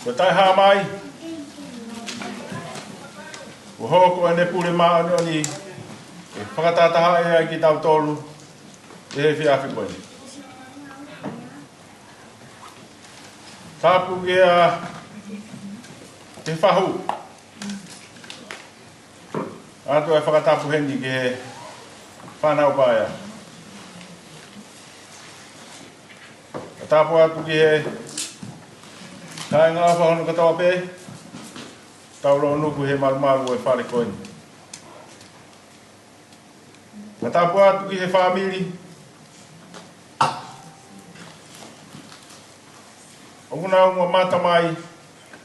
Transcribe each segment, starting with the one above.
Ko tai ha mai. Ko hoko ane pule maa ni. E whakatataha e ai ki tau tolu. E he whiawhi koe. Tāpu kia te whahu. Atu e whakatapu hendi ki he whanau pāia. Tāpu atu ki he kai ngā whahono katoa pē. Tauro nuku he marumaru e whare koe. Tāpu atu ki he whamiri. Okuna unga mata mai,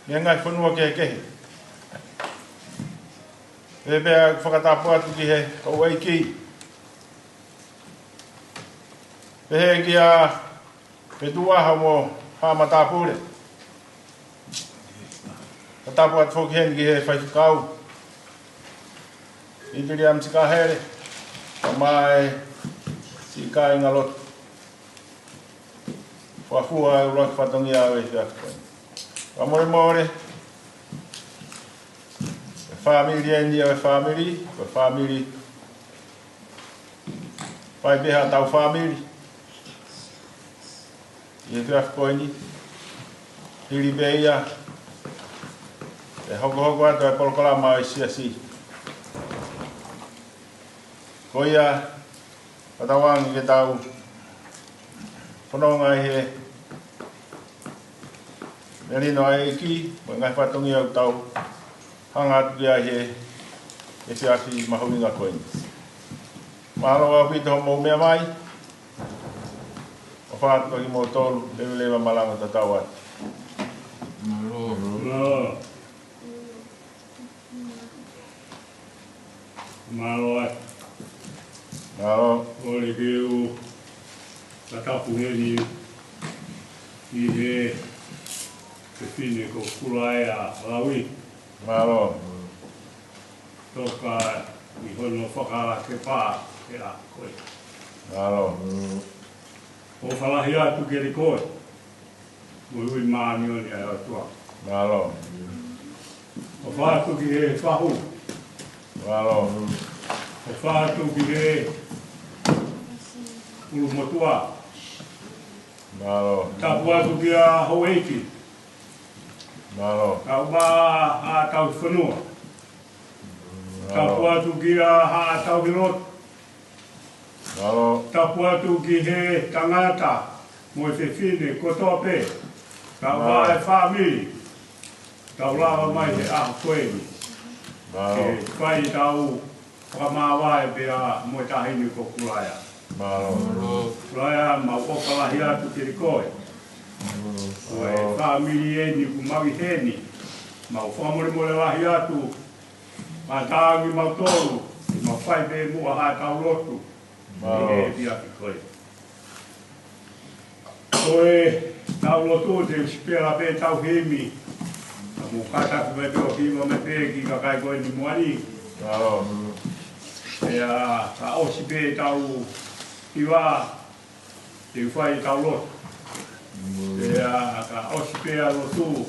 mea ngai whanua ke kehe. E bea whakatapu atu ki he o eiki. E he ki a petuaha mo hāmatapure. Tapu atu whoki hen ki he whaikau. Itiri am tika here. Mai si kai ngalotu. Whafua e uroki whatongi au e whiaki koe. Wamore more. E whamiri e ni au e whamiri. E whamiri. Whai beha tau whamiri. I e whiaki koe ni. Hiri beia. E hoko atu e polokola mau e si. Koia. Watawangi ke tau. Whanonga i he. Merino ai ki, mo ngai whatongi au tau. Hanga atu ki ai he. E whiaki mahunga koe. Mahalo au pito ho mou mea mai. O whaatu koe ki mou tolu. Lewa malanga ta tau atu. Mahalo. Mahalo atu. Mahalo. Ole ki u. Tatapu heni. I he. Te whine ko Kulaea Lau'i. Mahalo. Toka i hono whakara ke pā ke a koe. Mahalo. O whalahi atu ke ri koe. Mui ui maani oni ai atua. Mahalo. O whaatu ki he whahu. Mahalo. O whaatu ki he ulu motua. Mahalo. Tapu atu ki a hoeiki. Mahalo. Kau ba ha tau whanua. Tapu atu ki a ha tau hirot. Mahalo. Tapu atu ki he tangata mo e whiwhine kotoa pē. Kau ba e whamiri. Tau lawa mai he aho koeni. Mahalo. Ke whai tau whakamawa e pēa mo e tahini ko Kulaea. Mahalo. Kulaea mau okalahi atu ki ri koe. O e whamiri e ni ku mawi heni. Mau whamore mo le lahi atu. Ma tāngi mau tolu. Ma whai pē mua ha tau rotu. Mahalo. E piaki koe. Koe tau lotu te spera pē tau hemi. Mo kataku me teo hima me pē ki ka kai koe ni muani. Mahalo. Ea ka osi pē tau hiwa. Te whai tau lotu. Ea ka osi pē a lotu.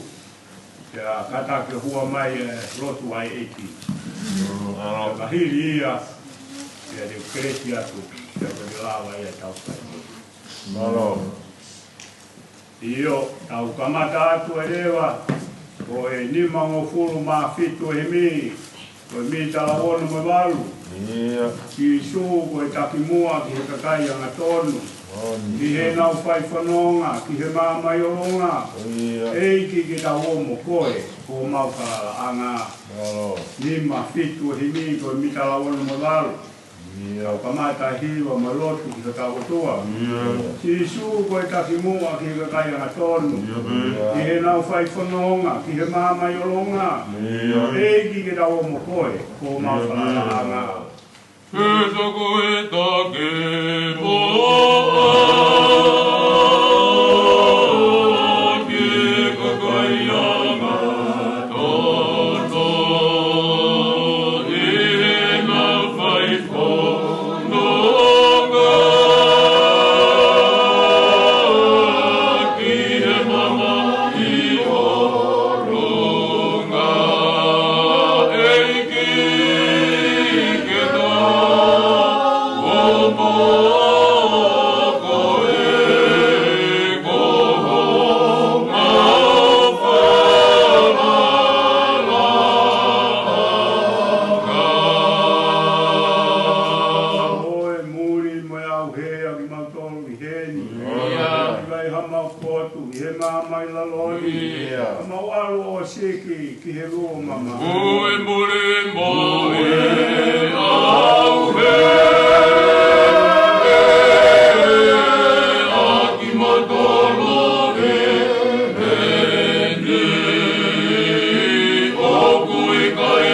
Ea kataku hua mai lotu ai eiki. Mahalo. Ka hiri ia. Ea te ukereti atu. Ea te lawa ia tau kai. Mahalo. Io, tau kamata atu e rewa. Ko e nima ngō furu Mafi to he mi. Ko e mi tala ono me walu. Ia. Ki su ko e taki mua ki he kakai anga tonu. Ki he nau whai whanonga, ki he māmai oronga. Ia. Eiki ki tau omo koe, ko maukala anga Mahalo. nima fitu he mi ko e mi tala ono me walu. Ia. Tau kamata hiwa ma lotu ki ka kakotua. Ia. Ki su ko e taki mua ki he kakai anga tonu. Ki Ia. he nau whai whanonga, ki he māmai oronga. Ia. Eiki ki tau omo koe, ko maukala anga. Esa koe take moa. kai hamau kotu, he ngā mai laloi. Hamau alo o seki ki he lua mama. Oe mure moe au he. Aki matolo he. O kui kai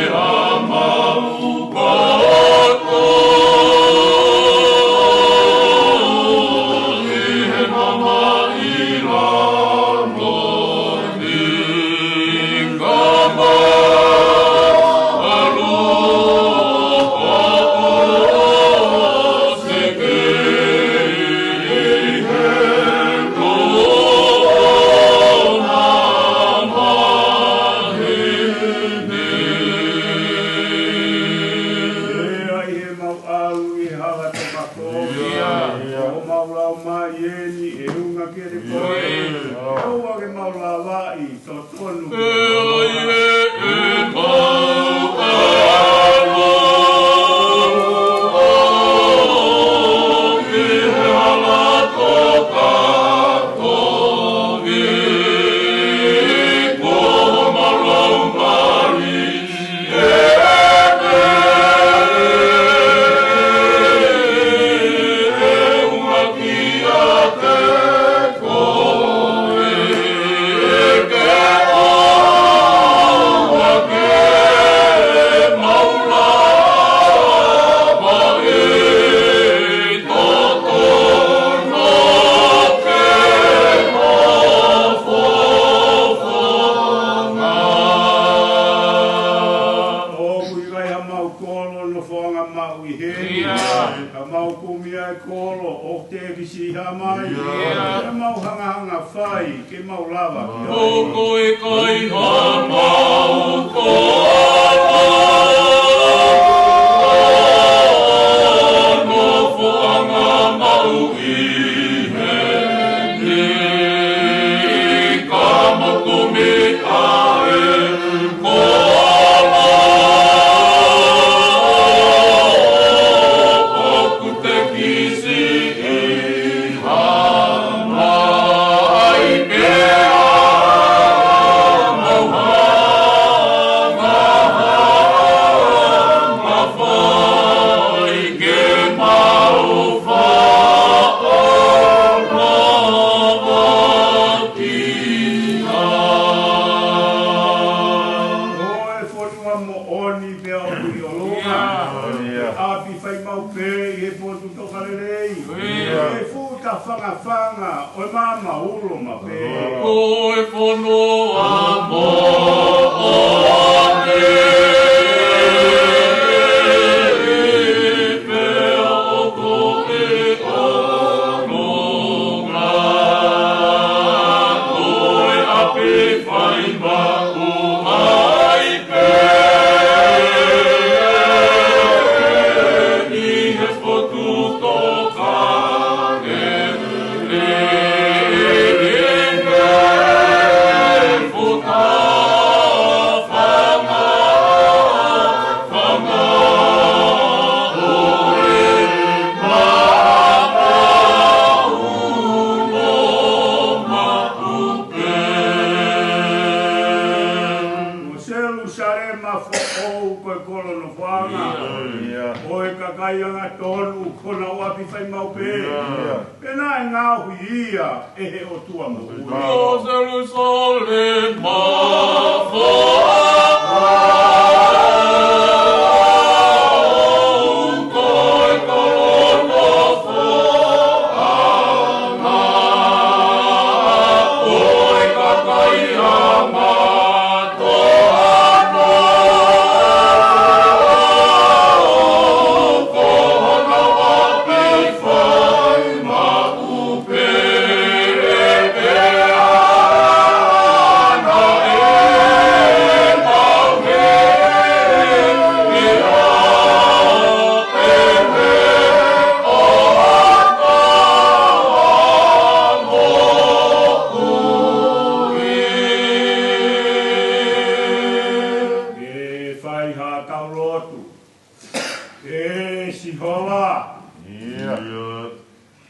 hamau kotu.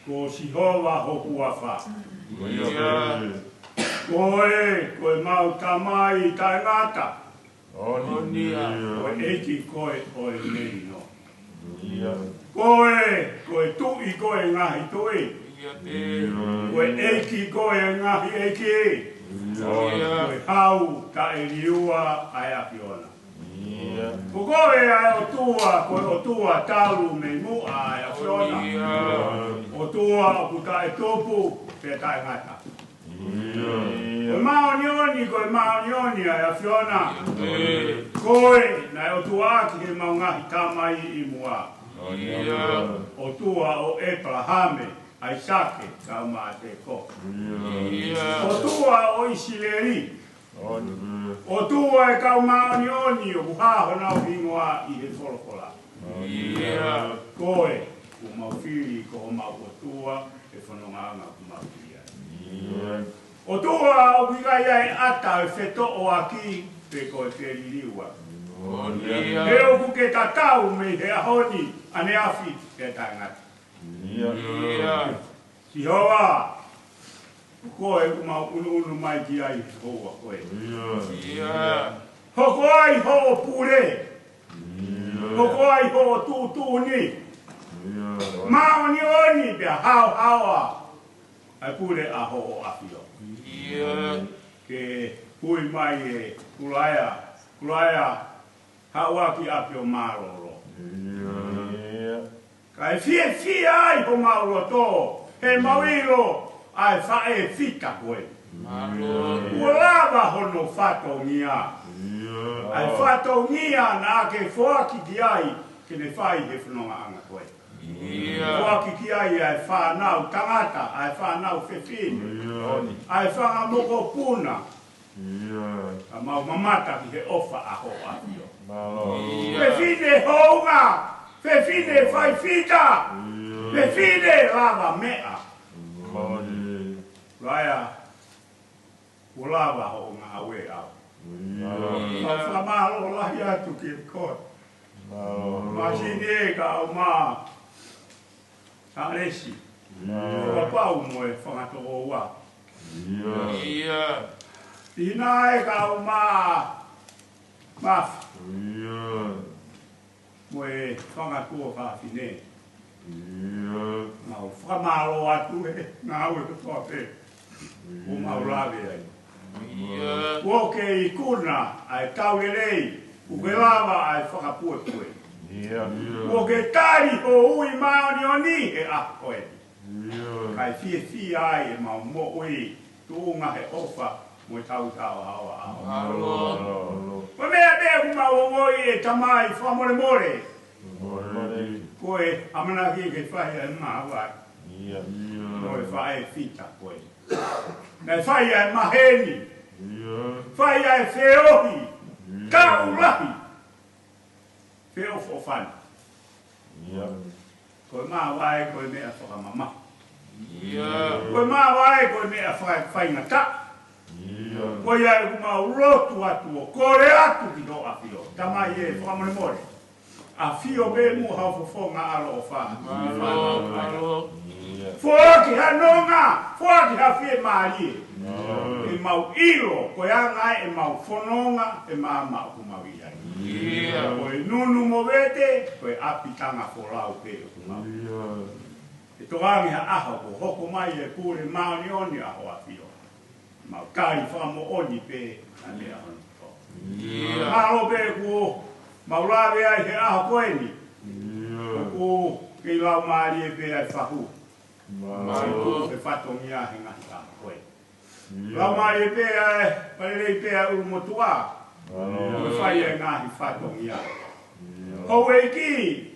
Ko si hoa hoku awha. Koe mau tamai tai ngata. Onia. Koe eki koe oi nei no. Koe tui koe ngahi tui. Koe eki koe ngahi eki. Koe hau ta e liua ai apiona. Ko koe ai o tua taulu me mua ai apiona. O tua o kuta e topu pe tai ngata. Koe maonioni ai apiona. Koe na o tua aki he mau ngahi tamai i mua. O tua o Abrahame ai sake ka ma te ko. O tua o Isileri. O tua e kau maonioni o kuhaho nau hingoa i he wholokola. Koe, o Mafi ko o mau o tua e whanonganga ku Mafi ai. O tua o wigai ai ata e wheto o aki pe koe te ririua. He o kuke tatau me he ahoni ane afi te tangata. Si hoa, koe kuma unu mai ki ai hoa koe. Hoko ai ho o pure. Hoko ai ho o tūtūni. Maoni oni pia hao hawa. Ai pure a ho o apio. Ke hui mai e Kulaea hawa ki apio maroro. Kai fie ai ho mauro to. He mawilo ai fae fita koe. Ua lava hono fato ngia. Ai fato ngia na ke foaki ki ai ke ne fai he whanonga anga koe. Foaki ki ai ai whanau tangata, ai whanau whewhine. Ai whanga moko puna. A mau mamata ki he ofa aho apio. Whewhine hounga. Whewhine fai fita. Whewhine lava mea. Raya, ulava ho ngā awe au. Whamalo lahi atu ki e koe. Masini e ka au mā. Aresi. Wapau mo e whangatoko ua. Tina e ka au mā. Mafi. Mo e whangatua whawhine. Mau whamalo atu e ngā awe katoa pe. O mau lawe ai. Woke I kuna ai tauelei. Uke lava ai whakapue pue. Woke tari ho ui maonioni e akoe. Kai fie ai e mau mo ui. Tuunga he ofa mo tau hawa hawa. Wa mea kuma wongoi e tamai whamore more. Koe amana ki ke whai ai maawai. Koe whai fita koe. Nei whai ai maheni. Whai ai whiohi. Kaulahi. Whio whani. Koe maawai koe mea whakamama. Koe maawai koe mea whai ngata. Koe ai kuma urotu atu o kore atu ki do apio. Tamai e whakamone more. A fio be mu ha fo nga alo o fa. Foki hanonga, foki ha fie mali. E mau ilo, ko anga e mau fononga e mama ku mau ia. Ko nunu movete, ko apitanga fo lau pe ku mau. E to angi ha aho ko hoko mai e pure maoni oni aho a fio. Mau kai fa mo oni pe ane aho. Halo be ku maulawe ai he aho koeni. Ko ke lau mari e pe ai whahu. E whatongia he ngahi aho koe. Lau mari e pe ai, parelei pe ai urumotua. E whai e ngahi whatongia. Hou e ki,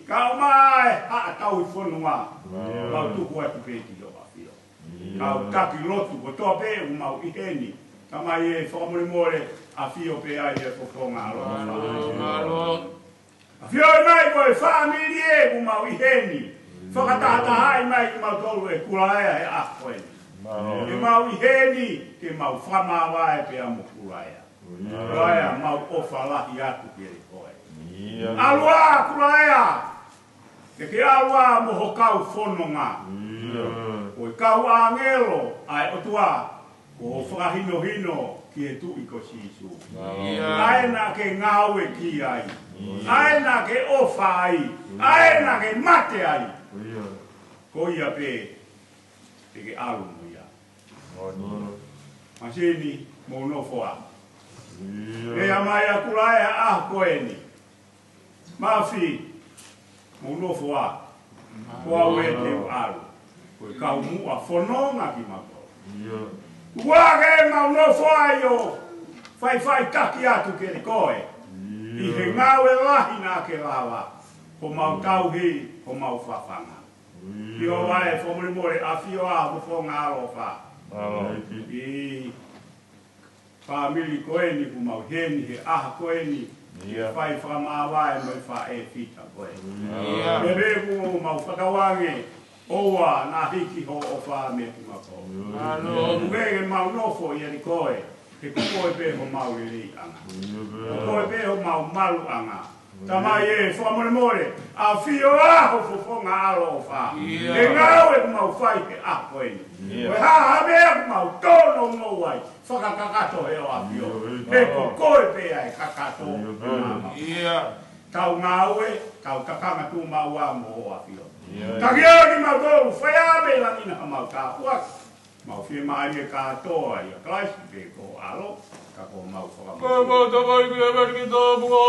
ka o mai, haa tau I whanua. Mau tuku atu pe ki o awhio. Kau taki lotu, ko toa pe u mau I heni. Tamai e whakamore more, a fio pe ai e whokonga alo. A fio e mai koe whaamiri e ku mau I heni. Whakatahataha I mai ki mau tolu e Kulaea e akoeni. E mau I heni ke mau whamawa e pe amo Kulaea. Kulaea mau ofa lahi atu ki e koe. Alua Kulaea! E ke alua mo hokau whanonga. koe kau angelo ai o tua ko whakahino hino ki e tu i ko sisu. Ai na ke ngawe ki ai. Ai na ke ofa ai. Ai na ke mate ai. Ko ia pe te ke alu mo ia. Masini mo no foa. E amai a Kulaea a koeni. Mafi mo no foa. Koa we te alu. Koe kau mua whanonga ki mako. Wage mau no foa yo. Fai kaki atu ke re koe. I he ngawe lahi nā ke lawa. Ko mau tauhi, ko mau whawhanga. I o wae whomuri more a whio a whonga alo wha. I whamili koeni ku mau heni he aha koeni. Whai whamaawae mai wha e whita koe. Me reku mau whakawange. Oa nā hiki ho o wha me ki mako. O mugege mau nofo i ari koe. He kukoe pe ho mau liri anga. Kukoe pe ho mau malu anga. Tamai e whamore more. A whio aho whofonga alo o wha. E ngau e mau whai he a koeni. Koe haha mea ku mau tono mo wai. Whakakakato he o a whio. He kukoe pe ai kakato. Tau ngau e, tau kakanga tu mau a mo o a whio. Tagiaki mau tolu, whaiame langi na mau ka puak. Mau whie mai e ka toa i a klaisi pe ko alo. Ka ko mau whakamu. Ko mau tawai ki e merki tōpunga.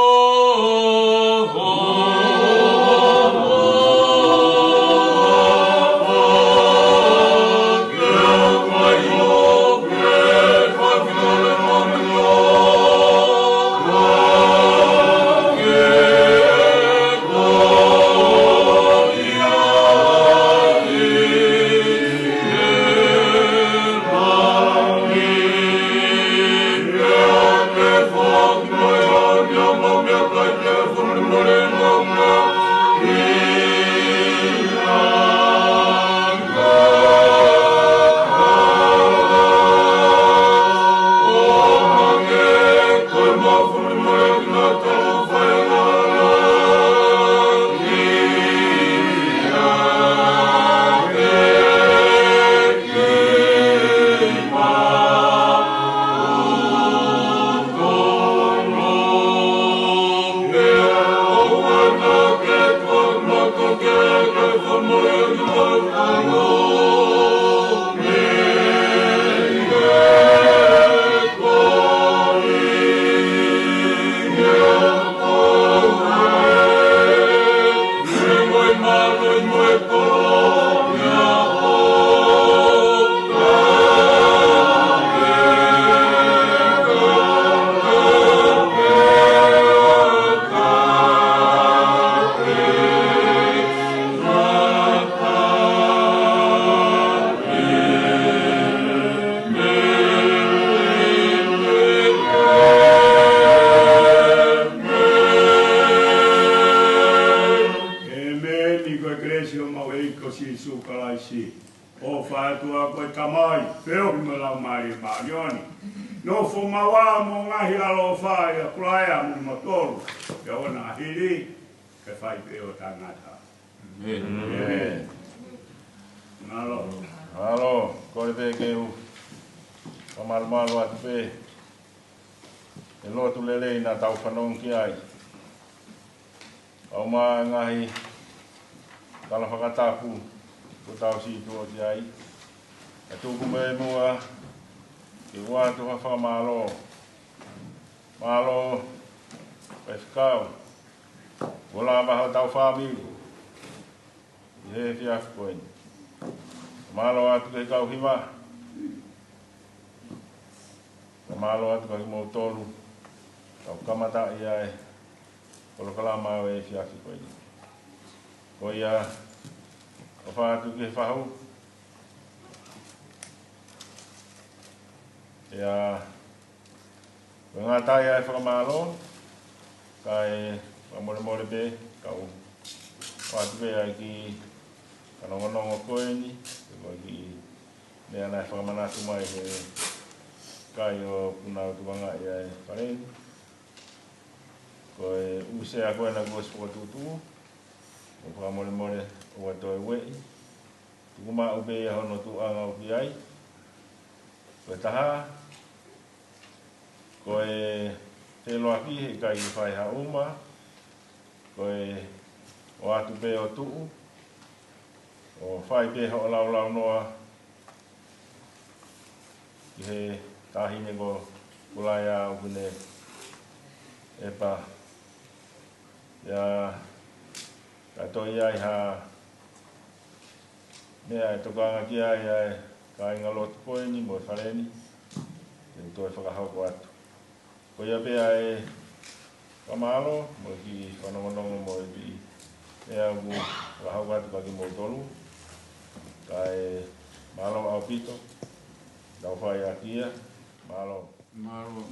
Ngātai ai whakamalo, kai whamore be, kau whātu be ai ki kanongonongo koeni, ki mea nai whakamanatu mai he kai o punau tuanga i ai whareni. Ko e use a koe na kua spokatutu, o whakamore o atoi wei. Tukuma ube ia hono tu anga uki ai. Koe taha. Koe te loaki he kai i whai hauma. Koe o atu pe o tuu. O whai pe ho lau lau noa. I he tahine ko Kulaea ukune epa. Ia katoi ai ha mea e tokanga ki ai ai ka inga lotu koe ni mo whareni. Te uto e whakahauko atu. Ko ia pia e kamalo mo ki whanongonongo mo e ki mea ugu whakahauko atu ka ki mo tolu. Ka e malo au pito. Finefeuiaki malo. Malo.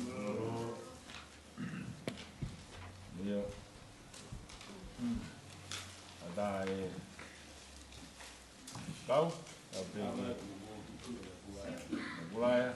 Ia. Ada e kau pe Kulaea.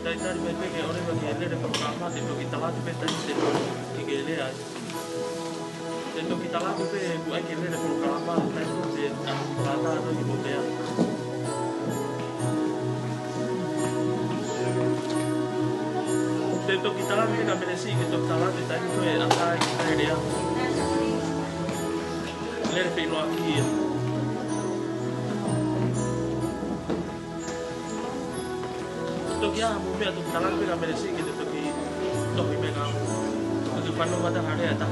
tai tari mai peke ore wa ke lere pa kama te toki talatu pe tai te ke le ai te toki talatu pe ai ke lere pa kama tai te tata no i botea te toki talatu pe ka meresi ke toki talatu tai te atai tai rea lere Finefeuiaki toki a mo me tu talatu pe ka meresi ke toki toki me ka tu panu mata hare ata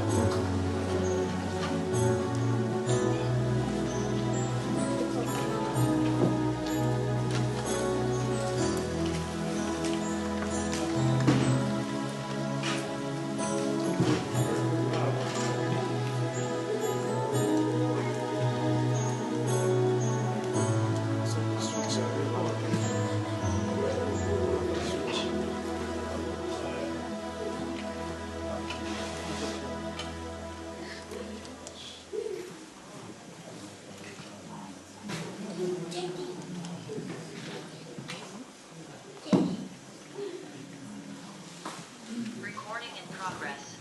Recording in progress.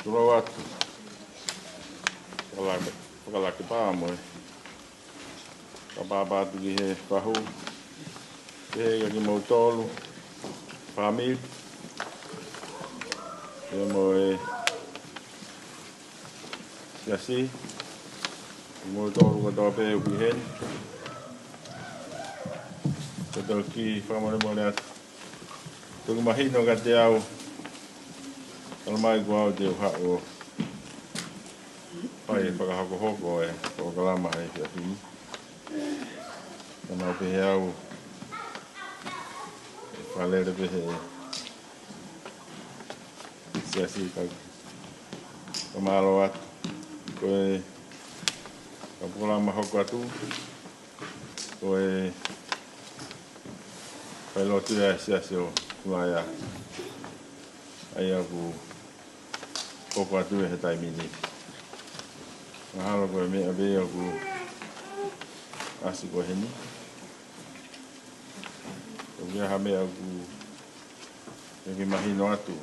Tulo atu. Pakalaki paamoy. Kapapatuki he pahu. Pega ki mau tolu. Famil. Ia mo e siasi. Mau tolu ka tau pe uki hen. Ka tau ki whamare mo le atu. Tuku mahino ka te au. Kala mai kua au te uha o. Pai whakahoko hoko e. Whakalama e fiafini. Kana o pehe au. Whalere pehe e. Siasi ka malo atu. Koe ka pukalama hoko atu. Koe whailotu e siasi o Kulaea. Ai aku hoko atu e he taimini. Mahalo koe mea be aku asi koe heni. Koe ha mea aku e mahino atu.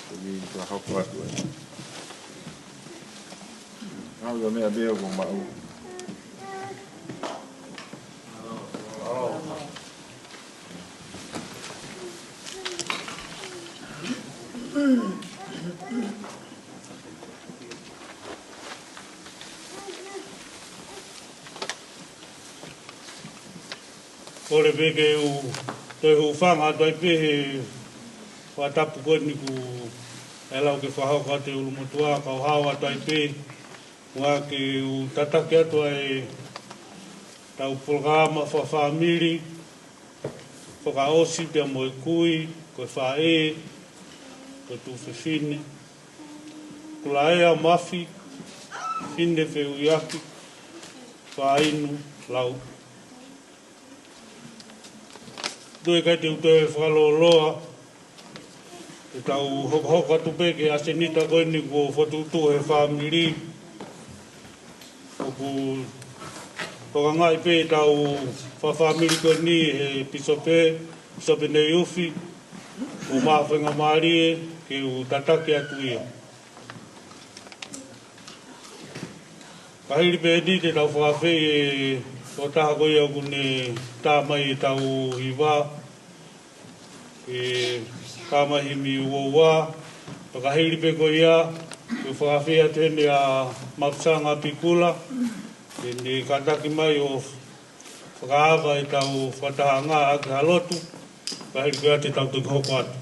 Koe hoko atu e. Mahalo mea be aku mau. Kore peke u toi hufanga toi pehe whatapu koe ni ku e lau ke whahauka te ulumotua ka o hawa toi pehe wā ke u tatake atu e tau programa whawhamiri whakaosi te moe kui koe whae koe tu Fotophili Kulaea Mafi Finefeuiaki Fainu Lau'i Tue kai te utoe whakaloloa, te tau hoka tu peke a senita koe ni ko whatutu he whamiri. Oku tokangai pe tau whawhamiri koe ni he pisope nei uwhi, o mawhenga marie ke u tatake atu ia. Kahiri pe ni te tau whakawhei e o taha koe au kune tāmai e tau hiwa, e tāmai mi uoua, pakahiri pe koe ia, e whakawhea tene a mapsanga pikula, e ne kataki mai o whakaawa e tau whatahanga ake halotu, kahiri koe te tau tuki hoko atu.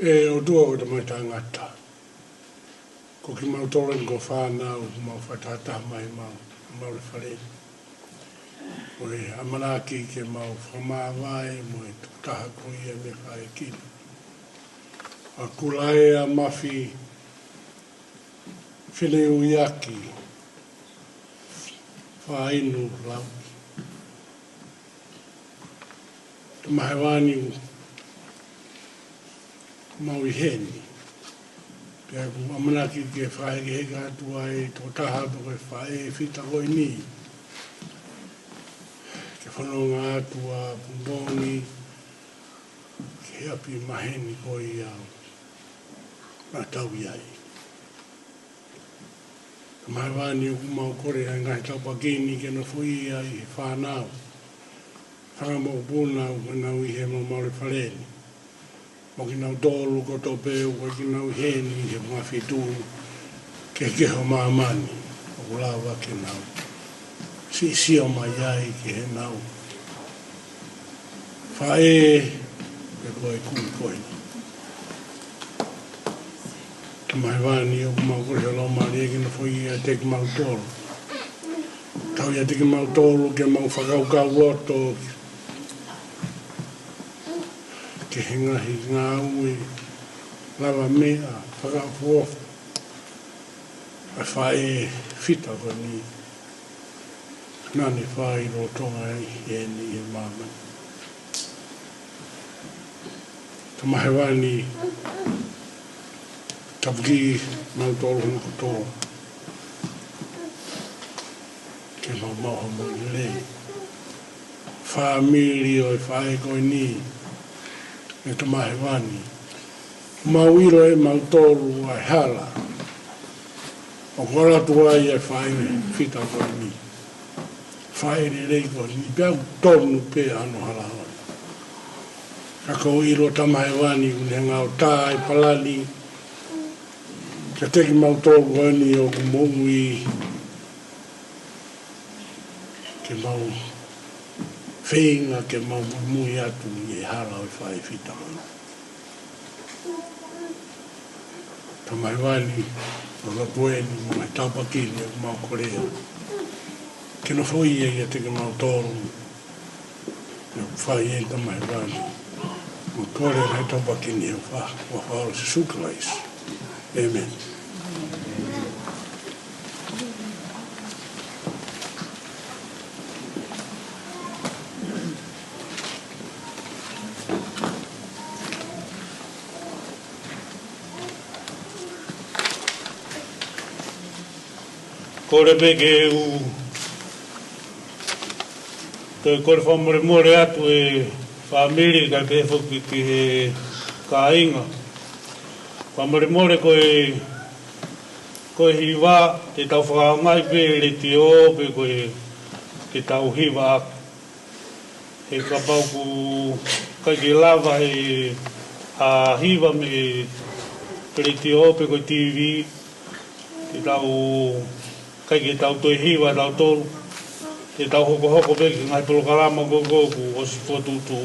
E o dua o te mai tangata. Ko ki mau toren ko whānau, mau whatata mai mau le whare. O e amanaki ke mau whamāwai, mo e tutaha koia me whae kina. A Kulaea, Mafi, Finefeuiaki, Fainu, Lau'i. Te mahewani mau i heni. Pea ku amanaki ke whae ke heka atua e tō taha po ke whae whita hoi ni. Ke whanonga atua pumbongi, ke api maheni koi au. Nā tau iai. Ka mahewani o kumau kore ai ngai tau pakini ke na fui ai he whanau. Whanga mo puna o nau i he mau le whareni. Mo ki nau tōlu ko tō pēu ko ki nau heni he Mafi tū ke keho maamani. O kulawa ke nau. Si o mai ai ke he nau. Whae ke koe kui koe. Ka mahewani o kumau kore he lau maari e ki na fui a te ki mau tōlu. Tau ia te ki mau tōlu ke mau whakaukau loto ke he ngahi ngā ue lawa mea whakaufuofu a whae whita ko ni nani whae rotonga e ni e māmani. Ka mahewani tapuki mau tōru hana kotoa ke mau mo i lei. Whamiri o e whae koe ni e te mahewani. Mau iro e mau tōru ai hala. O kora tua i e whae whita koe ni. Whae re rei koe ni. Pea tonu pe ano hala hoi. Kako iro ta mahewani kune ngau tā e palani. Ka teki mau tōru koe ni o kumongi. Ke mau whenga ke mau mui atu i e hala o whae whita hana. Ta mai wani o rapueni mo mai taupakini o mau korea. Ke no fo i e te ke mau tōru e whae e ta mai wani. Mo korea mai taupakini e whae se sukalais. Amen. Kore peke u te kore whamore more atu e whamiri kai pēwhoki ki he ka inga. Whamore more koe hiwa te tau whakaangai pe re te o pe koe te tau hiwa aku. He ka pauku kai ke lava he a hiwa me re te o pe koe TV te tau kai ke tau toi hiwa tau tolu, te tau hoko peki ngai polokalama koko ku osi potutu.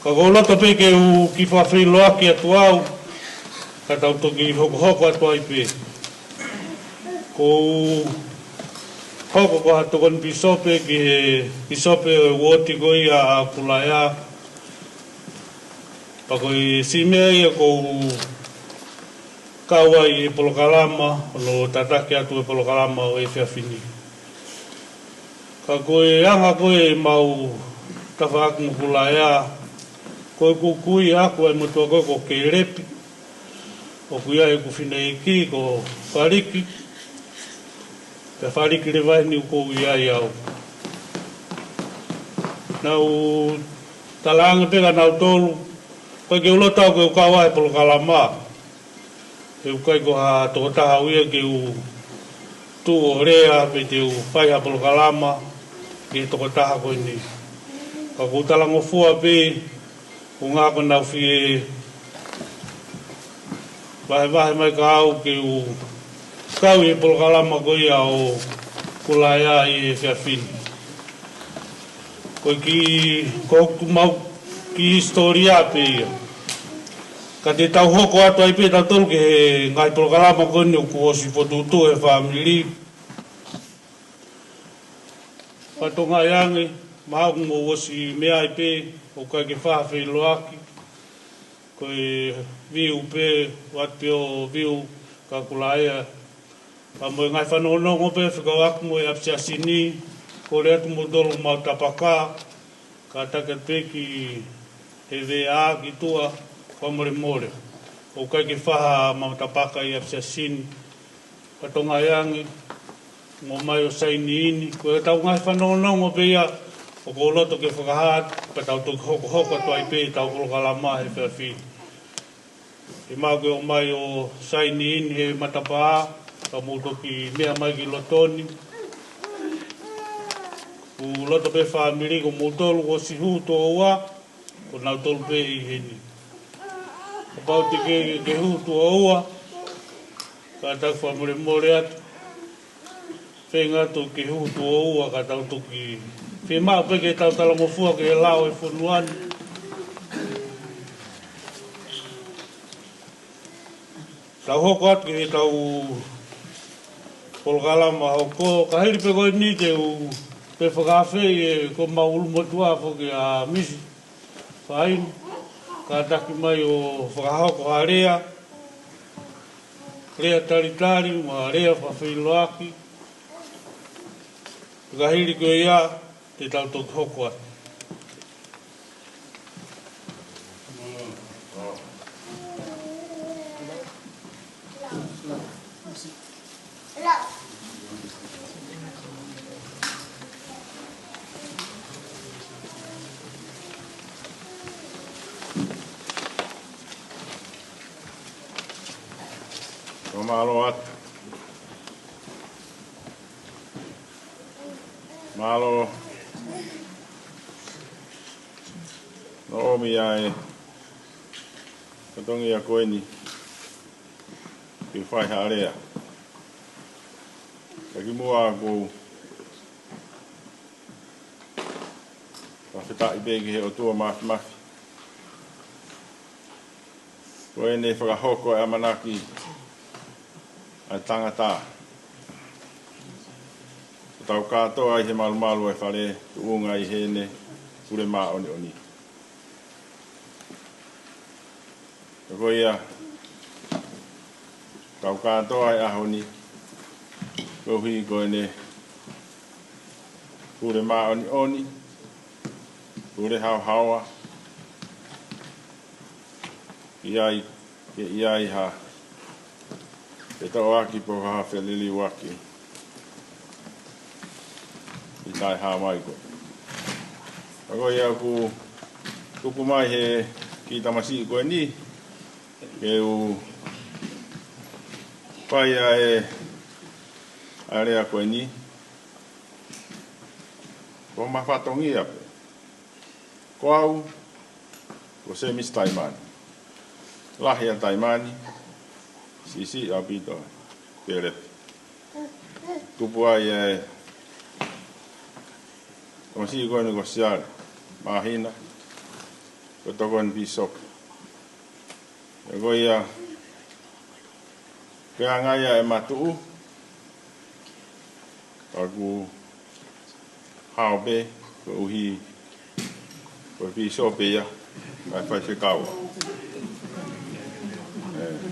Ka kolota peke u ki Finefeuiaki atu au, ka tau toki hoko atu ai pe. Ko hoko ko hatu kon pisope ki he pisope o uoti koi a Kulaea. Pa koi simea ia ko kaua i e polokalama, lo tatake atu e polokalama o e whiawhini. Ka koe anga koe mau tawhaaku mo Kulaea, koe kukui aku ai motua koe ko ke repi, o kuia e ku Finefeuiaki ko whariki, pe whariki le vaini uko ia i au. Nau talanga pega nau tolu, koe ke ulotau koe kaua e polokalama, e ukai ko ha tokotaha uia ke u tu o rea pe te u whai ha polokalama ke tokotaha koe ni. Ka kutalango fua pe o ngā ko nau fie vahe mai ka au ke u kau i polokalama koe ia o Kulaea i e whiawhini. Koe ki koku mau ki historia pe ia. Ka te tau hoko atu ai pe tau ke he ngai prokalama koni o ku osi Fotophili he family. Patonga yangi, mahaku mo osi mea ai pe o kai ke Finefeuiaki. Ko e viu pe, wat pe o viu ka Kulaea. Ka mo ngai whanonongo pe whikawaku mo e apsiasini, ko re atu mo dolo mau tapaka, ka take pe ki he vea ki tua, whamore more. O kai ke whaha mau tapaka i apsiasini, patonga yangi, mo mai o saini ini, ko e tau ngai whanonongo pe ia, o ko loto ke whakahat, pa tau toki hoko tuai pe, tau kolokalama he whiawhi. E mau ke o mai o saini ini he matapaa, ka mouto ki mea mai ki lotoni. Ku loto pe whamiri ko moutolu ko sihu to oua, ko nau tolu pe i heni. Ka pauti ke hu to oua, ka tau whamore more atu. Whenga to ke hu to oua ka tau toki. Whemau pe ke tau talamofua ke he lao e whunuani. Tau hoko atu ke tau kolokalama hoko, ka hiri pe koe ni te u pe whakawhei e ko maulu motua whoke a misi, Fainu, ka taki mai o whakahoko a rea taritari, ma rea Finefeuiaki, ka hiri koe ia te tau toki hoko atu. Malo atu. Malo no omi ai katongi a koeni ki whai harea. Kaki mua ko whawhitai pegi he o tua Mafi. Koene whakahoko e amanaki ai tangata. Tau katoa ai he malu e whare, uunga i hene, ure maa oni. Ko ia, tau katoa ai ahoni, ko hui koe ne, ure maa oni, ure hawa, iai ha, e tau aki po ha Finefeuiaki. I tai ha mai koe. Ako ia ku tuku mai he ki tamasi koe ni, ke u pai a area koe ni, ko mawhatongi ape. Ko au, ko semis taimani. Lahia taimani, sisi apito, peret. Tupu ai Tamasi koe ni ko siare, mahina, ko toko ni pisok. E ko ia, kea ngaia e matuu, kaku hao pe, ko uhi, ko pisok pe ia, kai whai whikaua.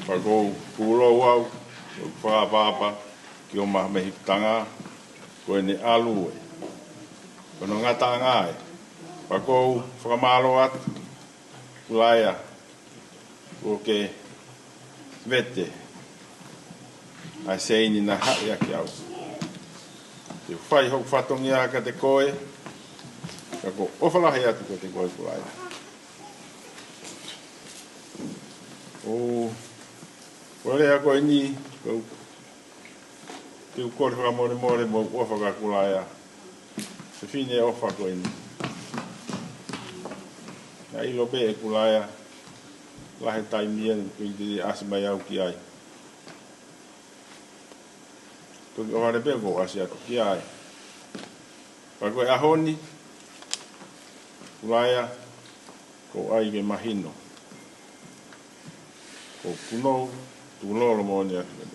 Whako kulo wau, ko whakapapa, ki o maha mehiptanga, ko ne alue. Kono ngata ngai, pakou whakamalo atu, Kulaea, ko ke vete, ai seini na hai aki au. Te whai hok whatongi a ka te koe, kako ofalahi atu ko te koe Kulaea. O rea koe ni, te ukori whakamore mo ofaka Kulaea. Se fine ofa koe ni. Ia ilo pe e Kulaea, lahe taimia, kui te asi mai au ki ai. Toki ohare pe ko asi atu ki ai. Kai koe ahoni, Kulaea, ko ai ke mahino. Ko kunou, tu lolo mo ni atu.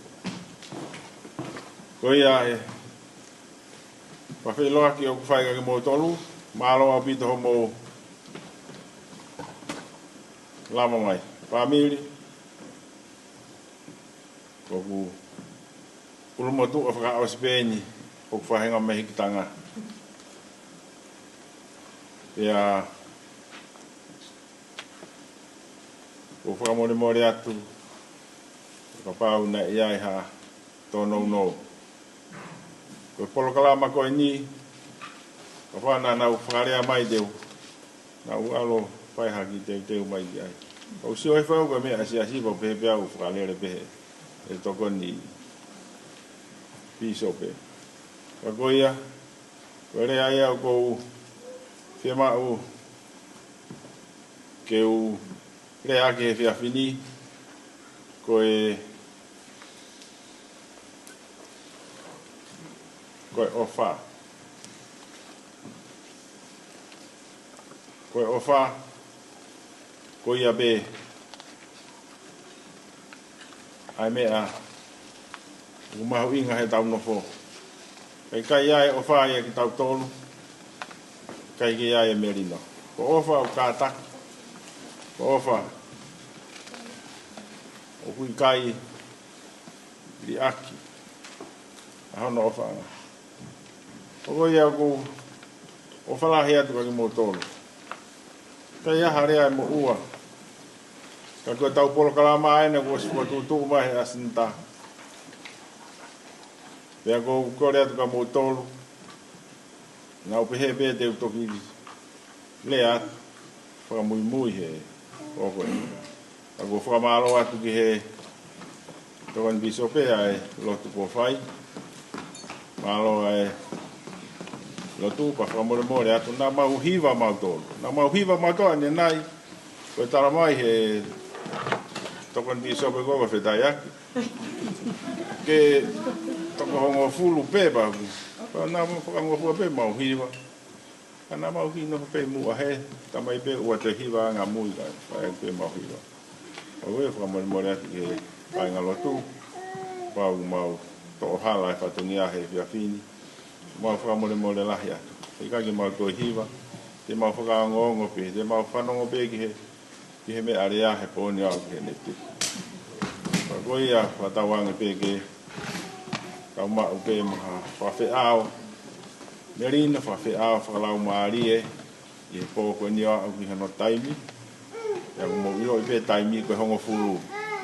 Ko ia e, Finefeuiaki o kuwhaiga ke mo tolu, malo a pito ho mo lama mai, pamili, ko ku ulumotu o whaka auspeeni, o kuwhahenga mehi ki tanga. Ia, ko whakamore more atu, ka pau na ia i ha tonou no. Ko polo kalama ko ni, ka whana na whakarea mai deu, na ualo whai haki teu mai ki ai. Ko si oi whau ka mea si asipa pehe pea u whakalere pehe, e toko ni piso pe. Ka koia, ko rea ia ko whiama u, ke u rea ke he whiawhini, ko e ofa. Ko e ofa, ko ia be, ai mea, umahu inga he tau nofo. Kai ia e ofa ia ki tau tolu, kai ki ia e merino. Ko ofa o kātaki, ko ofa, o hui kai, li aki, ahono ofa nga. Ko ia ko o whalahi atu ka ki mo tolu. Kai aha rea e mo ua. Ka kua tau polo kalama aina ko si kua tutu mai he asinta. Pea ko kore atu ka mo tolu. Nga upehe pe te utoki le atu. Whaka mui mui he. Oko e. Ka ko whakamalo atu ki he tokan biso pe ai lotu ko whai. Malo ai lotu pa whamore more atu nā mau hiwa mau tolu. Nā mau hiwa mau tolu ane nai, koe tara mai he tokan di sope koka Finefeuiaki. Ke toko hongo fulu pe baku. Nā whakango fua pe mau hiwa. Nā mau hino pe mua he, tamai pe ua te hiwa ngā mui kai, whae pe mau hiwa. Oe whamore more atu ke whainga lotu, pau mau to hala e whatungia he whiawhini. Mau whakamore more lahi atu. Te kaki mau toi hiwa, te mau whakaongo pe, te mau whanongo pe ki he me area he pōni au ki he netu. Whakoi a whatawangi pe ke, kau mau pe maha whawhi ao, merina whawhi ao whakalau maari e, i he pōko ni au ki hano taimi, ia mo ilo i pe taimi koe hongo fulu.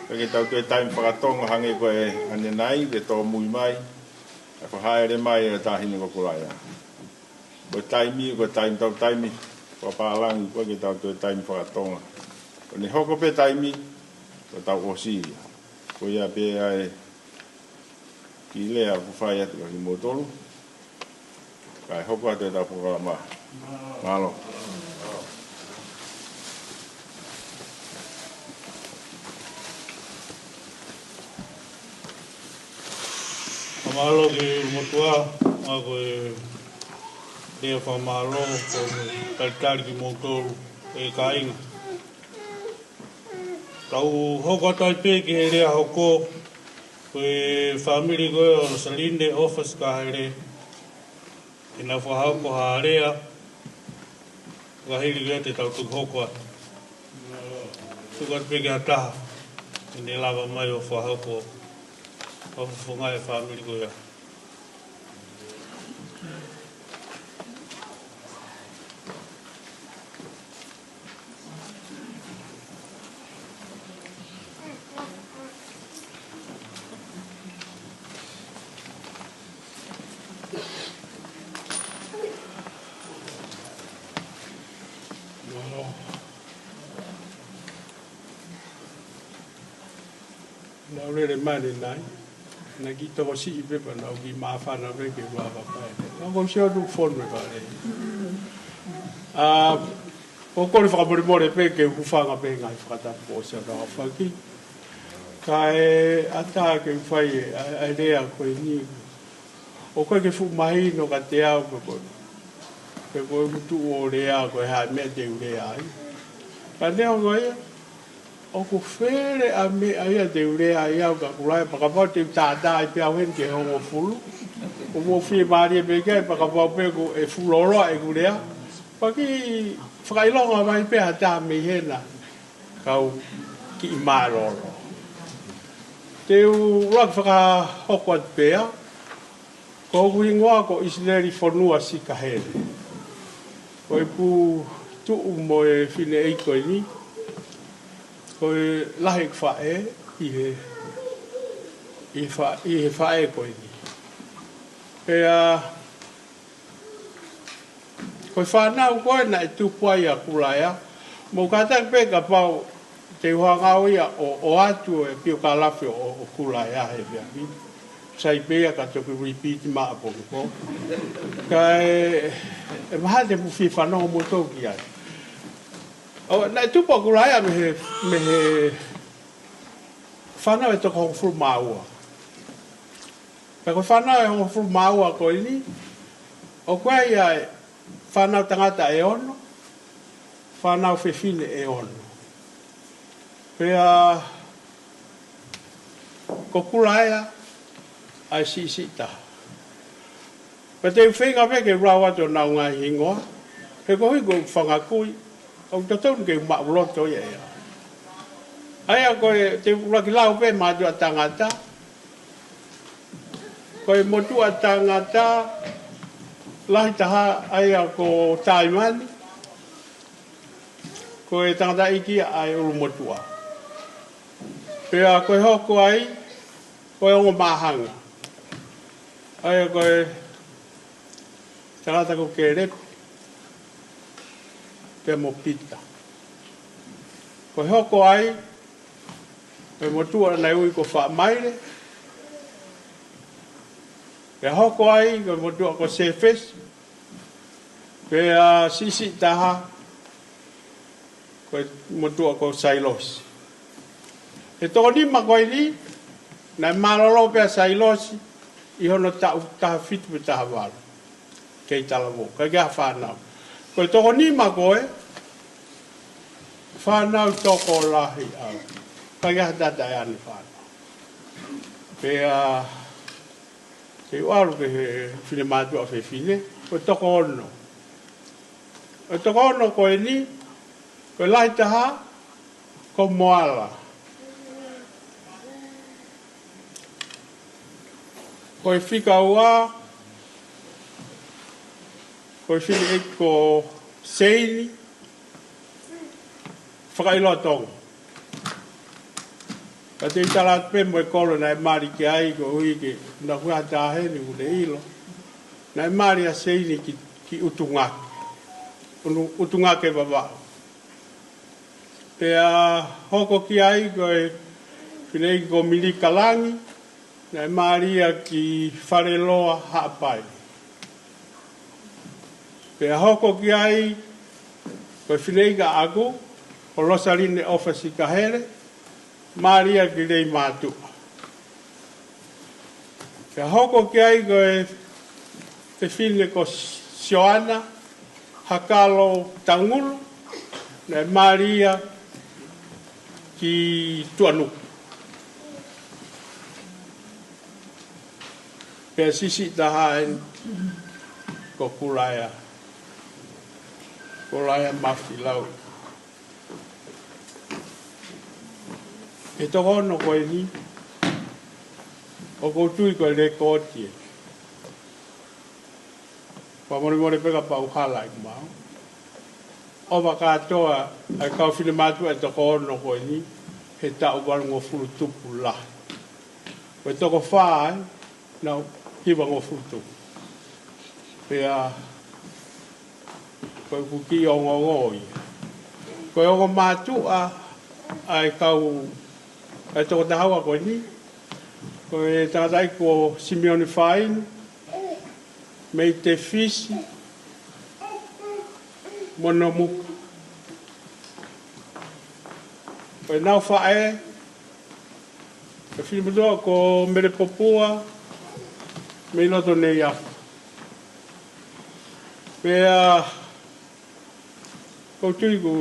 Peke tau tue taimi whakatongo hange koe ane nai, ke tō mui mai, e whahaere mai e tāhine ko Kulaea. Ko taimi, ko taimi tau taimi, ko pālangi, ko ke tau tue taimi whakatonga. Ko ne hoko pe taimi, ko tau osi. Ko ia pe ai ki lea ku whai atu ka ki motolu. Kai hoko atu e tau whakalama. Malo. Malo ki motua, ako e rea whamalo, ko taritari ki motolu, e kainga. Tau hoko atai pe ki he rea hoko, ko e whamiri koe o Saline office ka here, e na whahau ko ha rea, ka hiri koe te tau tuku hoko atu. Tuku atu pe ki hataha, e ne lava mai o whahau ko o whangai e whamiri koe a. Nau rere mane nai, na ki toko si i pepa nau ki maafana veke waka pai. Nau kom seo tu whonu e kare. O kore whakamore more pe ke hufanga pe ngai whakatapu o seo rao whaki. Ka e ata ke whai e rea koe ni. O koe ke fu mahi no ka te au pe koe. Pe koe mutu o rea koe hai mea te ure ai. Ka neo ngoia, o ku where a me aia te urea ia o ka Kulaea pakapau te tātā i pia wen ke hongo fulu. O mo whie maari e peke pakapau peko e fuloroa e Kulaea. Paki whakailonga mai pia tā me hena kau ki i maroro. Te urak whakahoko at pia, ko huingoa ko Israeli whanua si ka here. Ko e pu tuu mo e whine eiko ni, ko e lahi whae i he whae ko ni. Pea, ko e whanau koe na e tupuai a Kulaea, mo katak pe ka pau te huangau ia o atu e pio ka lawhi o Kulaea he pia. Sai pea ka toki repeat maa po ko. Ka e maha te muwhi whanau mo toki ai. O, na tupa Kulaea me he whanau e toko hongo furu maua. Ka koe whanau e hongo furu maua ko ini, o koe ia whanau tangata e ono, whanau whewhine e ono. Pea ko Kulaea ai si taha. Pa te whenga peke rau ato nau ngā hingoa, he ko hui ko whangakui, o te taunu ke mauloto ia ea. Aia koe te uraki lau pe mātua tangata, koe motua tangata, lahi taha aia ko taimani, koe tangata iki ai uru motua. Pea koe hoko ai, koe ongo mahanga. Aia koe tangata ko kerepu, pea mo pita. Koe hoko ai, koe motua nei ui ko wha maire. Pea hoko ai, koe motua ko sefes. Pea sisi taha, koe motua ko sailosi. E toko nima koe ni, nai malolo pea sailosi, i hono taha fitu pe taha walu. Kei talamo, kai kia whanau. Koe toko nima koe, whanau toko lahi au. Kai kia tata e ane whanau. Pea, kei waru ke he whine mātua whewhine, koe toko ono. Koe toko ono koe ni, koe lahi taha, ko moala. Koe whika ua, koe whine e ko seini, whakailoa tonga. Ka te italat pe mo e kolo na e mari ki ai, ko hui ke na hua tāheni ule ilo. Na e mari a seini ki utungaki. Utungake babao. Pea hoko ki ai, koe whine e ko milika langi, na e maria ki whareloa haapai. Pea hoko ki ai, koe whineiga agu, o Rosarine office ka here, maria ki rei mātua. Pea hoko ki ai, koe te whine ko Sioana, hakalo tangulu, na e maria ki tuanuku. Pea sisi taha en ko Kulaea. Kulaea Mafi Lau'i. E toko ono koe ni, o koutui koe le kōtie. Pa more peka pa uhala i kumau. O katoa, ai kau whine mātua e toko ono koe ni, he tau waru ngō furu tupu lahi. Koe toko whaai, nau, hiwa ngō futu. Pea, koe kuki o ngō ngōi. Koe o ngō mātua, ai kau, ai toko tahaua koe ni. Koe tātai ko Simeone Fainu, mei te fisi, mono muka. Koe nau whae, koe whinimutoa ko mere popua, mei loto nei aku. Pea, kou tui ku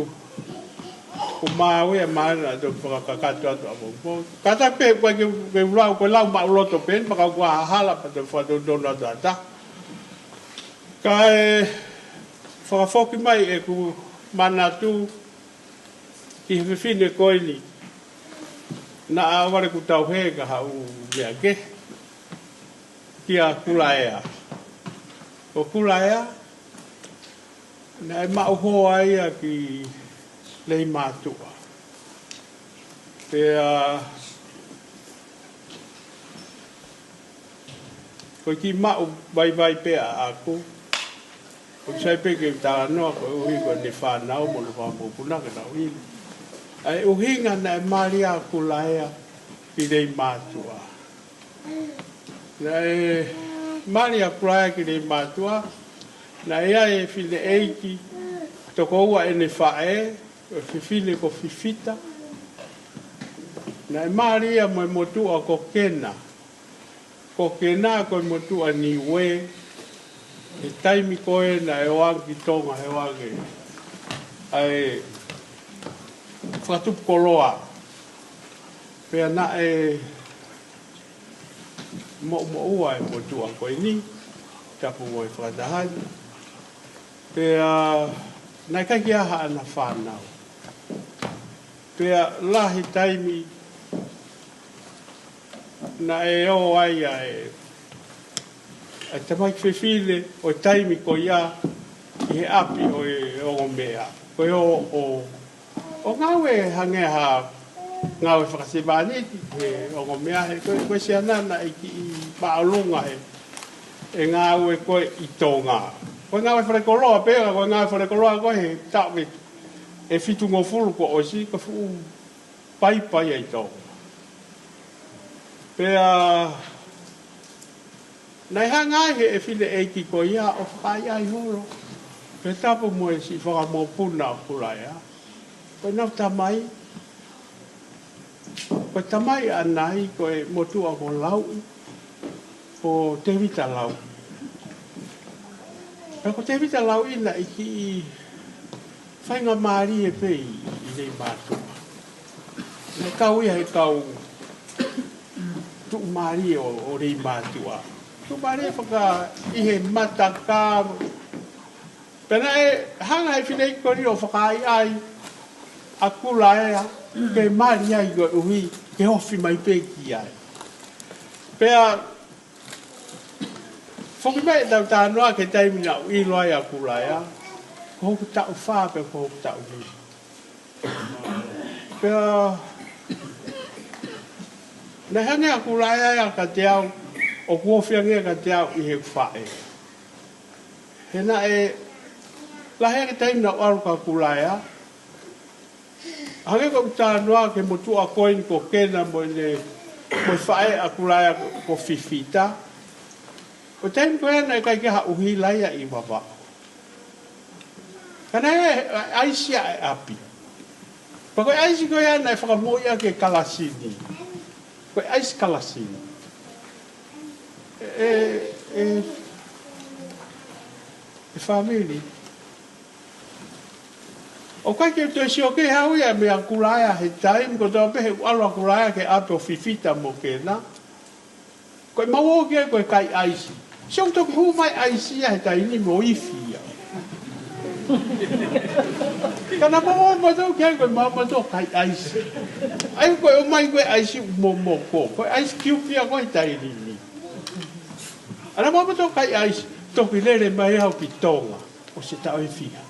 ko mau e mana do whakakato atu a mō. Kata pe koe ke ulau, koe lau mauloto pen, maka kua hala pa te whatotono atu ata. Ka e whakafoki mai e ku mana tu ki hewhine koe ni. Na aware ku tau he ka hau mea ke. Kia Kulaea. Ko Kulaea, na e mauhoa ia ki lei mātua. Pea, koe ki mau vai pea aku, koe sai peke tā noa koe uhi koe ne whanau mo le whamupunaka na uhi. Ai uhinga na e maria Kulaea ki lei mātua. Na e maria Kulaea ki lei mātua, na ea e whine eiki, toko ua e ne whae, fifine ko fifita. Na e maria mo e motua ko kena. Ko kena ko e motua ni we. E taimi koe na e wangi tonga he wangi. Ai whatupu koloa. Pea na e mo ua e motua koe ni. Tapu mo e whakatahani. Pea nai kai kia haa na whanau. Pea lahi taimi na e o ai e tamai whewhile o taimi ko ia i he api o e o mea. Ko o ngawe hange ha ngawe whakasibaniti he o mea he koe se anana i paalunga he e ngawe koe i tonga. Koe ngawe wharekoloa pēra, koe ngawe wharekoloa koe he tawe e fitu ngofuru ko osi, ka fu pai ai tau. Pea, nei hangai he e while eiki ko ia o whakai ai horo. Pea tapu mo e si whakamopuna o Kulaea. Koe nau tamai, koe tamai anai koe motua ko Lau'i, ko te vita Lau'i. Pea ko te vita Lau'i na iki i whainga maari e pei i nei mātua. Ne kau ia he kau tu maari o rei mātua. Tu maari e whaka i he mataka. Pena e hanga e whinei kori o whakai ai a Kulaea ke maari ai ko uhi ke hofi mai peki ai. Pea whoki mai tau tānoa ke taimina i loai a Kulaea. Ko hoku tau whaa pe ko hoku tau hi. Pea na hange a Kulaea ia ka te au o kuowhiangia ka te au i he whae. Hena e lahe ke taimina o aru ka Kulaea. Hange ko tānoa ke motua koin ko kena mo ne mo whae a Kulaea ko fifita. O taim ko ena e kai ke ha uhi laia i wawa. Kana e aisia e api. Pa koe aisi koe ana e whakamoia ke kalasini. Koe aisi kalasini. E family. O kai ke te sio ke hau ia me a Kulaea he taim ko tau pehe alo a Kulaea ke api o fifita mo kena. Koe mawo ke koe kai aisi. Siong toki hu mai aisi ia he taini mo ifia. Kana mama matou kia koe matou kai aisi. Ai koe o mai koe aisi mo ko. Koe aisi kiupia koe tairini. Ana mama matou kai aisi. Toki lere mai hau ki tonga. O se tau e fia.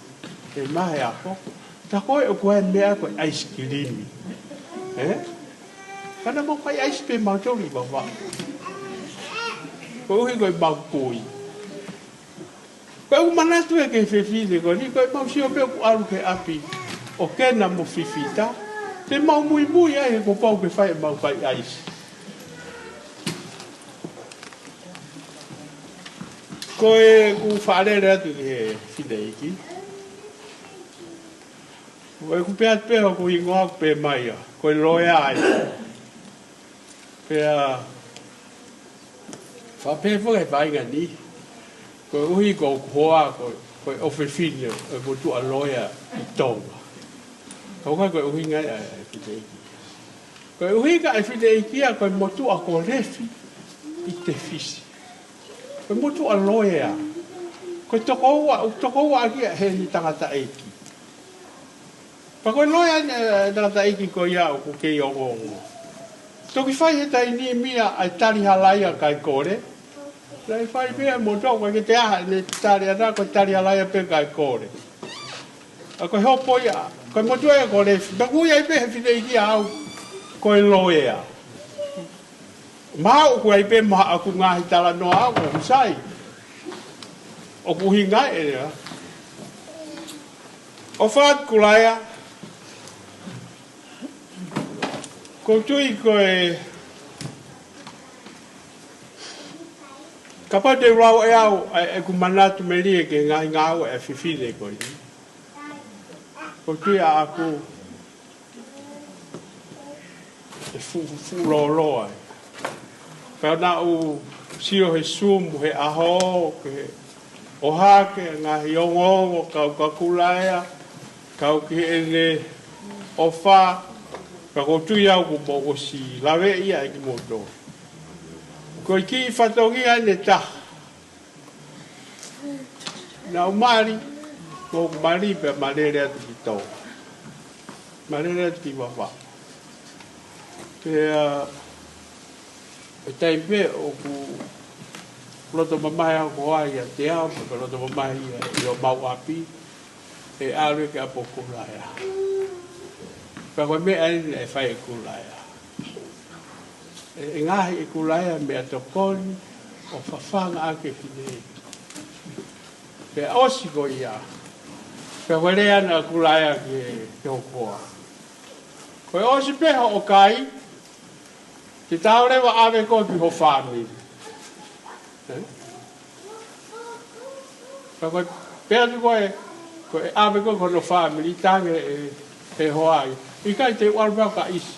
E mahe ako. Ta koe o koe mea koe aisi kirimi. Kana mo kai aisi pe mautoli wawa. Koe uhi koe mau koi. Koe umanatu e ke whewhine ko ni koe mau sio peo ku aru ke api o kena mo fifita. Te mau mui ai e ko pau ke whae mau kai aisi. Koe ku whaarere atu ki he whineiki. Koe ku pea peo ku ingoa ku pe mai a. Koe loe ai. Pea whapepo e whainga ni. Koe uhi ko hoa koe o whewhine e motu a loea i tonga. Kau kai koe uhinga e Finefeuiaki. Koe uhinga e Finefeuiaki koe motu a ko refi I te fisi. Koe motu a loea. Koe toko ua aki he ni tangata eiki. Pa koe loea tangata eiki koe iau ku kei ongongo. Toki whai he tai ni mia ai tari halaia kai kore. Lai whai mea mo tau koe ke te aha ne tari ana koe tari halaia pe kai kore. A koe hopo ia. Koe motu e ko refi. Pa kui ai pe he Finefeuiaki au koe loea. Mau ku ai pe maha aku ngahi tala noa au o usai. O ku hinga e rea. O whaat Kulaea. Ko tui koe. Kapa te rau e au e ku manatu me rie ke ngahi ngau e whiwhine koe. Ko tui a aku. E fu lo ai. Pea na u sio he sumu, he aho, he ohake, ngahi ongongo, kau ka Kulaea, kau ki ene ofa, ka kotui au ku moko si lawe ia e ki moto. Ko I ki whatongi ane ta. Na umari, ko mari pe marere atu ki tau. Marere atu ki wawa. Pea e tai pe o ku Proto mamahi au koa ia te au, Proto mamahi I o mau api, e aru ke apo Kulaea. Pea koe mea ene e whai e Kulaea. E ngahi e Kulaea mea tokoni o whawhanga ake Finefeuiaki. Pea osi ko ia. Pea koe rea na Kulaea ke hokoa. Koe osi peha o kai, te taurewa ave koe ki ho whanui. Koe pea tu koe ave koe kono whanui, I tange e hoai. I kai te uarubau ka isi.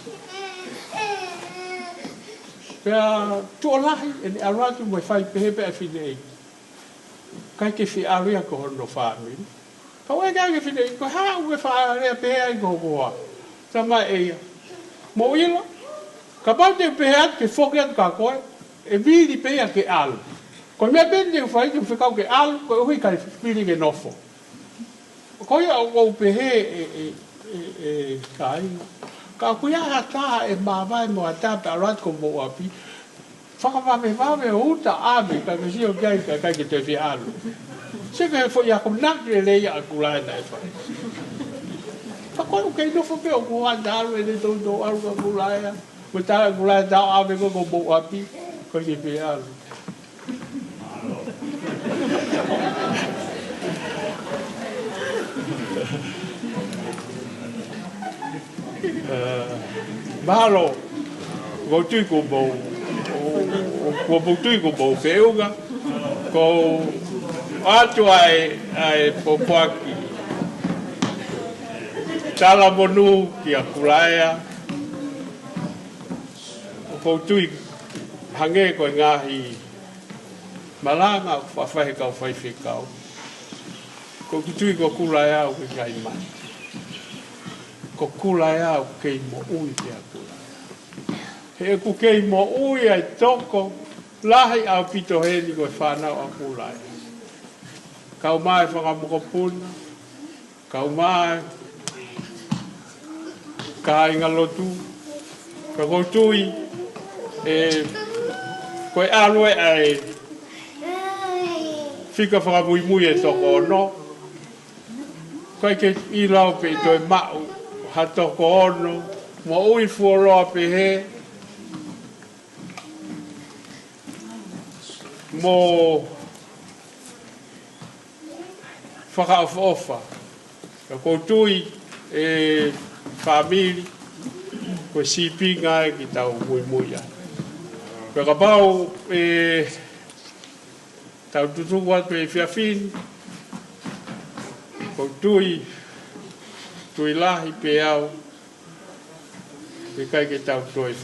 Pea tuolahi, e ni aratu mo whai pehepe e Finefeuiaki. Kai ke whi aria ko hono whanui. Kau e kai ke Finefeuiaki, ko hau e whaarea pehea I ko koa. Tama e ia. Mo ila. Ka pau te peheat ke whoke atu ka koe, e viri pehea ke alu. Ko mea pende u whai te whikau ke alu, ko hui kai viri ke nofo. Ko ia o pehe e kai. Ka kuia hata e mawai mo atape arat ko mo api. Whakawame o uta ame, ka kasi o kai ke te whi alu. Se ka fo ia kumnak e leia a Kulaea na e whai. Whakoi o kei nofo pe o kua daru e ne tau aru ka Kulaea. Ko tā Kulaea tau ave ko mo api, ko ke whi alu. Mahalo, ko tui ko mou, ko mou tui ko mou wheunga, ko atu ai Fotophili, tala monu ki a Kulaea, ko tui hange ko ngahi malanga whawhahe kau whaiwhekau. Ko tui ko Kulaea o ke kai mai. Ko Kulaea o kei mo ui te a Kulaea. He ku kei mo ui ai toko, lahi au pito heni ko whanau a Kulaea. Kau mai whakamokopuna, kau mai ka inga lotu, ka koutui, koe aloe ai whika whakamui e toko ono, koe ke I lau pe toi mau, ha toko ono, mo ui fuoroa pe he, mo whakaofa, ka koutui whamiri, koe sipi ngai ki tau mui ai. Koe ka pau tau tutuku atu e whiawhini, ko tui lahi pe au, e kai ke tau toi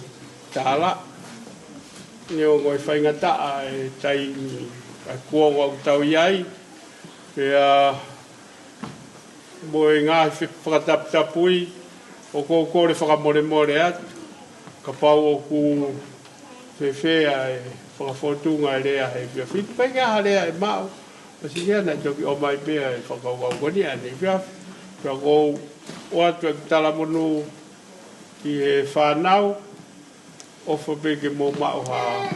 tāla, ne o ngoi whaingataa e tai a kuongo au tau iai, pe mo e ngāhi whakataputapui, o ko le whakamore atu. Ka pau o ku whewhea e whakafotunga e lea he pia whitu. Pai kia harea e mau. O si kia na toki o mai pia e whakawawani ane pia. Pia kou o atu e tala monu ki he whanau. O whapeke mō mao ha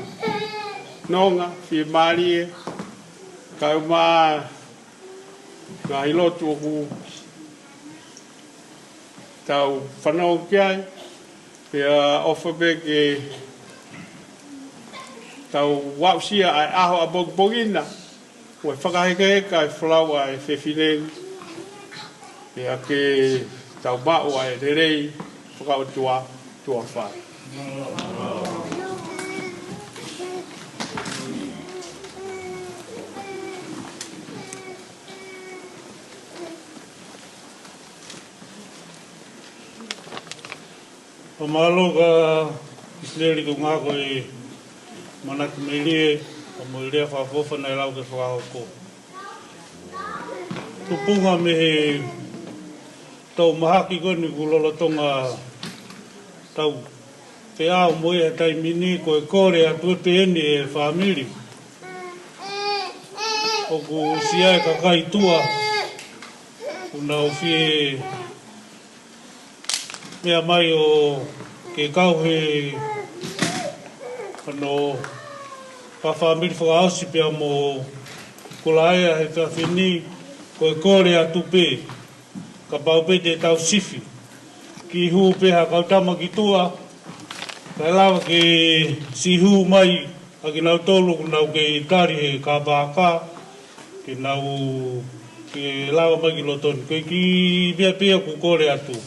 nonga, whie maari e. Ka uma ngā hilotu o ku tau whanau ki ai. Pia o whapeke tau wausia ai aho a bogina. Ua whakaheka e whalaua e whewhineng. Pia ke tau mao ai rerei whakao tua whai. O malo ka isleri ko ngā koe manaki melie, o mo irea whafofa nei lau ke whakahoko. Tupunga me he tau mahaki koe ni kulolotonga tau te ao moe a taimini koe kore a tuepe eni e whamiri. O ku siae kakai tua, kuna o fie mea mai o ke kau he ano whawhamiri whakaosi pia mo Kulaea he whiawhini koe kore a tupe ka paupe te tau sifi ki huu peha kautama ki tua kai lawa ke sihu mai a ki nau tolu nau ke tari he ka pāka ke nau ke lawa mai ki lotoni koe ki mea pia ku kore atu.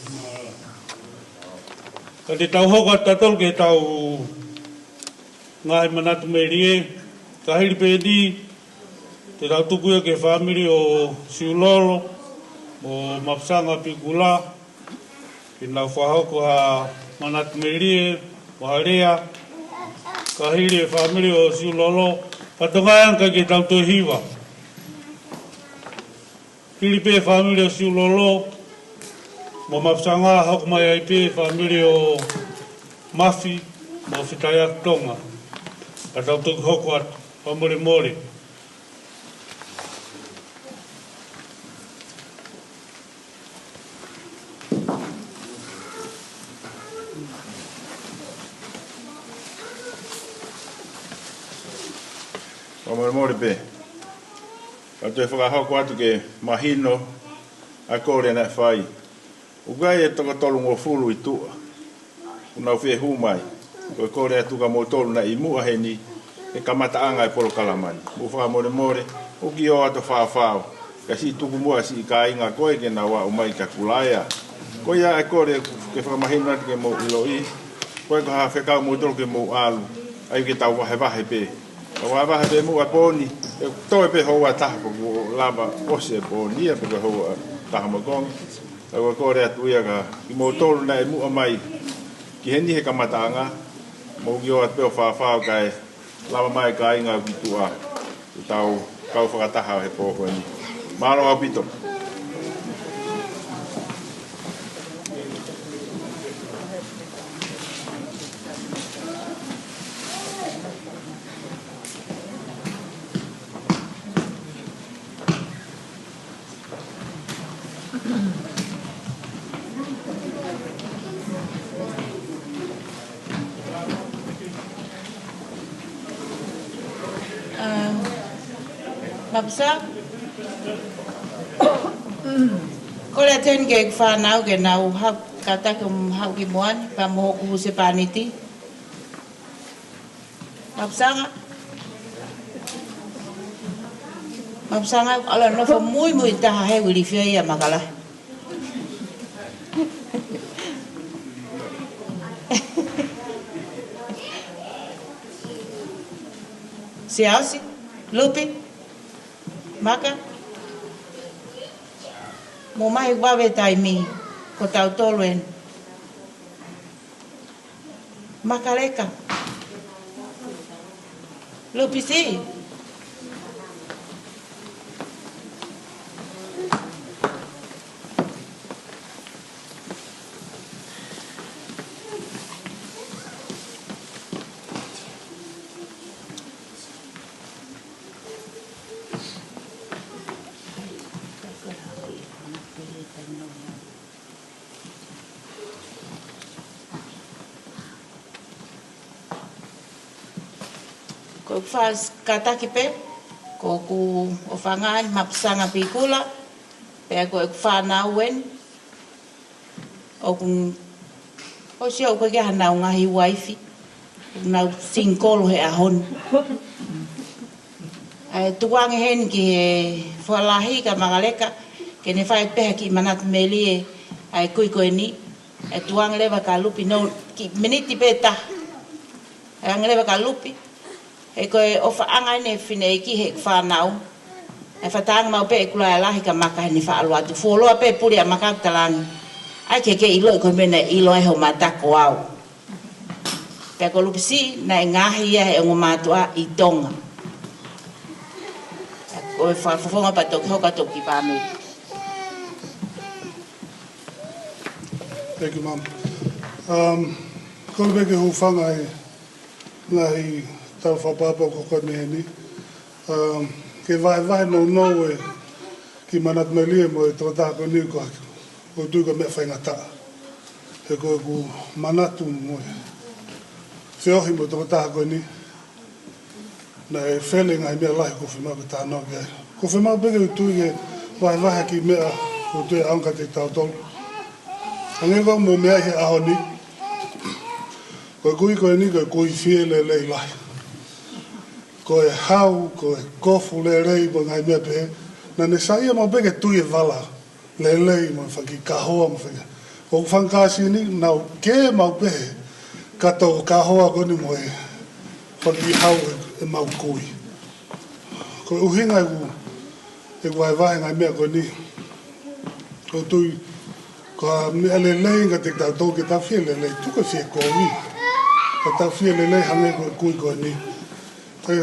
Ka te tau hoka tatol ke tau ngahi manatu merie, ka hiri pēdi, te tau tukuia ke whamiri o Siulolo, o Mapsanga Pikula, ke nau whahoko ha manatu merie, o Harea, ka hiri e whamiri o Siulolo, patongaianka ke tau tohiwa. Hiri pē whamiri o Siulolo, mo Mapsanga hoko mai ai pē whamiri o Mafi, mo Whitaiaki Tonga. Ka tau tuku hoko atu, whamore more. Whamore more pē. Ka tue whakahoko atu ke mahino a kore na whai. Ugai e toka tolu ngō fulu i tua. Unau whie humai. Koe kore atu ka mō tolu na i mua he ni. E kamata anga e polo kalamani. Uwha more more. Uki o ato whawhau. Ka si tuku mua si ka inga koe ke na wa umai ka Kulaea. Koe ia e kore ke whakamahinu atu ke mō Lau'i. Koe ka haa whekau mō tolu ke mō alu. Ai ke tau wahe wahe pē. Ka wahe wahe pē mua pōni. E toi pē hoa taha po lava ose e pōni. Ia pē hoa taha mo kongi. Ka kore atu ia ka ki mō tolu na e mua mai. Ki heni he kamataanga. Mō ki o atu peo whawhau kai lava mai ka inga ki tua. Ki tau kau whakataha he pōho ni. Mālo au pito. Mapsa? Ko le ten ke whanau ke nau hau kata ke hau ki moani pa moho kuhu se paniti. Mapsanga? Mapsanga ala no fa muy taha he wili fia ia makala. Siasi? Lupi? Maka? Mo mai wawe taimi ko tau toluen. Maka leka. Lupi si? ko fas kataki pe ko ku o fangai mapsanga pikula pe ko fa na wen o ku o si o ko ke hana nga hi wifi na singkol he ahon ai tuang hen ki folahi ka mangaleka ke ne fai pe ki manat meli ai kui ko ni e tuang leva ka lupi no ki miniti beta ang leva ka lupi e ko o fa anga ne fine ki he fa nau e fa tang mau pe kula la hi ka maka ni fa alwa tu folo pe puri maka talang ai ke ilo ko mena ilo e ho mata ko au pe ko lupi si na ngahi e ngoma tua i tonga o fa fonga pa to ko ka to ki pa me. Thank you, Mom. Ko beke hu fanga ngai tal fa papa ko ko ni. Ke vai no e ki manat meli mo trata ko ni ko tu ko me fa ngata. He ko ku manatu mo. Se o mo trata ko ni. Na e feeling ai me lai ko fima ko ta no ge. Ko fima beke tu ge vai ki me ko tu anga te tau tol. Ange ko mo me he ahoni. Ko kui ko ni ko kui fiele le lai. Ko e hau, ko e kofu le rei mo ngai me pe. Na ne sai mo beke tu e vala. Le mo fa ki kahoa mo fa. Ko fangasi ni na ke mo pe. Ka to kahoa ko ni mo e. Fa ki hau e mau kui. Ko uhinga e vai ngai me ko ni. Ko tu ko me le nga te ta to ke ta fiele le tu ko fie ko ni. Ta fiele le hange ko kui ko ni. I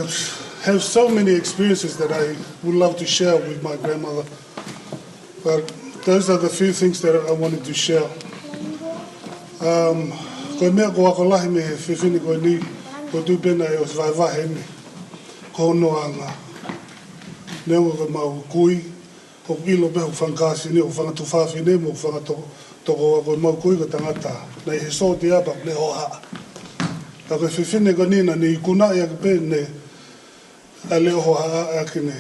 have so many experiences that I would love to share with my grandmother. But those are the few things that I wanted to share. Ko mea ko ako lahi me whiwhini ko ni ko tūpena e o vai me. Ko no anga. Neo ko mau kui. Ko ilo beho whankasi ni o whangatu whawhine mo whangatoko ako mau kui ko tangata. Nei he so te apa le hoa. Ta ko whiwhine ko nina ni kuna ia ke pe ne a leo hoa ake ne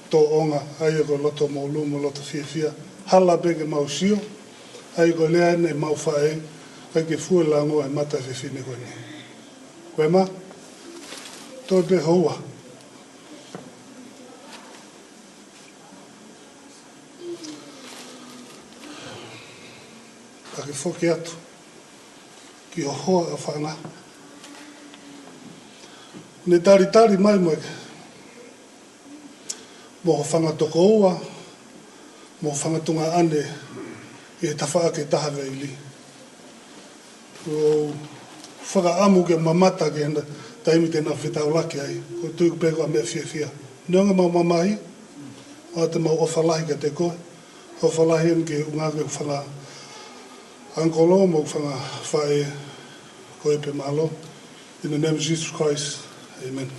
tō onga ai ko loto maulu mo loto whiawhia. Hala peke mau sio, ai ko lea ne mau whae, kai ke fua lango e mata whiwhine ko ni. Koe ma, tō pe hoa. Ka ke whoki atu, ki o hoa a whanga. Ne tari mai mo mo ho whangatoko ua, mo whangatunga ane i he tawha ke taha veili. O whakaamu ke mamata ke hana taimi tēnā whetau laki ai, ko tūku pēko a mea whiawhia. Neonga mau mamahi, o te mau ofalahi ka te koe, ofalahi an ke unga ke whanga ankolo mo whanga whae koe pe malo. In the name of Jesus Christ, amen.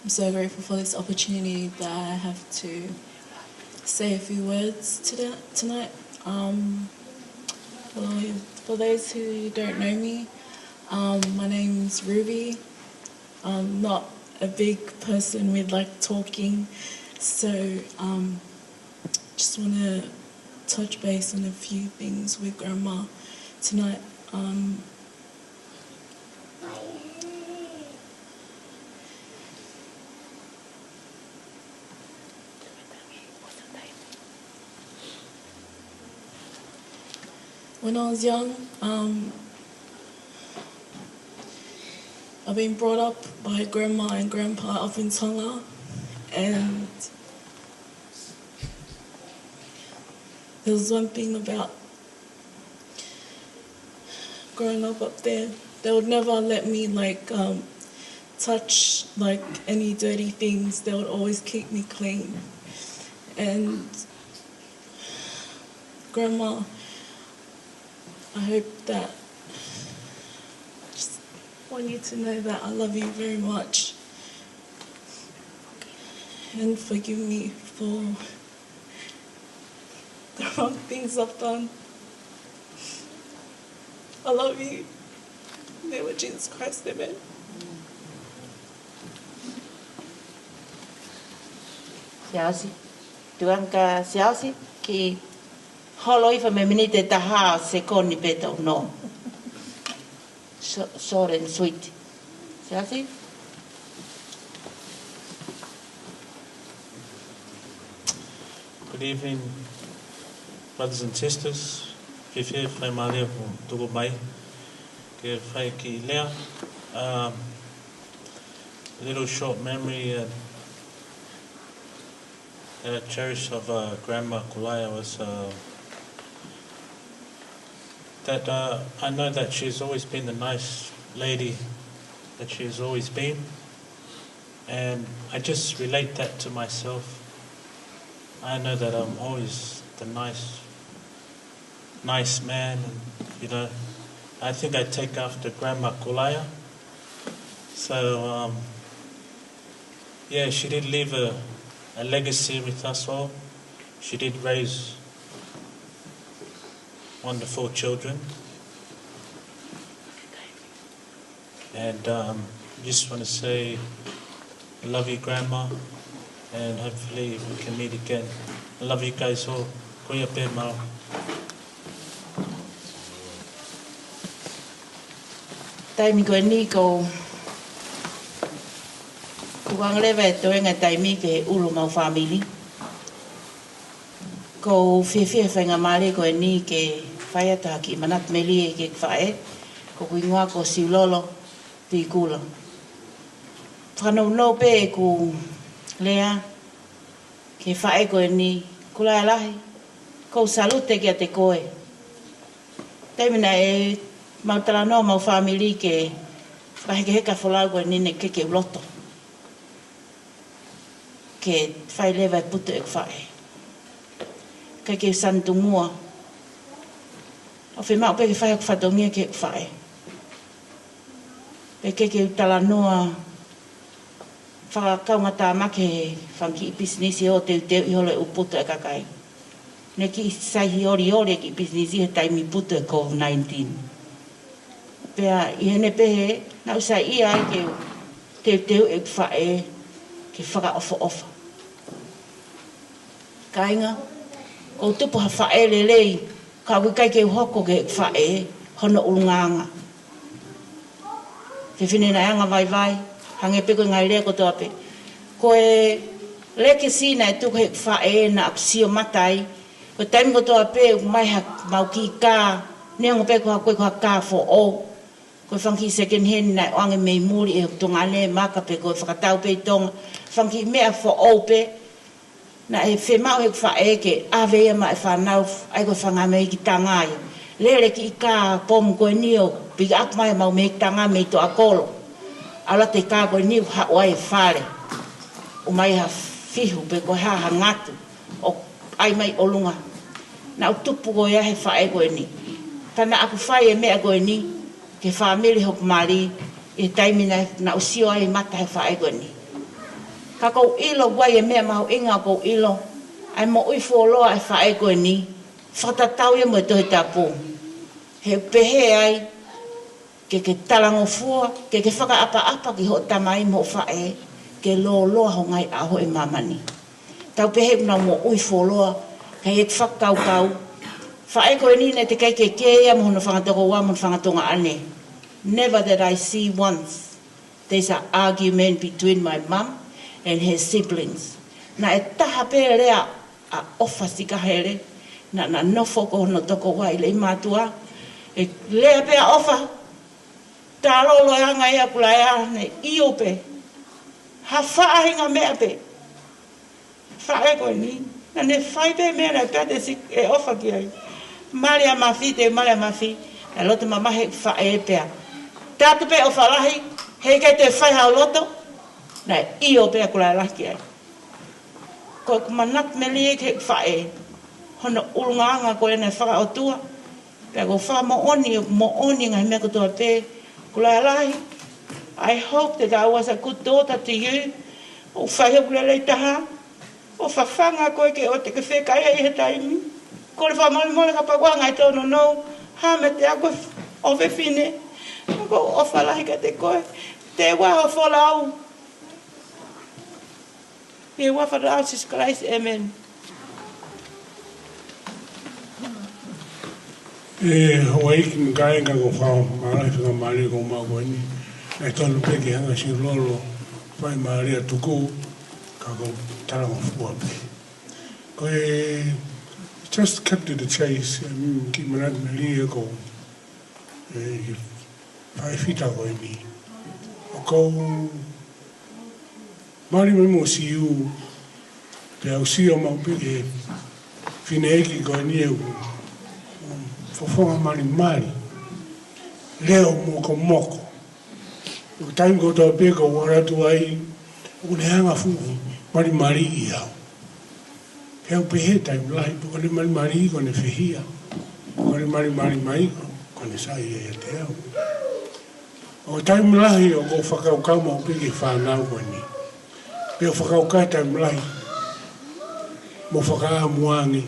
I'm so grateful for this opportunity that I have to say a few words tonight. For those who don't know me, my name's Ruby. I'm not a big person with like talking, so just want to touch base on a few things with Grandma tonight. When I was young, I've been brought up by Grandma and Grandpa up in Tonga, and there was one thing about growing up there. They would never let me touch any dirty things. They would always keep me clean. And Grandma, I hope that, just want you to know that I love you very much. And forgive me for the wrong things I've done. I love you. In the name of Jesus Christ, amen. Siasi. Tuang ka siasi ki holoi fa me minute taha se koni beto no. Short and sweet. Siasi. Good evening, brothers and sisters. Whiwhi whai maria ko tuko mai. Ke whai ki lea. A little short memory that I cherish of Grandma Kulaea was that I know that she's always been the nice lady that she has always been, and I just relate that to myself. I know that I'm always the nice man, and I think I take after Grandma Kulaea. So yeah, she did leave a legacy with us all. She did raise wonderful children, and just want to say I love you, Grandma, and hopefully we can meet again. I love you guys all. Kuia pe mau. Taimi koe ni ko tuang lewe toenga taimi ke ulu mau family. Ko whiwhi whainga mare koe ni ke whaiata ki manat meli ke whae. Ko kuingoa ko siulolo ti kula. Whanau no pe ku lea ke whae koe ni Kulaea lahi. Ko salute ki a te koe. Taimina e mautala no mau family ke waheke heka wholau koe nine ke uloto. Ke whai lewa e putu e whae. Ke santu mua. O whi mau pe ke whai whatongia ke whae. Pe ke utala noa whakakaunga tā make whanki I business o te i hole u putu e kakai. Ne ki sai ori ki business he taimi putu e COVID-19. Pea I hene pehe, nau sai I ai ke te e whae ke whaka ofa. Kainga, ko tupu ha whae lelei, ka wikai ke hoko ke whae, hono ulunganga. Ke whinena anga vai, hange peko ngai lea ko toa pe. Ko e leke sina e tuku he whae na apsio matai, ko taimi ko toa pe mai ha mau ki ka, neongo pe ko ha koe ko ha ka for all. Ko whanki second hand na oange mei muri e tongane maka pe ko whakatau pe tonga. Whanki mea for all pe, na e whemau he whae ke awea ma e whanau ai ko whangamei ki tangai. Lere ki I ka pomu koe nio, pika aku mai mau me tanga me to akolo. Ala te ka koe nio hawa e whare. O mai ha whihu pe koe ha ngatu, o ai mai olunga. Na o tupu koe ahe whae koe ni. Tana aku whae e mea koe ni, ke whamiri hoku mari, e taimina na o sio ai mata he whae koe ni. Ka kou ilo wai e mea mahu inga kou ilo, ai mo ui wholoa e whae koe ni, whatatau e mo e tohe tapu. He pehe ai, ke talango fua, ke whakaapa ki ho tamai mo whae, ke loa ho ngai aho e mamani. Tau pehe una mo ui wholoa, ke he whakau. Whae koe ni ne te kei ke kea mo hono whangatoko wa mo whangatonga ane. Never that I see once, there's an argument between my mum and her siblings. Na e taha pe rea a ofa sika here, na nofo ko hono toko wa I le matua, e lea pe a ofa, ta lolo e anga ea Kulaea ne io pe, ha whaahinga mea pe, whae koe ni, na ne whai pe mea na pia te e ofa ki ai. Maria Mafi, e loto mamahe whae pea. Tātu pe o whalahi, hei kei te whai hao loto, na io pea Kulaea laki ai. Ko kumanat me lie ke whae, hono urunganga ko ene whaka o tua, pea ko wha mo oni ngai mea kutua pe, Kulaea lahi, I hope that I was a good daughter to you, o whai hau lelei taha, o whawhanga koe ke o te ke whekaya I he taimi, ko le wha mole ka pakua ngai tono no, ha me te ako O fe fine. Ko o falahi ka te koe. Te waha whalau. He waha whalau Jesus Christ. Amen. Hawaii ki mga ka ko whao, marai whika maari ko mga koe ni. E tonu peke hanga si lolo, whai maari a tuku, ka ko tarama fua pe. Koe, just cut to the chase, ki manat me lia ko, whai whita koe ni. O kou, maari me mo si u, pe au si o mau peke, Finefeuiaki koe ni e fofonga mari leo moko o time go to pe ko ora tu ai o le hanga fu mari ia pe o pe he time lai ko le mari ko ne fehia ko le mari mai ko ne sai e te o time lai o go faka o ka mo pe ke fa na ko ni pe o faka o ka time lai mo faka muangi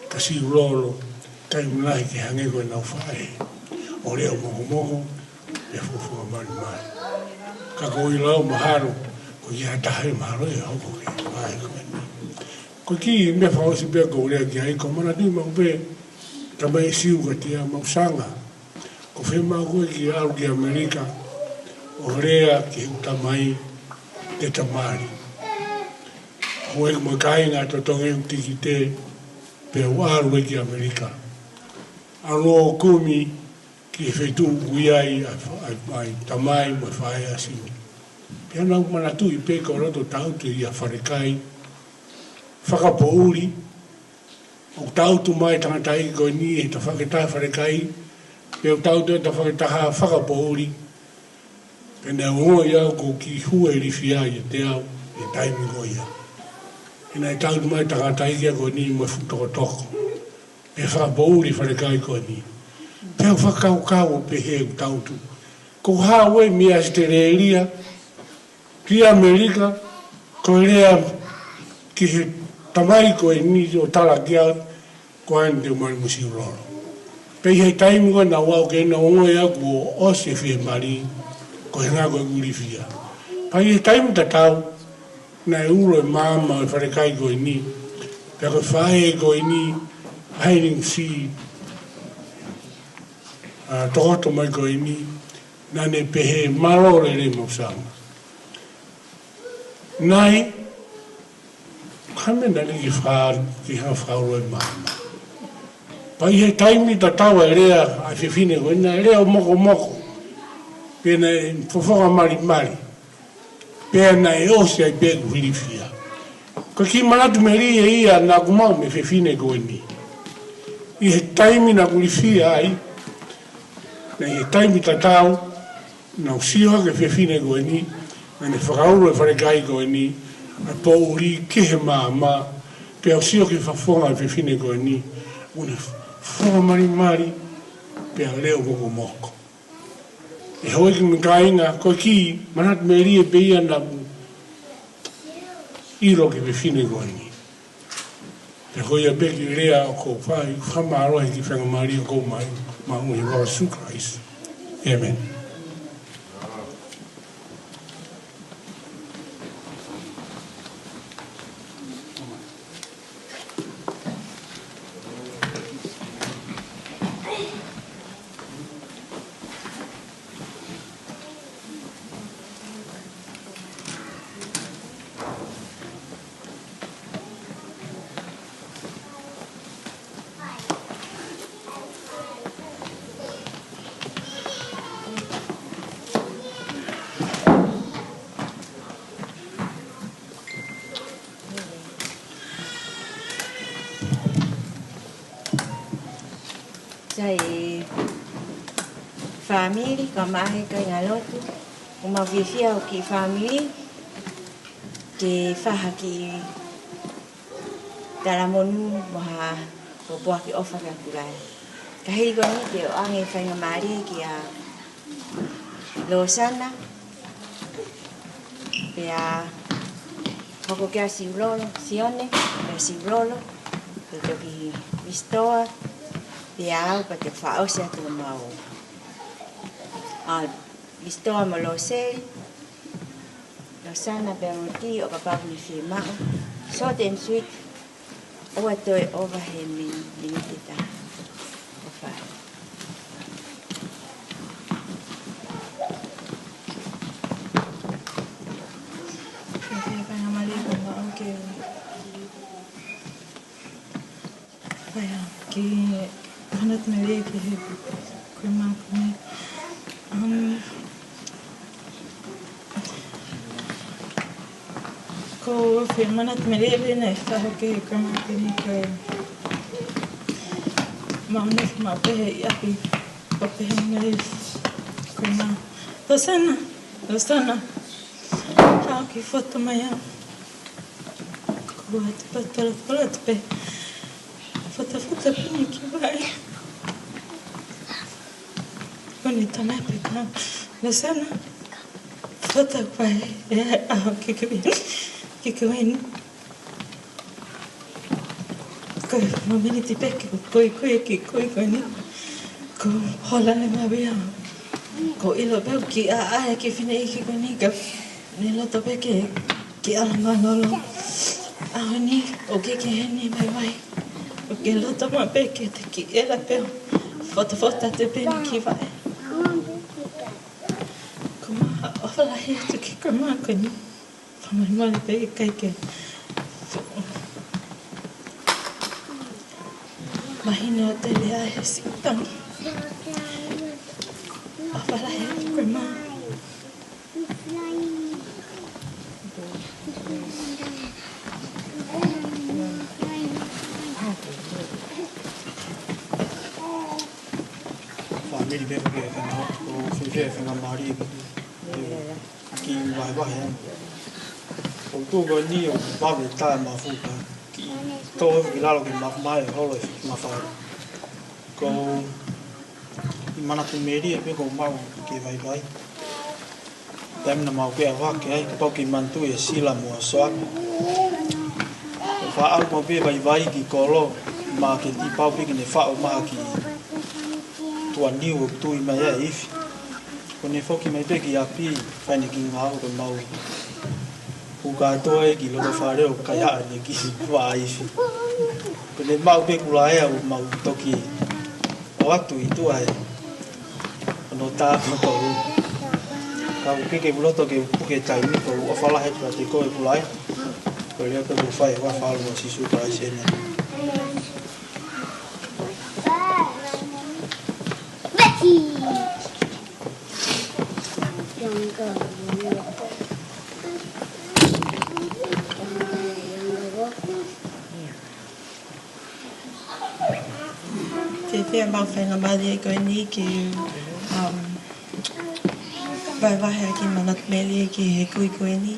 kasi rolo time lai ke hange ko na fai o leo mogo e fufu mari ka ko i lau maharo ko ia tahe maharo e hoko ke mai ko ki me fa o si be ko le ki ai ko mana ni mo be ta mai siu ka tia mo sanga ko fe ma ko ki au ki Amerika o rea ki uta mai te tamari o e mo kai na to tonge utikite pe waru ki Amerika alo kumi ki fetu uiai ai tamai mo fai asi pia na mana tu I pe ko roto tau tu ia farekai whakapouri o tau tu mai tangatai ko ni e ta whaketa farekai pe o tau tu ta whaketaha whakapouri pe na o ia ko ki hua I rifia I te au e taimi ko ia e na tau tu mai tangatai kia ko ni mo futokotoko pe whakapouri farekai ko ni pe o whakau pe he o tautu. Ko hawe mi Australia, ki Amerika, ko rea ki he tamai ko e ni o tala kia ko ane te mari musi uroro. Pe he taimi ko na wau ke na ongo ea ko o se whi mari ko he ngā ko e gurifia. Pa he taimi ta tau na e uro e māma e wharekai ko e ni. Pe ko whae ko e ni hiding sea tohoto mai ko ini na ne pehe marore le mausanga. Nai, kame na li ki ha whauro e mama. Pa I he taimi ta tawa e rea a whiwhine ko ina, e rea o moko. Pena e fofonga mari. Pena na e osi ai pegu whiriwhia. Ko ki manatu me ri e ia na kumau me whiwhine ko ini. I he taimi na kurifia ai, na i taimi tatau, na usioha ke whiwhine koe ni, na ne whakauru e wharekai koe ni, a po uri ke he maa, pe usio ke whafonga e whiwhine koe ni, une whafonga mari, pe a leo moko. E hoi ki mkainga, koe ki, manat me rie pe ia na iro ke whiwhine koe ni. Te hoi a peki rea o ko whai, whamarohe ki whangamari o ko mai, maungi wa su Christ. Amen. Sai family ka mahe ka ngalotu uma vifia ki family ke faha ki taramonu moha ko boa ki ofa ka Kulaea ka hei ko ni te o ange whainga maari ki a Losana pe a hoko kia siulolo sione pe siulolo pe toki vistoa pe au pa te whao se atu mau Istoa mo lo se. Lo sana beroti o kapabli fi mao. Short and sweet. Oa toi over he minitita. O fai. Ki kanat mele ki he kuma kumi. Ko fi manat mele bine fa ke kuma kumi ke mamne ma pe ya pi ko pe ne kuma dosana ha ki foto maya ko at pe Fotophili pini kibai. Kuni tana peka. Nasana. Fotophili. Kikawin. Ko mamini tipeke koi ni. Ko hola le mabia. Ko ilo beu ki a ki fine ki koni ka. Ni lo topeke ki ala manolo. Ahoni o ke ni bye. Porque lo toma peque te quiera pero foto te peni ki vai. Como ola he que como koni. Fama mole pe kai. Mahina tele ai sintang. Ola he como Family be ke kana o fuje fanga mari ki vai he o tu go ni o ba be ta ma fu ka ki to ki la lo ki ma mai ho lo ma fa ko mana tu meri be ko ma ki vai tem na ma ke wa ke ko ki man tu e sila mo so fa al mo be vai ki ko lo ma ke ti pau pe ki ne fa o ma ki tua niu tu I mai e ifi. Ko ne foki mai peki api whaine ki ngā o mau. Uka toe ki lolo whare o kaya ane ki wā ifi. Ko ne mau pe Kulaea o mau toki o atu I tua e. Kono tā whakauru. Ka uke ke muloto ke upuke taimi ko o whalahe tua te koe Kulaea. Ko rea pe whai wa whalu o sisu ka sene. Te mau whainga mali e koe ni ki vai ki manat meli e ki he koe ni.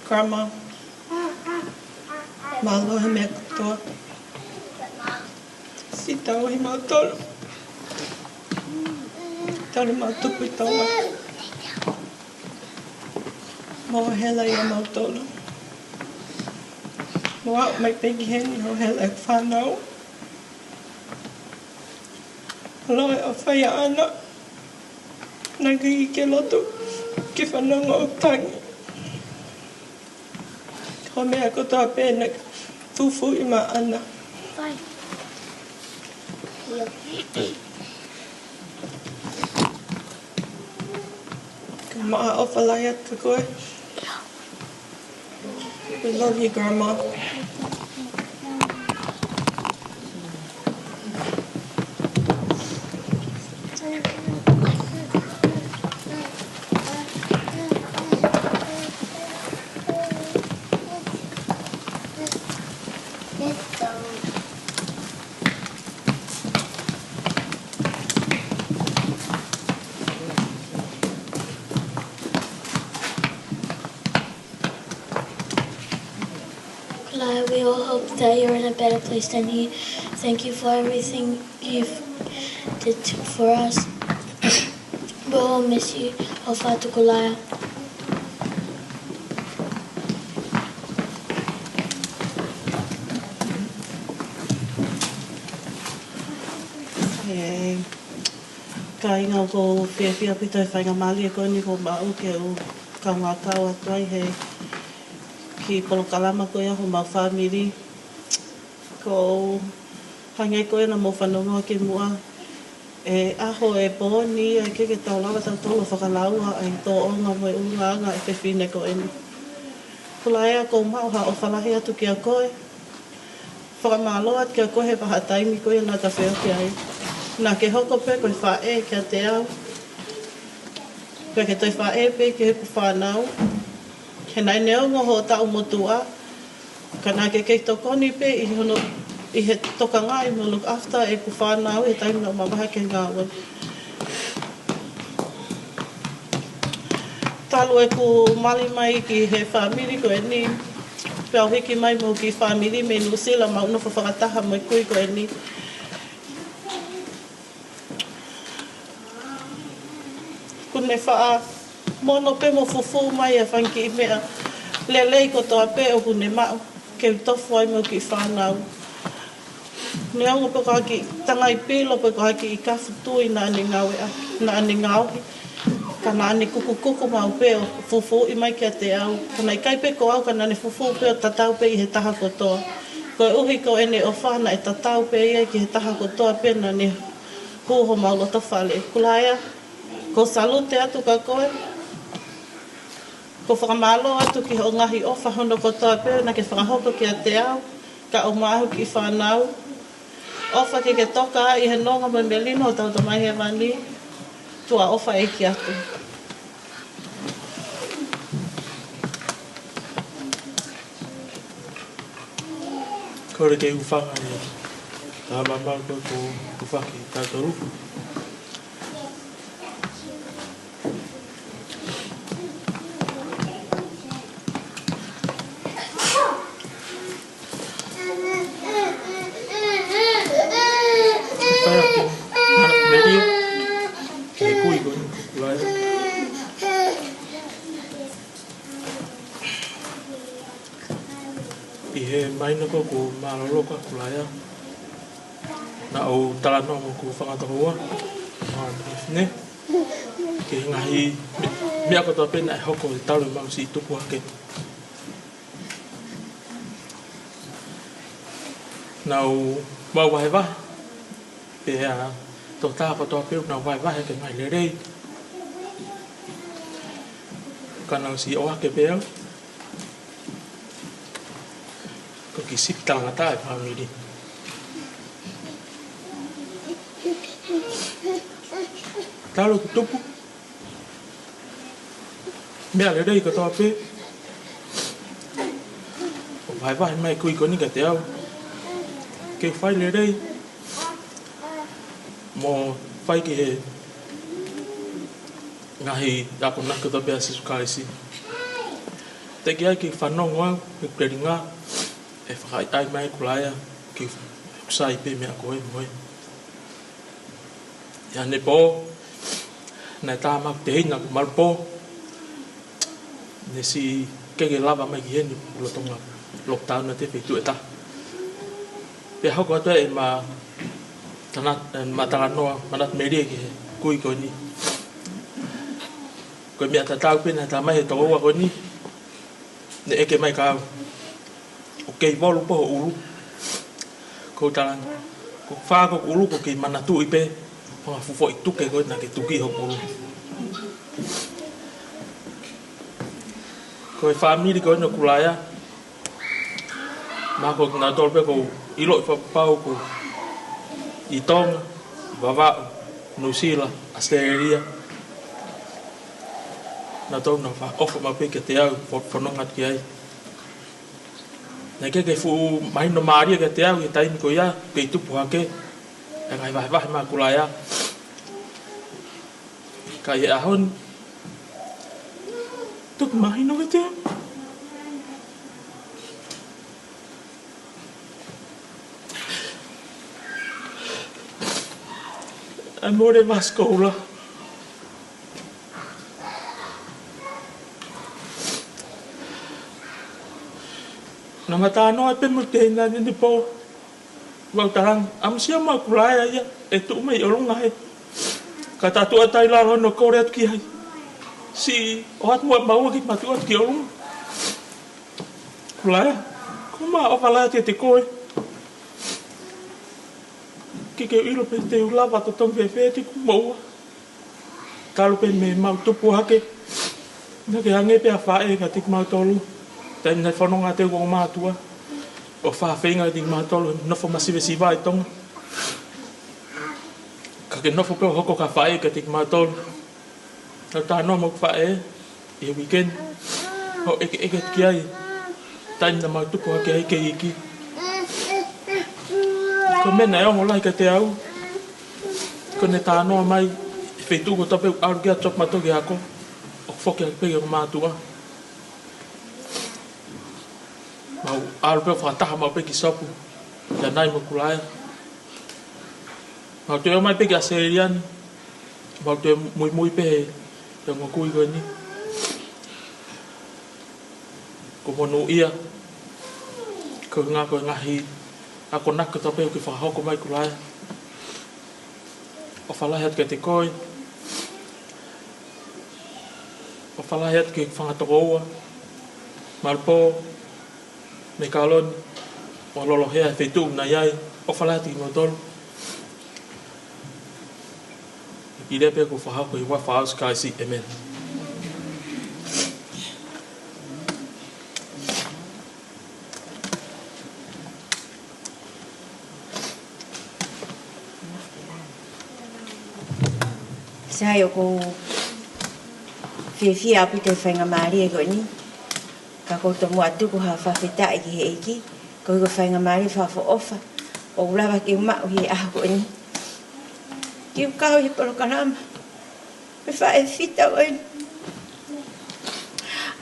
Grandma, malo he mea kutoa. Si tau hi mau tolu. Tau mau tupu taua. Mau hela I mau tolu. Mau au mai pegi heni ho hela e whanau. Loe o whaia ana. Nanga I ke lotu. Ki whanonga o tangi. Ho mea kotoa pēna fufu I ma ana. Vai. Ka maa o whalai atu koe. We love you, Grandma. We all hope that you're in a better place than he. Thank you for everything you've did for us. We'll all miss you. Kulaea. Ka inga ko whiawhia pita e whainga mali e koe ni ko mau ke o ka ngā kau atuai he ki polo kalama koe aho mau whamiri. Ko hangai koe na mo whanonga ke mua. E aho e pōni e ke tau lawa tau tolo whakalaua ai tō onga mo e uranga e whiwhine koe ni. Kulaea ko mau ha o whalahi atu ki a koe. Whakamaloa ki a koe he paha taimi koe nā ta wheo ki ai. Nā ke hoko pe koe whae ki a te au. Pea ke toi whae pe ki he ku whanau. He nai neo ngoho o tau motua. Ka nā ke kei tokoni pe i hono I he toka ngai mo look after e ku whanau e taimi nao mamaha ke ngāwe. Talu e ku mali mai ki he whamiri koe ni. Pea hiki mai mo ki whamiri me nusila mau no whakataha mo kui koe ni. Kune whaa mono pe mo fufu mai e whanki I mea. Lelei ko toa pe o kune mau. Ke tofu ai mo ki whanau. Ne ango pe ko haki tanga I pilo pe ko haki I kafu tui na ane ngawe na ane ngauhi. Ka na ane kuku mau pe o fufu I mai ki a te au. Ka na I kai pe ko au ka na ane fufu pe o tatau pe I he taha kotoa. Ko e uhi ko ene o whana e tatau pe ia ki he taha kotoa pe na ne huho mau loto whale. Kulaea, ko salute atu ka koe. Ko whakamalo atu ki o ngahi o whahono kotoa pe na ke whakahoko ki a te au. Ka o maahu ki whanau. Ofa ke toka I he nonga mo melino o tau tamai he mani. Tua ofa e ki atu. Kore ke uwhanga ni. Tā mamau koe ko uwhaki tātoru. Maina ko ko maloloka Kulaea. Na o talano mo ko whakatakoa. Ne. Ke ngahi mea kotoa pena e hoko I tauru mau si tupu hake. Na o mau wahe wahe. Pea tō tā kotoa peu na wahe wahe ke mai lerei. Kanang si o hake pea. Ko ki sip tangata e whamiri. Talo ki tupu. Mea le rei katoa pe. O vai vai mai kui koni ka te au. Ke whai le rei. Mo whai ki he ngahi dako naka to pea sisu karisi. Te ki ai ki whanonga, ki preringa. E whakai ai mai Kulaea ki kusai pe mea koe moe. Ia ne pō, nei tā mak te hina ku marupō. Ne si kege lava mai ki heni ulotonga lockdown na te whetu e ta. Pea hoko atua e ma taranoa manat meria ki he kui koe ni. Koe mea tatau pena tā mai he togoa koe ni. Ne eke mai ka au. O kei wolu poho ulu. Ko talang. Ko whāko ulu ko kei manatu I pe. Ko ngā fufo I tuke koe na ke tuki ho ulu. Ko e whamiri koe no Kulaea. Mā ko ngā tolpe ko ilo I whapau ko I Tonga, Vavau, New Zealand, Australia. Nā tau nā wha ofa mape ke te au whanongat ki ai. Nei ke fu mai no maria ke te au I taimi ko ia ke tupu hake. E ngai vai mā Kulaea. Ka I ahon. Tuk mai no ke te au. Amore Vascola. Na matano ai pe mo te na ni po. Wa tarang am sia ma Kulaea ia e tu mai o lunga he. Ka tātua tai lalo no kore atu ki hai. Si o hatu maua ki matua atu ki olunga. Kulaea, kuma o whalaya te koe. Ki ke ilo pe te ulawa to tong whewhe te kumaua. Kalu pe me mau tupu hake. Nga ke hange pe a whae ka tik mau tolu. Tai nei whanonga te uo mātua. O whawhenga tik mau tolu. Nofo masiwe siwa i tonga. Ka ke nofo pe o hoko ka whae ka tik mau tolu. Ka tā noa mau whae. E weekend. Ho eke ki ai. Tai na mau tupu hake ai ke iki. Ko mena e ongo lai ka te au. Ko ne tā noa mai. Whetu ko tape aru kia chok matoki hako. O whoki hake pege o mātua. Mau aru peo whataha mau peki sapu. Kia nai mo Kulaea. Mau te o mai peki a Seriani. Mau te mui pehe. Kia ngā kui koe ni. Ko monu ia. Ko ngā koe ngahi. Ako naka tape o ki whahoko mai Kulaea. O whalahi atu ke te koe. O whalahi atu ke whangatoko ua. Marpo. Me kaloni. O lolohea e whetu na iai. O whalahi atu ki ngotolu. I repe ko whahako i wa whaus kaisi. Amen. Sai o ko fia apu te whainga maari e koe ni. Ka koutou mua tuku ha whawhita i ki he iki. Ko i ko whainga maari whawho ofa. O ulawa ki umau hi aho koe ni. Ki ukau hi polo karama. Me whae whita koe ni.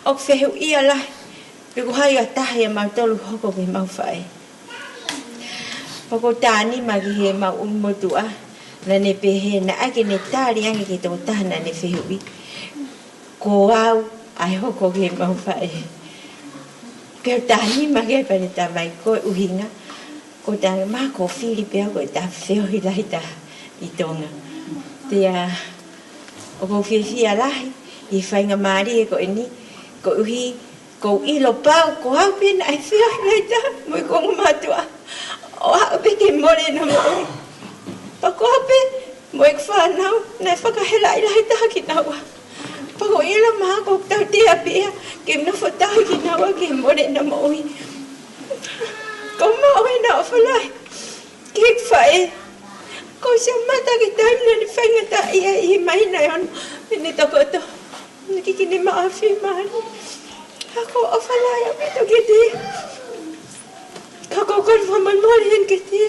O whehu ia lai. Pe ko hai a tahi a mau tolu hoko ki mau whae. Pako tāni ma ki he mau umotua. Na ne pehe na ake ne tāri ange ki tō tāna ne whehui. Ko au ai hoko ke mau whae. Peo tāni ma ke pane tā mai koe uhinga. Ko tāna mā ko whiri peo koe tā whehui lai tā i tonga. Tea o ko whiwhia lahi i whainga maari e koe ni. Ko uhi, ko ilo pau, ko au pena ai whehui lai tā. Moi kongo mātua. O au peke more na moi. Pako ape, mo ek whanau, nai whakahela i lai taha ki naua. Pako ila maha ko tau te apea, ke mna whataha ki naua ke more na maui. Ko maui na o whalai, ke ek whae. Ko se mata ki taimina ni whaingata ia i mai nai ono, ni takoto. Ni kiki ni Mafi maani. Ako o whalai a pito ke te. Kako kon whamalmori hen ke te.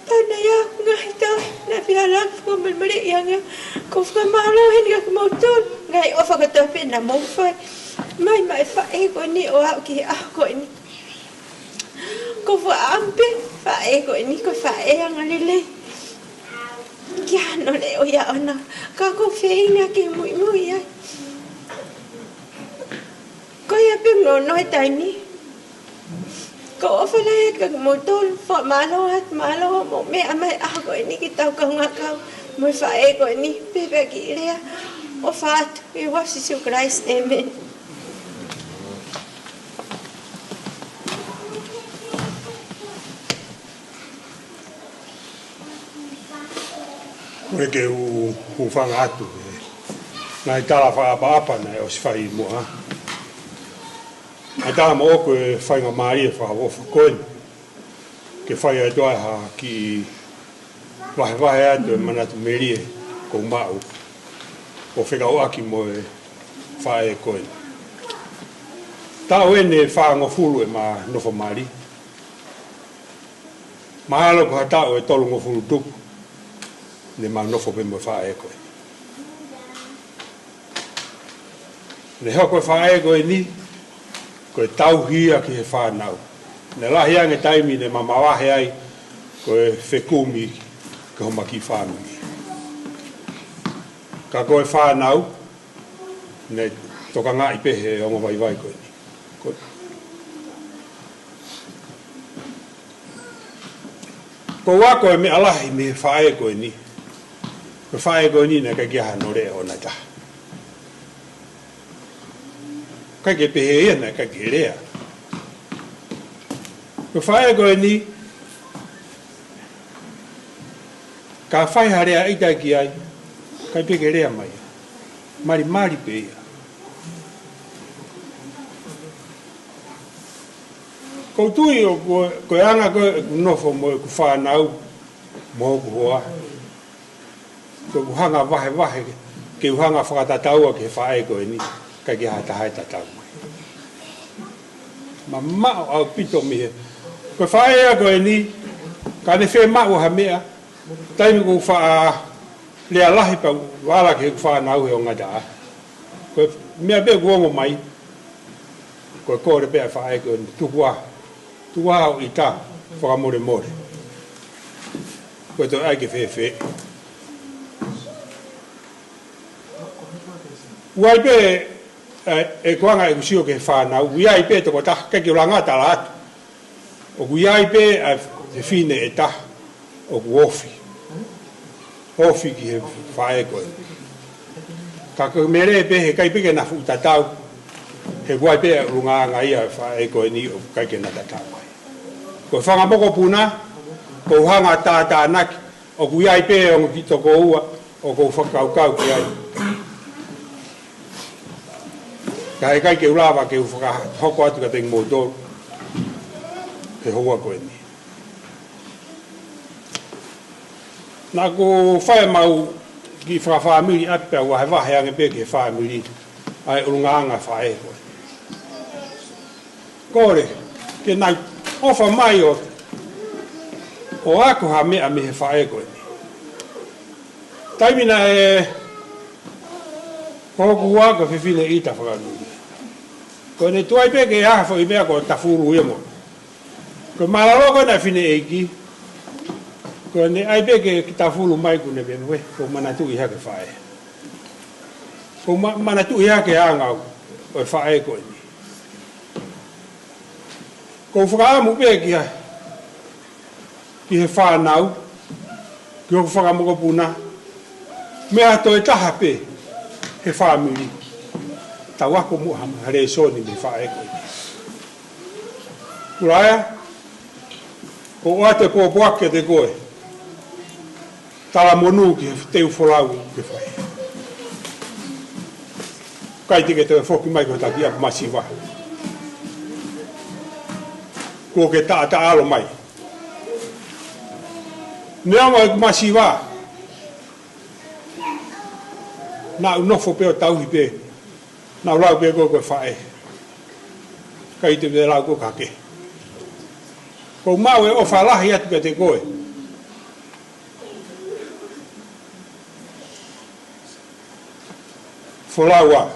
Tana ya ngai ta na piala ko malmare yang ko fa malo hen ga mo ton ngai o fa ka ta pe na mo fa mai fa e ko ni o ki a ko ni ko fa ampe fa e ko ni ko fa e yang alile kia no le o ya ona ka ko fe ina ki mu ya ko ya pe no no ta ni ko ofalay ka motol fa malo mo me amay ako ini kita ko ngakaw mo fa e ko ni bebe gilia o fat we was Jesus Christ amen. Kore ke u whanga atu nai tala whaapa nei o si whai mua. Ai tala mo oku e whainga maari e whahawofa koen. Ke whai ai toa ha ki wahe atu e manatu merie ko mau. O whika oaki mo e whae e koen. Tau ene whaango fulu e ma nofo maari. Mahalo ko ha tau e tolu ngo fulu tupu. Ne ma nofo pe mo whae e koen. Ne hoko e whae e koen ni. Ko e tau hia ki he whanau. Ne lahi ange taimi ne mamawahe ai ko e whekumi ki homa ki whanui. Ka ko e whanau ne toka ngā i pehe o ngā vai koe ni. Ko wako e me alahi me whae koe ni. Ko whae koe ni na kai ki hano rea o na ta. Kai ke pehe ia na kai ki rea. Ko whae koe ni ka whai harea ita ki ai kai peke rea mai. Mari pe ia. Ko tui o koe anga koe nofo mo ku whanau mo ku hoa. Ko hanga wahe ke hanga whakatataua ke whae koe ni kai ki hata tatau mai. Ma mao au pito mihe. Ko whae a koe ni ka ne whee mao ha mea taimi ku wha lea lahi pa wala ke whanau he o ngata. Ko mea be guongo mai ko kore be whae koe ni tukua au i tā whakamore more. Ko to ai ke whee. Uai pe e kuanga e kusio ke whanau, uai pe toko ta keki o langa tala atu. O uai pe e whine e ta, o ku ofi. Ofi ki he whae koe. Ka ko mere pe he kai peke na fu tatau, he uai pe runga ia whae koe ni o kai ke na tatau. Ko whanga moko puna, ko hanga tā naki, o uai pe o ki toko ua, o ko whakaukau ki ai. Ka he kai ke ulawa ke uwhaka hoko atu ka tengi mōtoru. He hoa koe ni. Nā ko whae mau ki whakawhamiri apea ua he wahe ange pe ke whamiri. Ai urungaanga whae koe. Kore, ke nai ofa mai o ako ha mea me he whae koe ni. Taimina e koku waka whiwhine ita whakanui. Ko ne tuai pe ke hafo i mea ko tafuru ia mo. Ko maralo ko na whine eiki. Ko ne ai pe ke tafuru mai kune benwe. Ko manatu i hake whae. Ko manatu i hake hangau o whae ko ni. Ko whakaamu pe ki he whanau. Ki o whakamoko puna. Mea to e taha pe. He whamiri. Ta wako muha hare soni me whae koe. Kulaea, ko oate ko buake te koe. Tala monu ki teu wholau ke whae. Kai teke te whoki mai ko taki aku masiwa. Ko ke ta alo mai. Nea mai masiwa. Na unofo pe o tauhi pe. Na lau pe ko whae. Kai te lau ko kake. Ko mau e o whalahi atu pe te koe. Whalaua.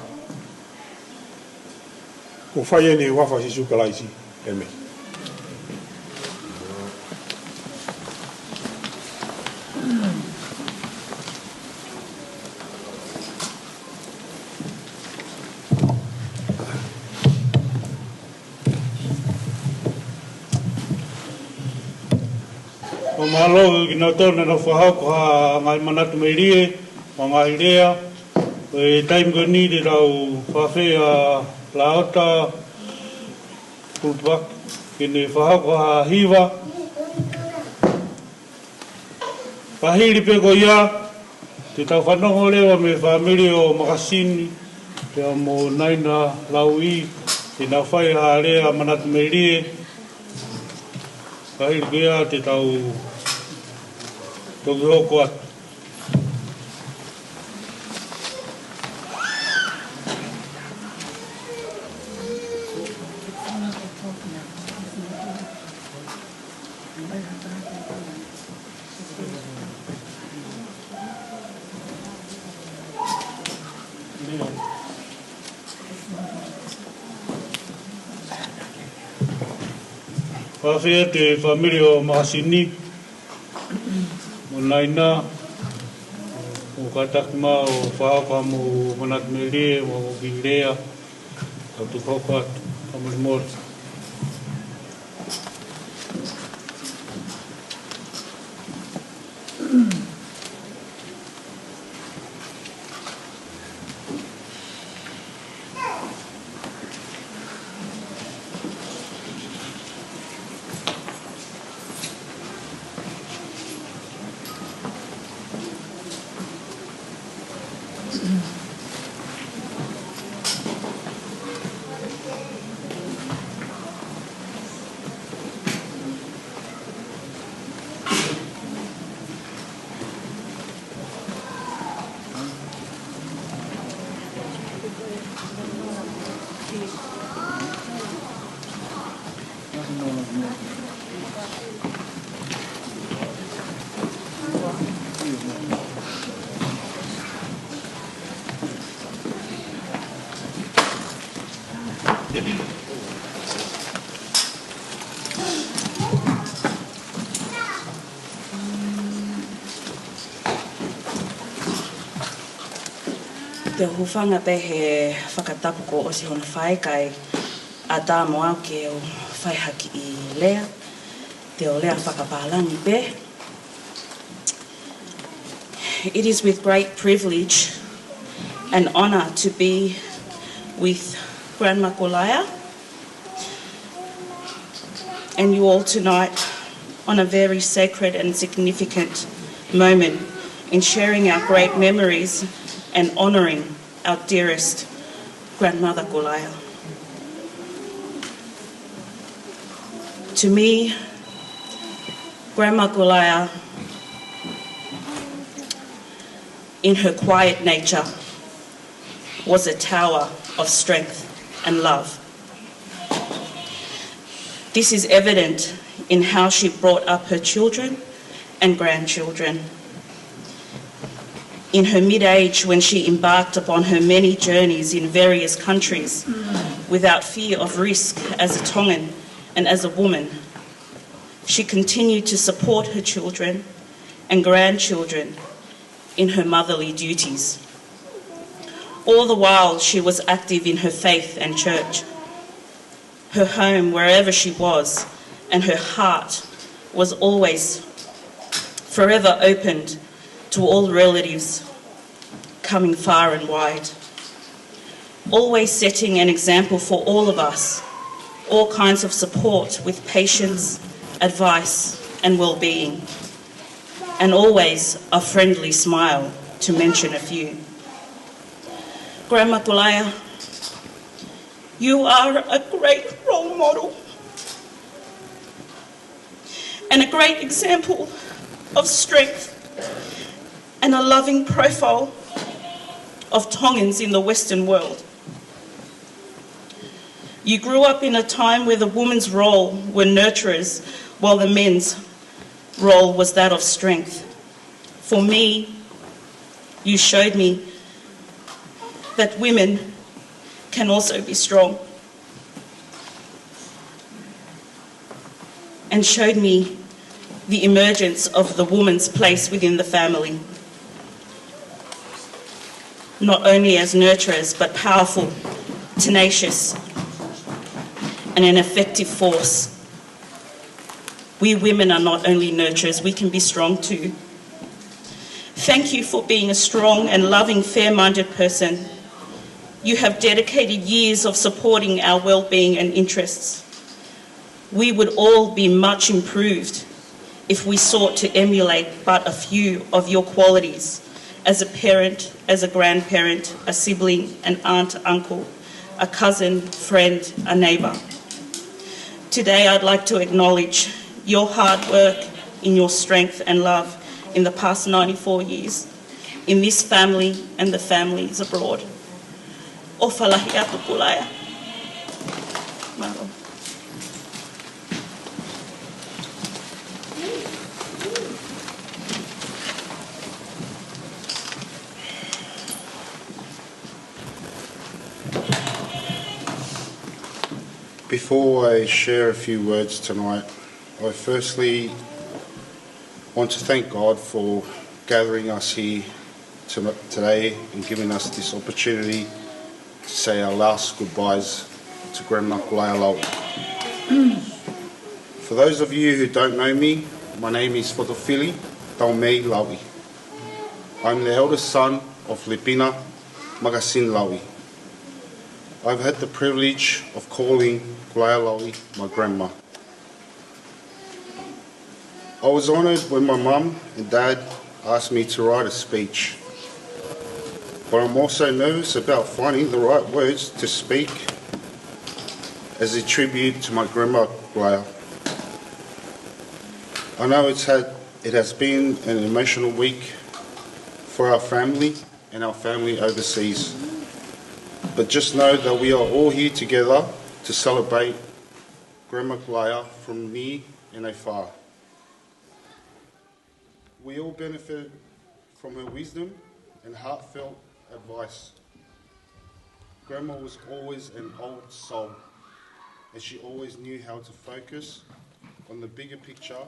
Ko whae ne wafa si sukalaisi. Eme. O malo ki na tōna na whahau ko ha ngai manatu me rie, o ngai rea. E taim ko ni te rau whawhea laota, kulpak, ki ne whahau ko ha hiwa. Pahiri pe ko ia, te tau whanongo lewa me whamiri o makasini, te a mo naina Lau'i, te na whai ha rea manatu me rie. Pahiri ko ia te tau toki hoko atu. Whawhia te whamiri o Mahasini, mo naina, o katakima o whahapa mo manatmerie, mo Kulaea, o tukoko atu, kamurimori. Te hufanga pe he whakatapu ko o si hona whai kai a tā moa ke o whai haki I lea. Te o lea whakapālangi pe. It is with great privilege and honour to be with Grandma Kulaea and you all tonight on a very sacred and significant moment in sharing our great memories and honouring our dearest grandmother Kulaea. To me, Grandma Kulaea, in her quiet nature, was a tower of strength and love. This is evident in how she brought up her children and grandchildren. In her mid-age, when she embarked upon her many journeys in various countries without fear of risk as a Tongan and as a woman, she continued to support her children and grandchildren in her motherly duties. All the while she was active in her faith and church. Her home, wherever she was, and her heart was always forever opened to all relatives coming far and wide, always setting an example for all of us, all kinds of support with patience, advice and well-being, and always a friendly smile, to mention a few. Grandma Kulaea, you are a great role model and a great example of strength and a loving profile of Tongans in the Western world. You grew up in a time where the woman's role were nurturers while the men's role was that of strength. For me, you showed me that women can also be strong and showed me the emergence of the woman's place within the family, not only as nurturers, but powerful, tenacious, and an effective force. We women are not only nurturers, we can be strong too. Thank you for being a strong and loving, fair-minded person. You have dedicated years of supporting our well-being and interests. We would all be much improved if we sought to emulate but a few of your qualities as a parent, as a grandparent, a sibling, an aunt, uncle, a cousin, friend, a neighbour. Today I'd like to acknowledge your hard work, in your strength and love in the past 94 years, in this family and the families abroad. O whalahi atu Kulaea. Maro. Before I share a few words tonight, I firstly want to thank God for gathering us here today and giving us this opportunity to say our last goodbyes to Grandma Kulaea Lau'i. For those of you who don't know me, my name is Fotophili, Taumei Lau'i. I'm the eldest son of Lipina Magasin Lau'i. I've had the privilege of calling Kulaea Lau'i my grandma. I was honoured when my mum and dad asked me to write a speech, but I'm also nervous about finding the right words to speak as a tribute to my grandma Kulaea. I know it has been an emotional week for our family and our family overseas. but just know that we are all here together to celebrate Grandma Kulaea from near and afar. We all benefited from her wisdom and heartfelt advice. Grandma was always an old soul, and she always knew how to focus on the bigger picture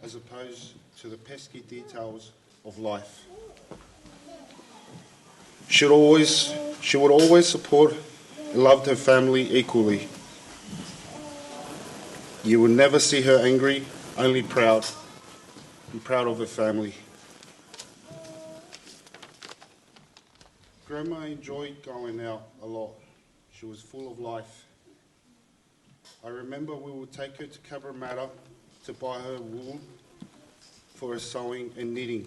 as opposed to the pesky details of life. She would always support and loved her family equally. You would never see her angry, only proud, and proud of her family. Grandma enjoyed going out a lot. She was full of life. I remember we would take her to Cabramatta to buy her wool for her sewing and knitting,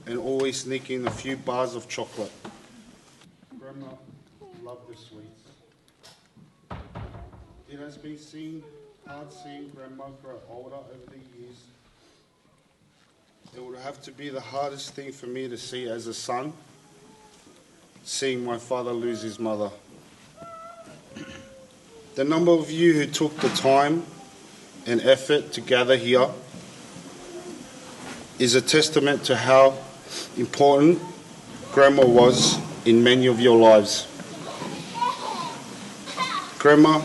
and always sneak in a few bars of chocolate. Grandma loved the sweets. It has been hard seeing Grandma grow older over the years. It would have to be the hardest thing for me to see as a son, seeing my father lose his mother. The number of you who took the time and effort to gather here is a testament to how important Grandma was in many of your lives. Grandma,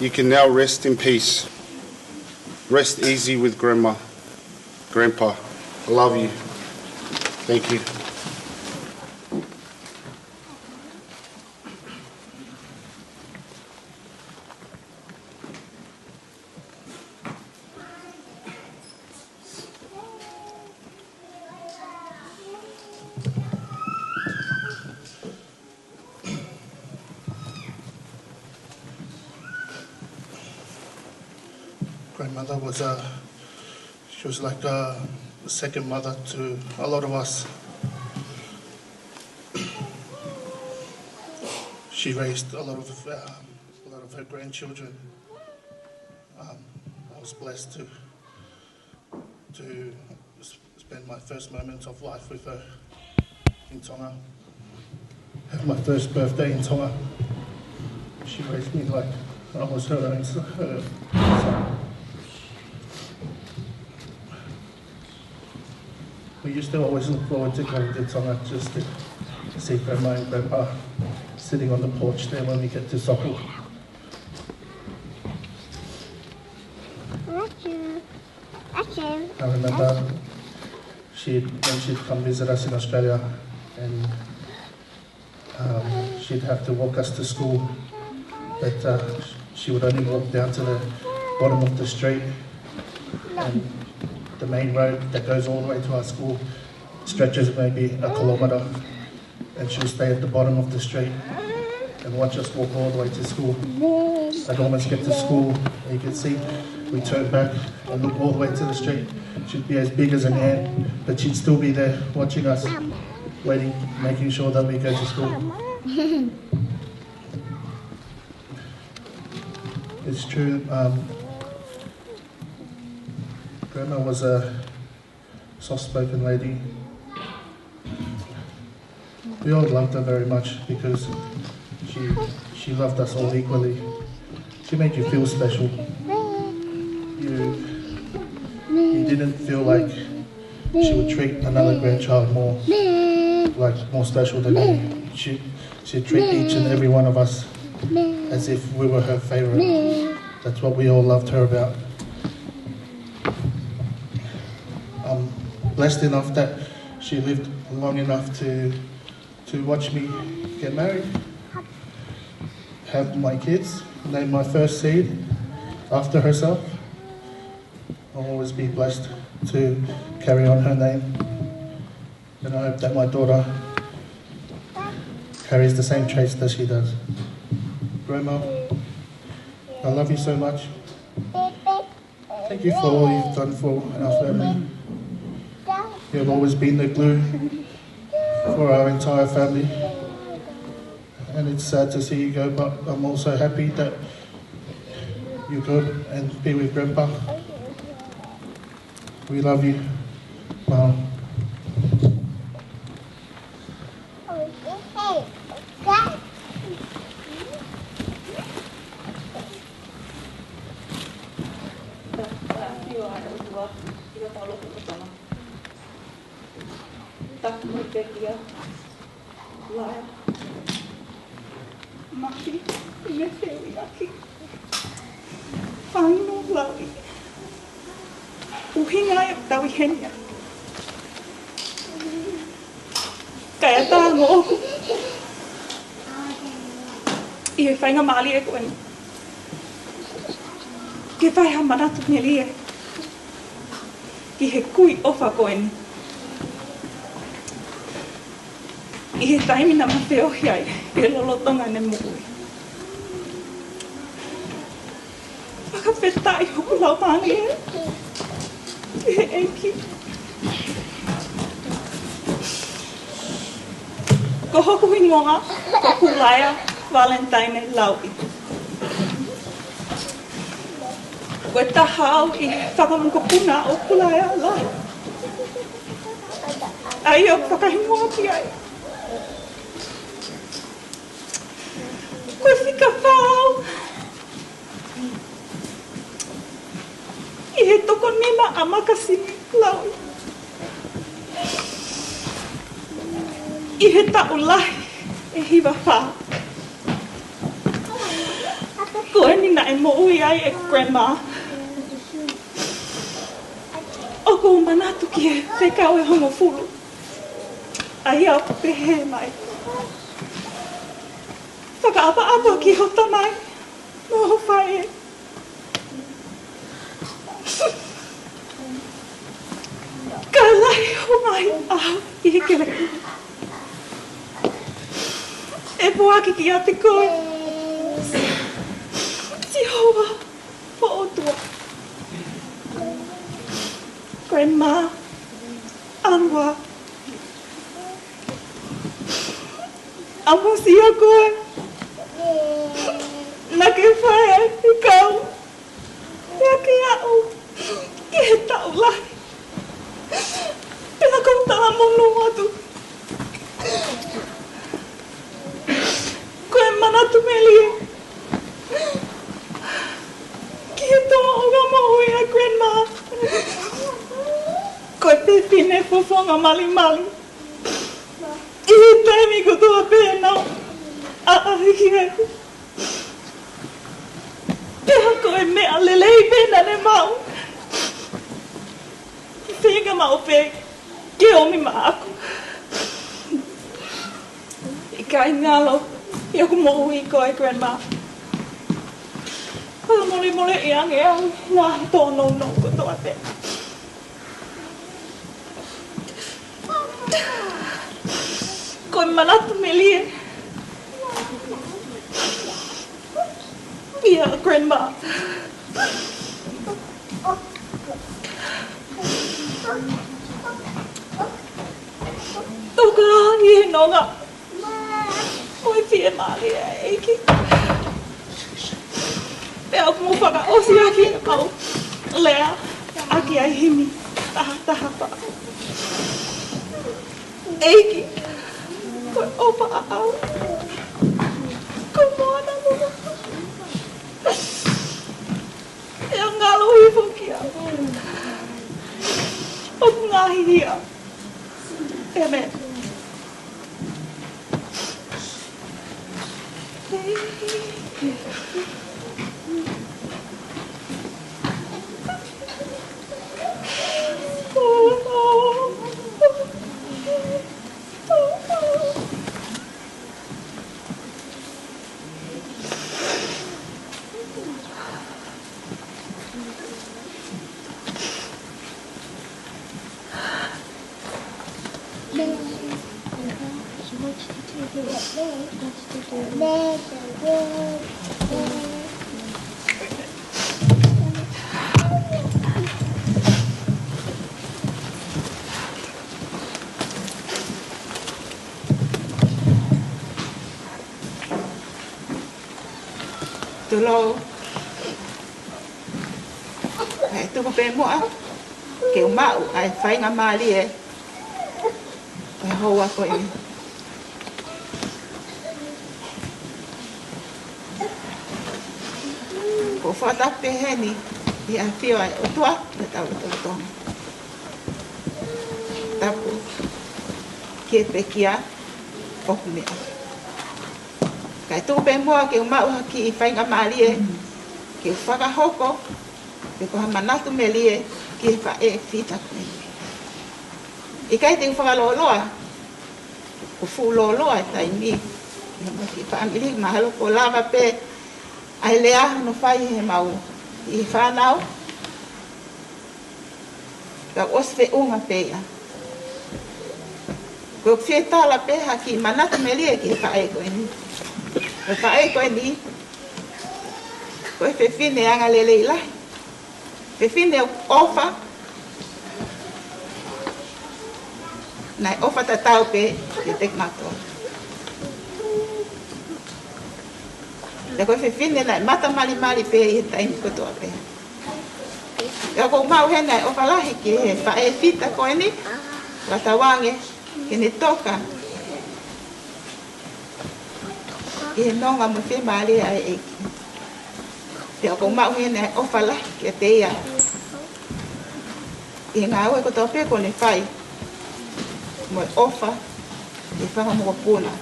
you can now rest in peace. Rest easy with Grandma. Grandpa, I love you. Thank you. Grandmother was she was like a second mother to a lot of us. She raised a lot of her grandchildren. I was blessed to spend my first moments of life with her in Tonga. Have my first birthday in Tonga. She raised me like I was her own son. We used to always look forward to going to Tonga just to see Grandma and Grandpa sitting on the porch there when we get to Soku. I remember when she'd come visit us in Australia, and she'd have to walk us to school, but she would only walk down to the bottom of the street, and the main road that goes all the way to our school stretches maybe a kilometre, and she'll stay at the bottom of the street and watch us walk all the way to school. I'd almost get to school, and you can see we turn back and look all the way to the street. She'd be as big as an ant, but she'd still be there watching us, waiting, making sure that we go to school. It's true. Grandma was a soft-spoken lady. We all loved her very much because she loved us all equally. She made you feel special. You didn't feel like she would treat another grandchild more special than you. She'd treat each and every one of us as if we were her favourite. That's what we all loved her about. I'm blessed enough that she lived long enough to watch me get married, have my kids, name my first seed after herself. I'll always be blessed to carry on her name, and I hope that my daughter carries the same traits that she does. Grandma, I love you so much. Thank you for all you've done for our family. You've always been the glue for our entire family. And it's sad to see you go, but I'm also happy that you go and be with Grandpa. We love you, Mom. Finefeuiaki, Kulaea, Mafi, Finefeuiaki, Fainu, Lau'i, Uhinga e tauihenia. Kaya tā ngō oku. I he whainga maali e koe. Ke whai ha manatu me lia. Ki he kui ofa koe ni. I he taimina ma te ohi ai, e lolotonga ne mui. Whakawhetai hoku lau maani e. I he eiki. Ko hoku ingoa, ko Kulaea, Valentine, Lau'i. Ko e tahau i whakamukopuna o Kulaea, Lau'i. Ai o whakahingoa ki ai. Ko e whika whao. I he toko nima a makasini, Lau'i. I he tau lahi e hiwa wha. Ko e nina e mo ui ai e grandma. O ko manatu ki e whekau e hongo fulu. Ai au pehe mai. Whakaapa-apa ki hota mai. No ho whae e. Ka lai ho mai au I he keleki. E poaki ki a te koe. Tihova po o tua. Grandma, Anwa. Amusi a koe. Na ke whae ai I kau. Pea ke au. Ke he tau lai. Pena kou tala mono atu. Koe manatu me lia. Ki he toa o ngā maui a grandma. Koe te whine fofonga mali mali. I he taimi ko toa pēnau. A ahi ai. Peha koe mea lelei pēna ne mau. Whenga mau pē. Ke omi ma aku. I kai ngalo. I aku mohui koe, grandma. Mole I ange au. Ngā tōno no ko toa te. Koe manatu me lie. Ia, grandma. Toka I he nonga. Oi pia mali e eiki. Pea o mo whaka osi aki au. Lea, aki ai himi. Taha wha. Eiki. Koe opa a au. Koe moana muna. Ea ngalo hui whuki au. O ngahi hia. E me. Tolo. Ai tu pe mo a. Ke o mau ai fai nga mali e. Ai hoa ko e. Ko fata pe heni. I a fio ai o tua te tau to to. Tapu. Ki ke pekia o mea. Kai tū pe mua ke umau haki I whainga maalie ke whakahoko ke koha manatu me lie ki whae whita koe. I kai te whakaloloa ko whuloloa tai mi ki whaamiri mahalo ko lava pe ai lea no whai he mau I whanau ka osfe unga pea. Ko whetala pe haki manatu me lie ki whae koe ni. Ko whae koe ni ko e whine anga lele I lahi. Whine ofa nai ofa tatau pe ki tek mato. Le ko whine nai mata mali mali pe I taimi kotoa pe. Ia ko mau he nai ofa lahi ki he whae whita koe ni. Watawange ki ne toka. I he nonga mo whi maari ai eki. Ia ko mau he nai ofa lahi ki te ia. I ngā ue kotoa pe ko ne whai. Mo ofa I whanga mo puna.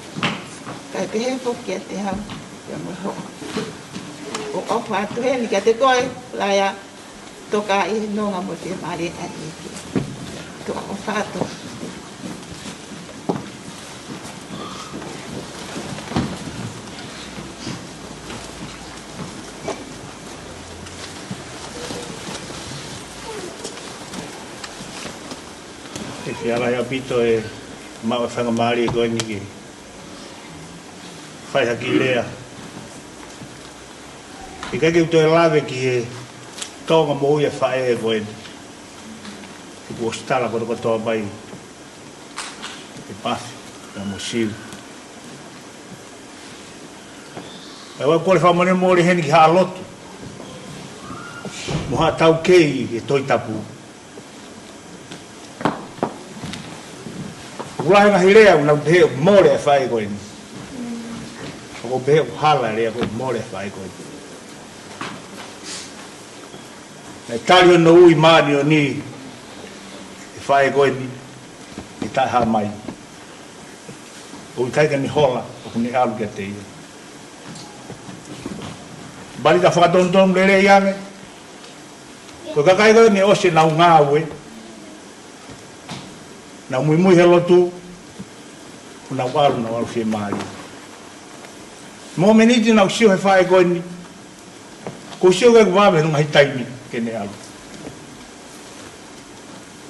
Kai pe he whoki a te hau. Ia mo ho. O ofa atu he ni kia te koe. Laia toka I nonga mo whi maari ai eki. Toa ofa atu. E whiara ia pito e mau e whanga maari e koe ni ki whai haki lea. I kai ki uto e lawe ki he tonga mo ui e whae e koe ni. Ki po stala koto kotoa pai e Mafi, e mo siu. E wai kore whamane mōri heni ki haa lotu. Mo haa tau kei e toi tapu. Ulahi ngahi rea una pehe mōre e whae koe ni. Ko pehe hala rea koe mōre e whae koe ni. E tari o no ui maani o ni e whae koe ni. E tai haa mai. O I kaika ni hola o kuni alu kia te ia. Bali ka whakatonu le rea iame. Ko kakai koe ni ose nau ngā ue. Na mui he lotu na waru whi maari. Mō meniti na usio he whae koe ni. Ko usio koe wawe nunga hi taimi kene alu.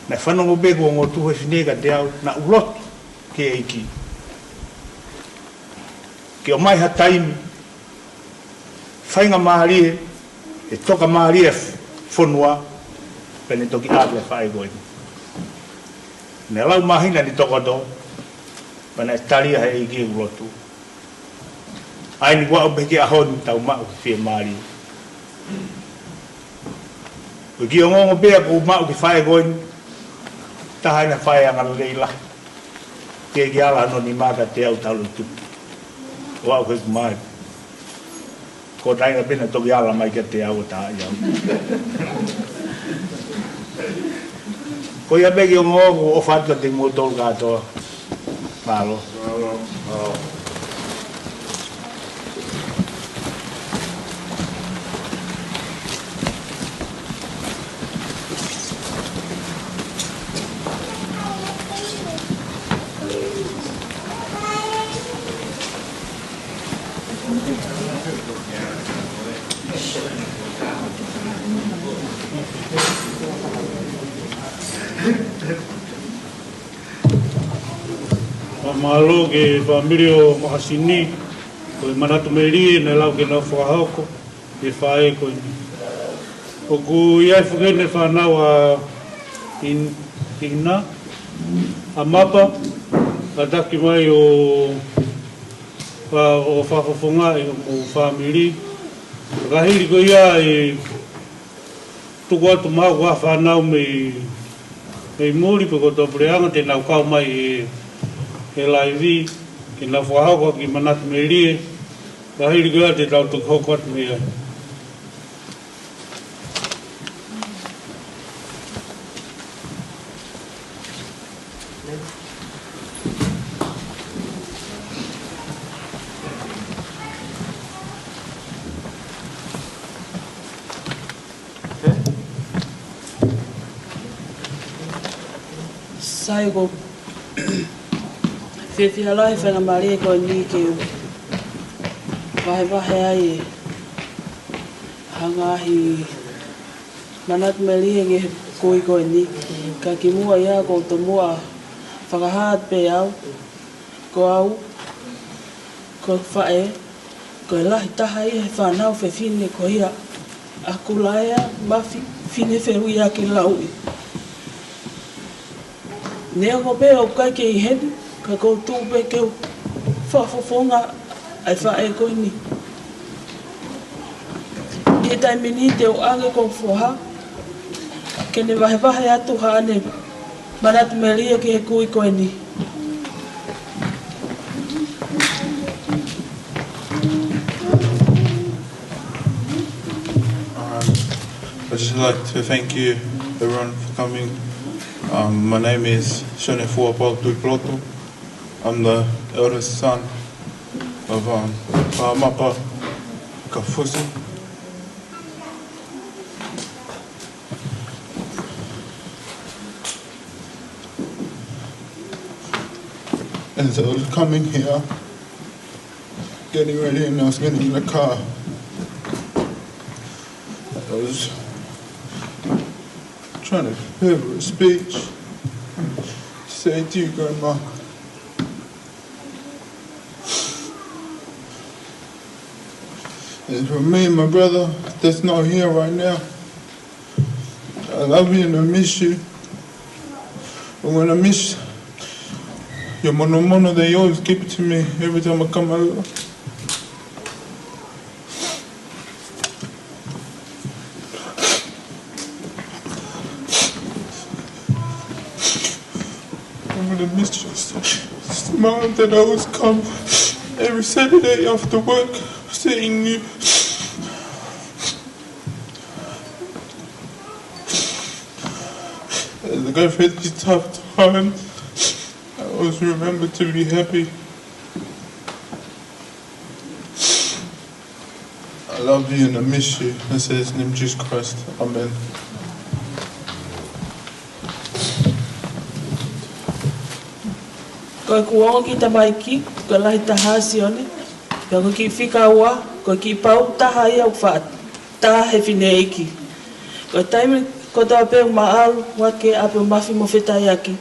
Na whanongo beko o ngō tuhe whinega te au na ulotu ke eiki. Ke o mai ha taimi. Whainga maari e toka maari e whonua pene toki atu e whae koe ni. Ne lau mahina ni tokoto, pana estaria he iki ulotu. Ai ni wau beki ahon tau mau fie mari. O ki ongongo bea ko mau ki whae goin, taha ina whae anga leila. Ke ki ala no ni maka te au tau lutu. Wau ke kumai. Ko tainga pina toki ala mai ke te au taha iau. Ko ia begi o ngogo o whatua te motol katoa. Malo. Malo ke familio mahasini ko manatu meri na lau ke na whahauko e whae ko ni. O ku iai whukene whanau a ina a mapa a taki mai o whawhawhonga e o family. Rahiri ko ia e tuku atu mau wa whanau me muri pe ko tōpureanga te nau kau mai e Lau'i, ki na whahauko ki manatu me rie, rahiri kua te tau tuku hoko atu me ai. sai ko Fia lai whanga mare ko ni ke wahe ai hanga hi manat meli nge ko ni ka ki mua ia ko to mua whakahat pe au ko whae ko lahi taha ia whanau whine ko ia a Kulaea Mafi Finefeuiaki Lau'i. Nea ko pe o kai ke i heni, ka kou tūpe ke o whafofonga ai whae ko ni. I tai mini te o ange ko whoha, ke ne wahe atu haane manatu melia ke he kui ko ni. I'd just like to thank you, everyone, for coming. My name is Finefeuiaki Proto. I'm the eldest son of Pāmapa Kafusi. As I was coming here, getting ready, and I was getting in the car, I was trying to deliver a speech to say to you, Grandma, and for me and my brother that's not here right now, I love you and I miss you. And when I miss your mono that you always give it to me every time I come over. I'm gonna miss your smile that always come every Saturday after work, seeing you. As I go through these tough times, I always remember to be happy. I love you and I miss you. I say his name, Jesus Christ. Amen. Ko kuongo ki tamaiki, ko lahi taha sione, ko ki whika ua, ko ki pau taha ia uwha taha he Finefeuiaki. Ko taime ko tawa pe maaru wake ape Mafi mo Finefeuiaki.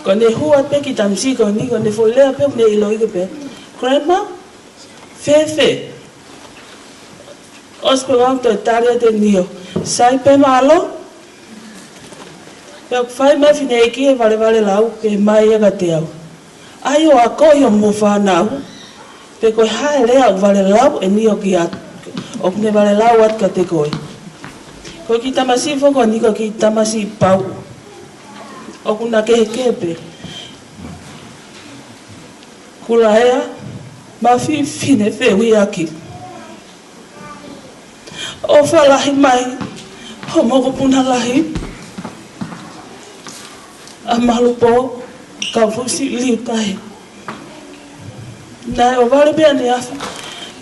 Ko ne hua pe ki tamsi ko ni, ko ne folea pe ne Eulogy ke pe. Grandma, fefe. Ospe wang to taria te nio. Sai pe malo. Pe whai mai Finefeuiaki e vale lau, pe mai ega te au. Ai o a koi o mo whanau, pe koe hae rea o vale lau e ni o ki atu, o kune vale lau at ka te koe. Ko ki tamasi whoko ni ko ki tamasi pau, o kuna kepe. Kulaea, Mafi Finefeuiaki. O whalahi mai, ho moko puna lahi, a malupo, ka fusi liu tahi. Nai o vale bea ne awha,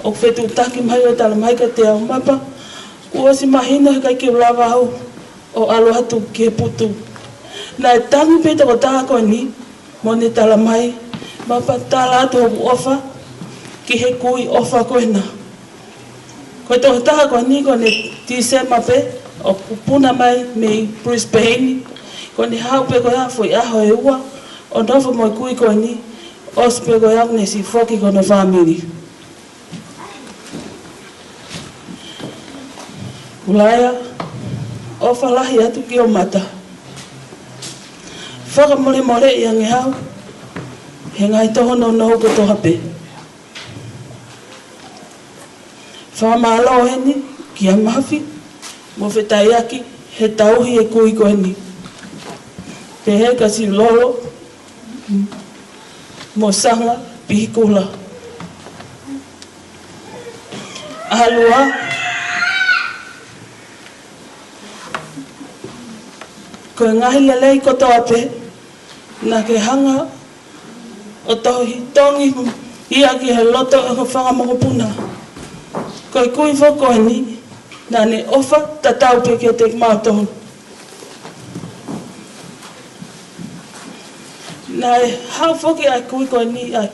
o whetu taki mai o tala mai ka te au mapa, ua si mahina kai ki ulawa hau, o alo hatu ki he putu. Nai tangu peta ko taha koe ni, mo ne tala mai, mapa tala atu hoku ofa, ki he kui ofa koe na. Koe toh taha koe ni ko ne tisema pe, o pupuna mai me Brisbane, ko ne hau pe koe hafo I aho e ua, o nofo mo kui koe ni, ospe koe au ne si foki koe no family. Kulaea, o whalahi atu ki o mata. Whakamole I ange hau, he ngai toho no noho ko toha pe. Whamalo heni, ki a Mafi, mo Finefeuiaki, he tauhi e kui koe ni. Te he kasi lolo, mo sanga pihikula. Alua, ko ngahi lelei ko toa pe, na ke hanga o tohi tongi ia ki he loto e ko whangamokopuna. Ko kui whoko ni, na ne ofa tatau pe ke te mātohon. Nai hau foki ai kui koe ni ai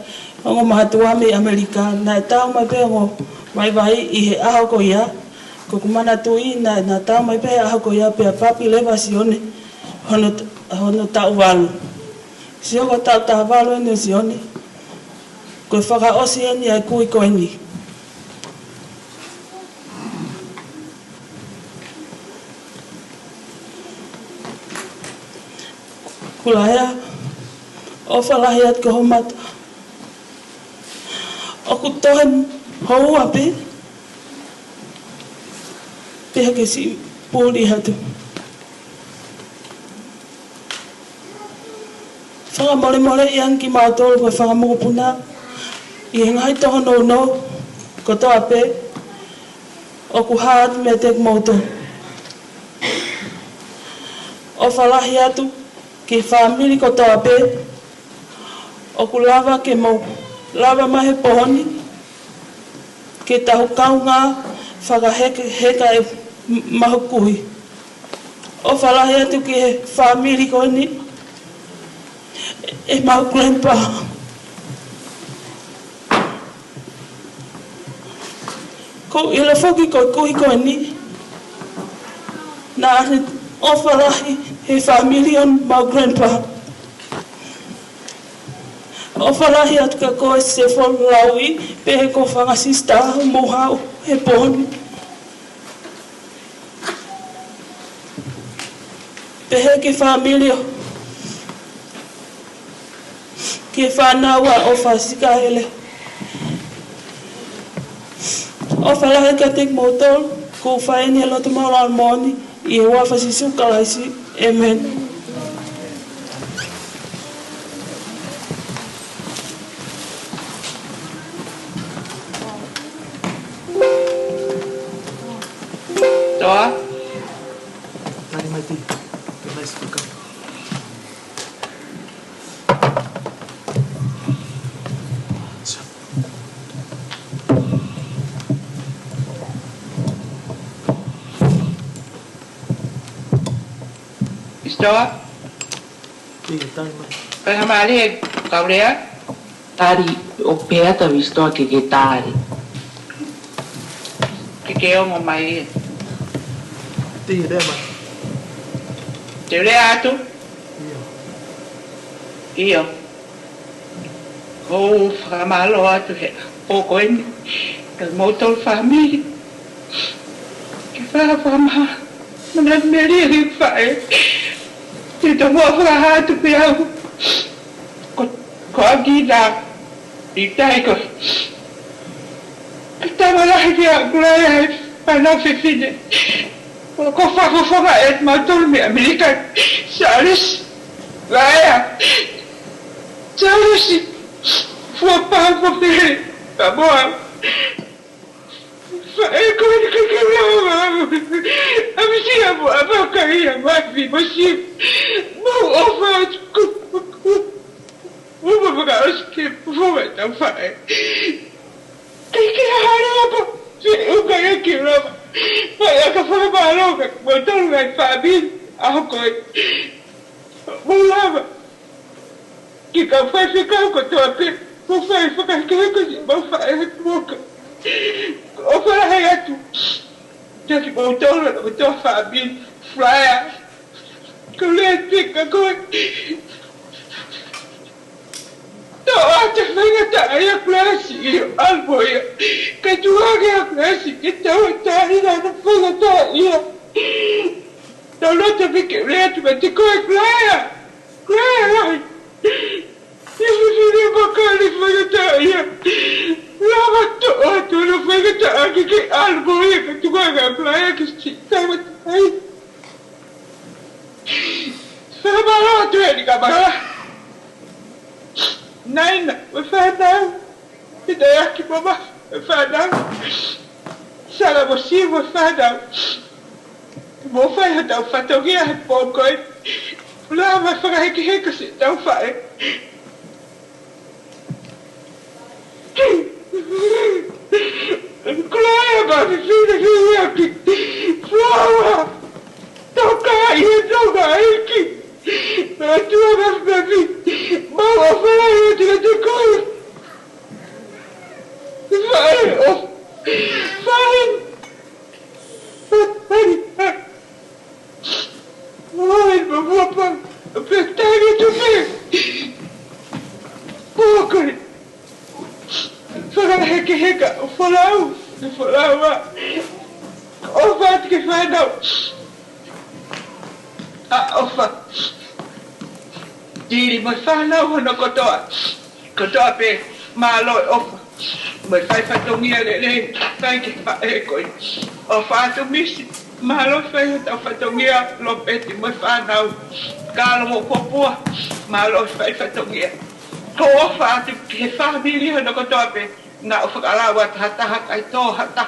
ongo mahatua me Amerika nai tau mai pe ngo mai vai I he aho ko ia ko kumana tui nai na tau mai pe aho ko ia pe papi leva sione hono tau walu sio ko tau walu ne sione ko whaka osi ni ai kui koe ni Kulaea o whalahi at ko homata. O ku tohen hou ape. Peha ke si pūri hatu. Whanga mole ian ki mātoro koe whanga mokopuna. I ngai toha no ko to ape. O ku haat me te mauto. O whalahi atu ki family ko to ape. O ku lava ke mau lava mahe pohoni ke tahu kaunga whaka heka e mahukui o whalahe atu ki he family ko ni e mahu grandpa ko ila foki ko kui ko ni na o whalahe he family on mahu grandpa o whalahi atu ka koe se fol Lau'i pe he ko whangasista mohau he poni. Pe he ke familia ke whanaua o whasika hele. O whalahi ka tek motol ko whaeni alo te maura almoni I he wawhasisu kalaisi. Amen. Toa. Tari mai ti. Ke mai suka. Toa. Tari mai. Kaya mali Kulaea. Tari o peata vistoa ke tari. Que o mai. Ti rema. Te reato. Io. O famalo atu he. O koeni. Ka motor family. Que fama. Mana meri ri fae. Te to mo fra atu pe au. Ko agida. Itai ko. Estava lá e a Kulaea para não se fine. Ko fa et matul me Amerika. Charles. Laia. Charles. Foi para você. Tá bom. Fa ko que não. A minha avó caía Mafi, você. Não ofa. Vou pegar os que vou então fazer. Que harapa. Eu ganhei aqui, Roma. Mas eu fui maluca. Botou no meu família. A coisa. Mulava. Que foi ficar com a tua pena. Vou fazer aquilo que vou fazer boca. Eu falei tu. Já que botou na tua família. Flyer. Que eu lhe fica com. Te venga tayo klase alboya kajuaga klase kitawa tayo na fuga tayo tolo te bikere tu beti ko Kulaea ni bakali fuga tayo lava to no fuga tayo ke alboya kajuaga Kulaea que tayo tayo sabalo tu ni kabara Naina, we found out. Hidayaki Mama, we found out. Salamosi, we found out. Mofa had out Fatogia had bomb going. Lava for a hicka sit down fire. Kulaea, baby, feel flower. Don't go, you don't go, but you have baby. Mau whara ia tika te koe. Whae o. Whae. Whae. Whae mawapa. Pētagi tupe. Pōkari. Whakaheke heka. Whalau. Whalau wa. O whātike whānau. Ofa. Diri mai whānau hana kotoa. Kotoa pe māloi ofa. Mai whai whatongia le. Whai ke whae koi. O whātu misi. Māloi whai hata whatongia lo peti mai whānau. Kālamo kopua. Māloi whai whatongia. Ko o whātu ke whāmiri hana kotoa pe. Nā o whakalawa hata hakai tō hata.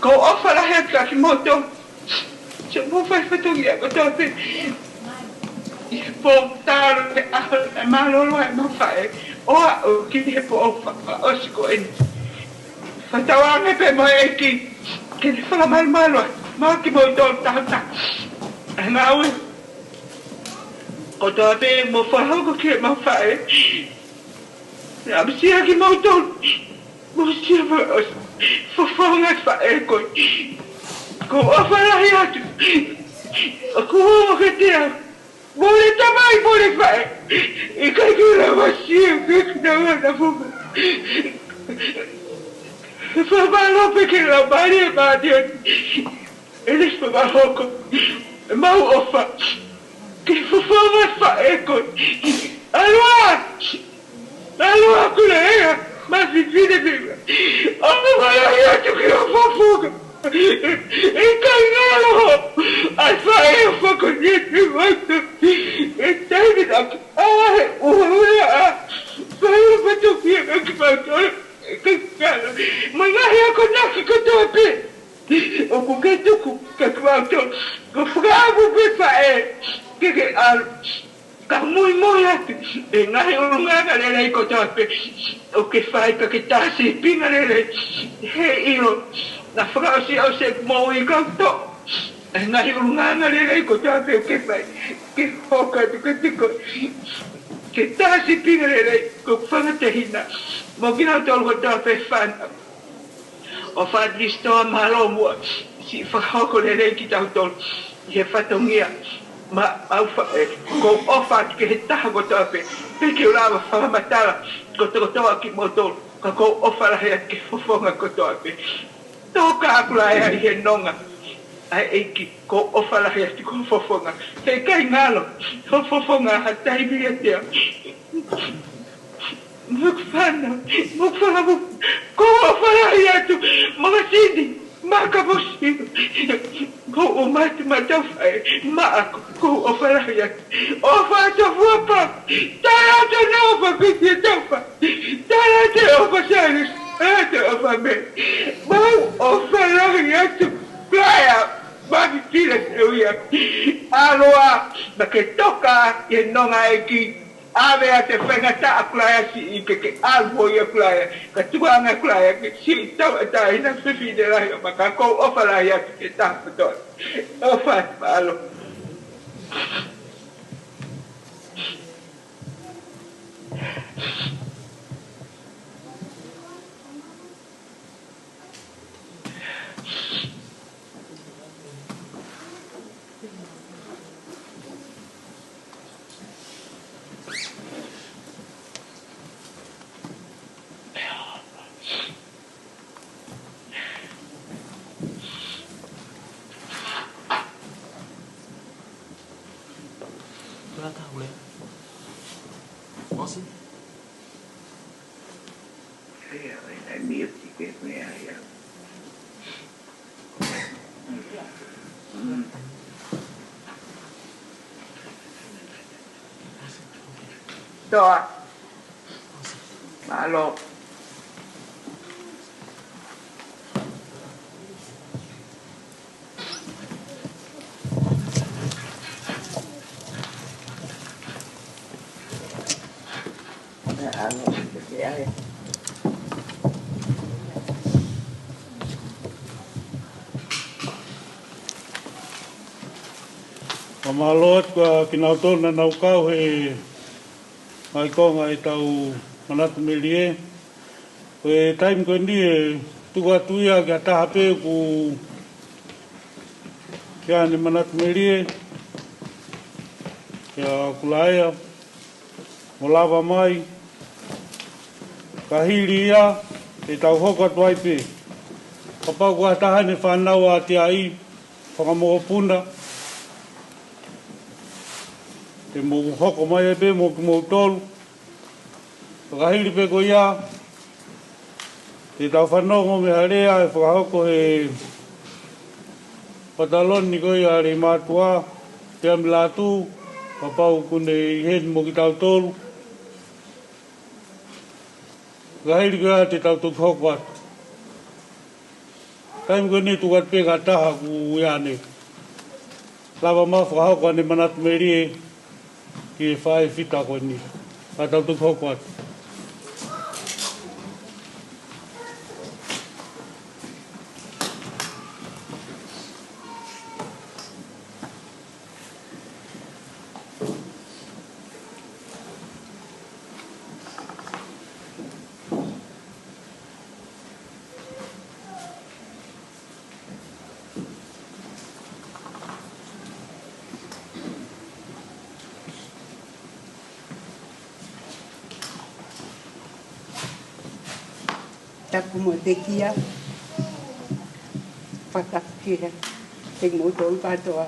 Ko o whalahe ka ki moto. Se mo whai whatongia kotoa pe. Po tāro te aho e mālolo e mo whae. Oa o ki he po o whakaosiko eni. Whatawange pe mo e ki. Ke ne whakamalmaloa. Mā ki mo tō tāta. E ngā ui. Kotoa pe mo whahauko ki e mo whae. Amsia ki mo tō. Mo sia mo o whawhanga whae koi. Ko o whalahi atu. Ko o ke te au. Mole tamai mole whae. I kai kura wasia kukina wana fuka. Whamalope ke lau mari e māti ati. E les whamahoko. E mau ofa. Ke whawhanga whae koi. Aloha! Aloha Kulaea. Mafi Finefeuiaki. Ono walahi atu ki o whafuka. E kai ngaloho. Ai whae o whakonieti wata. E David aki. Ahe uhaura a. Whae o whatokia ki whautora. E kai ngalo. Mangahi ako naki katoa pe. O kuketuku ka whautora. Ko whakaamu pe whae. Keke alu. Ka mui moi atu. E ngahi urunganga lelei kotoa pe. O ke whae ka ke tāsi pinga lelei. He ilo. Na whakaosi au se mau I kauto. E ngahi urunganga lelei kotoa pe o ke whae. Ke hoka tu ke tiko. Ke tāsi pinga lelei. Ko whangatehina. Mo kina tolu kotoa pe whana. O whadristoa mahalo mua. Si whakahoko lelei ki tau tolu. I he whatongia. Ma au whae, ko ofa ke he taha kotoa pe, pe ke ulawa whakamatara, kotoa ki motoro, ka ko ofa lahe at ke whawhonga kotoa pe. Tōka Kulaea I he nonga, ai eiki, ko ofa lahe at ko whawhonga. Hei kai ngalo, ko whawhonga ha taimi e tea. Mukwana, ko ofa lahe atu, mga sidi. Maka posi ko o mate matawhai maako ko o whalahi atu o whātawhuapa tarata nāwha kiti tawha tarata o whasaris tarata o whame mau o whalahi atu Kulaea Mafi Finefeuiaki aloa na ke toka I nonga e ki ave a te whengata a Kulaea si I ke alvo I a Kulaea ka tuanga Kulaea ke si tau a ta ina whiwhi de lahi o maka kou ofa lahi atu ke tāpa toi o whāti paalo Toa. Malo. Malot ka kinautona nau kau he mai konga e tau manatu melie. Koe taim koe ni e tuku atuia ki a taha pe ku kia ne manatu melie, kia Kulaea, mo lava mai, ka hiri ia, e tau hoka tuai pe. Ka pau kua taha ne whanau a te ai, whakamoho puna, te mo hoko mai e pe, mo ki mo tolu, ka hiri pe ko ia, te tau whanongo me harea, e whakahoko he pataloni ko ia re mātua, te amilatu, ka pau kune i hen mo ki tau tolu, ka hiri ko ia te tau tuku hoko atu. Taim ko ni tukat pe ka taha ku ia ne. Lava maa whakahoko ane manatu merie ki e whae whita ko ni. Ka tau tuku hoko atu. Tapu mo te kia, whakakia, te mo tolu katoa.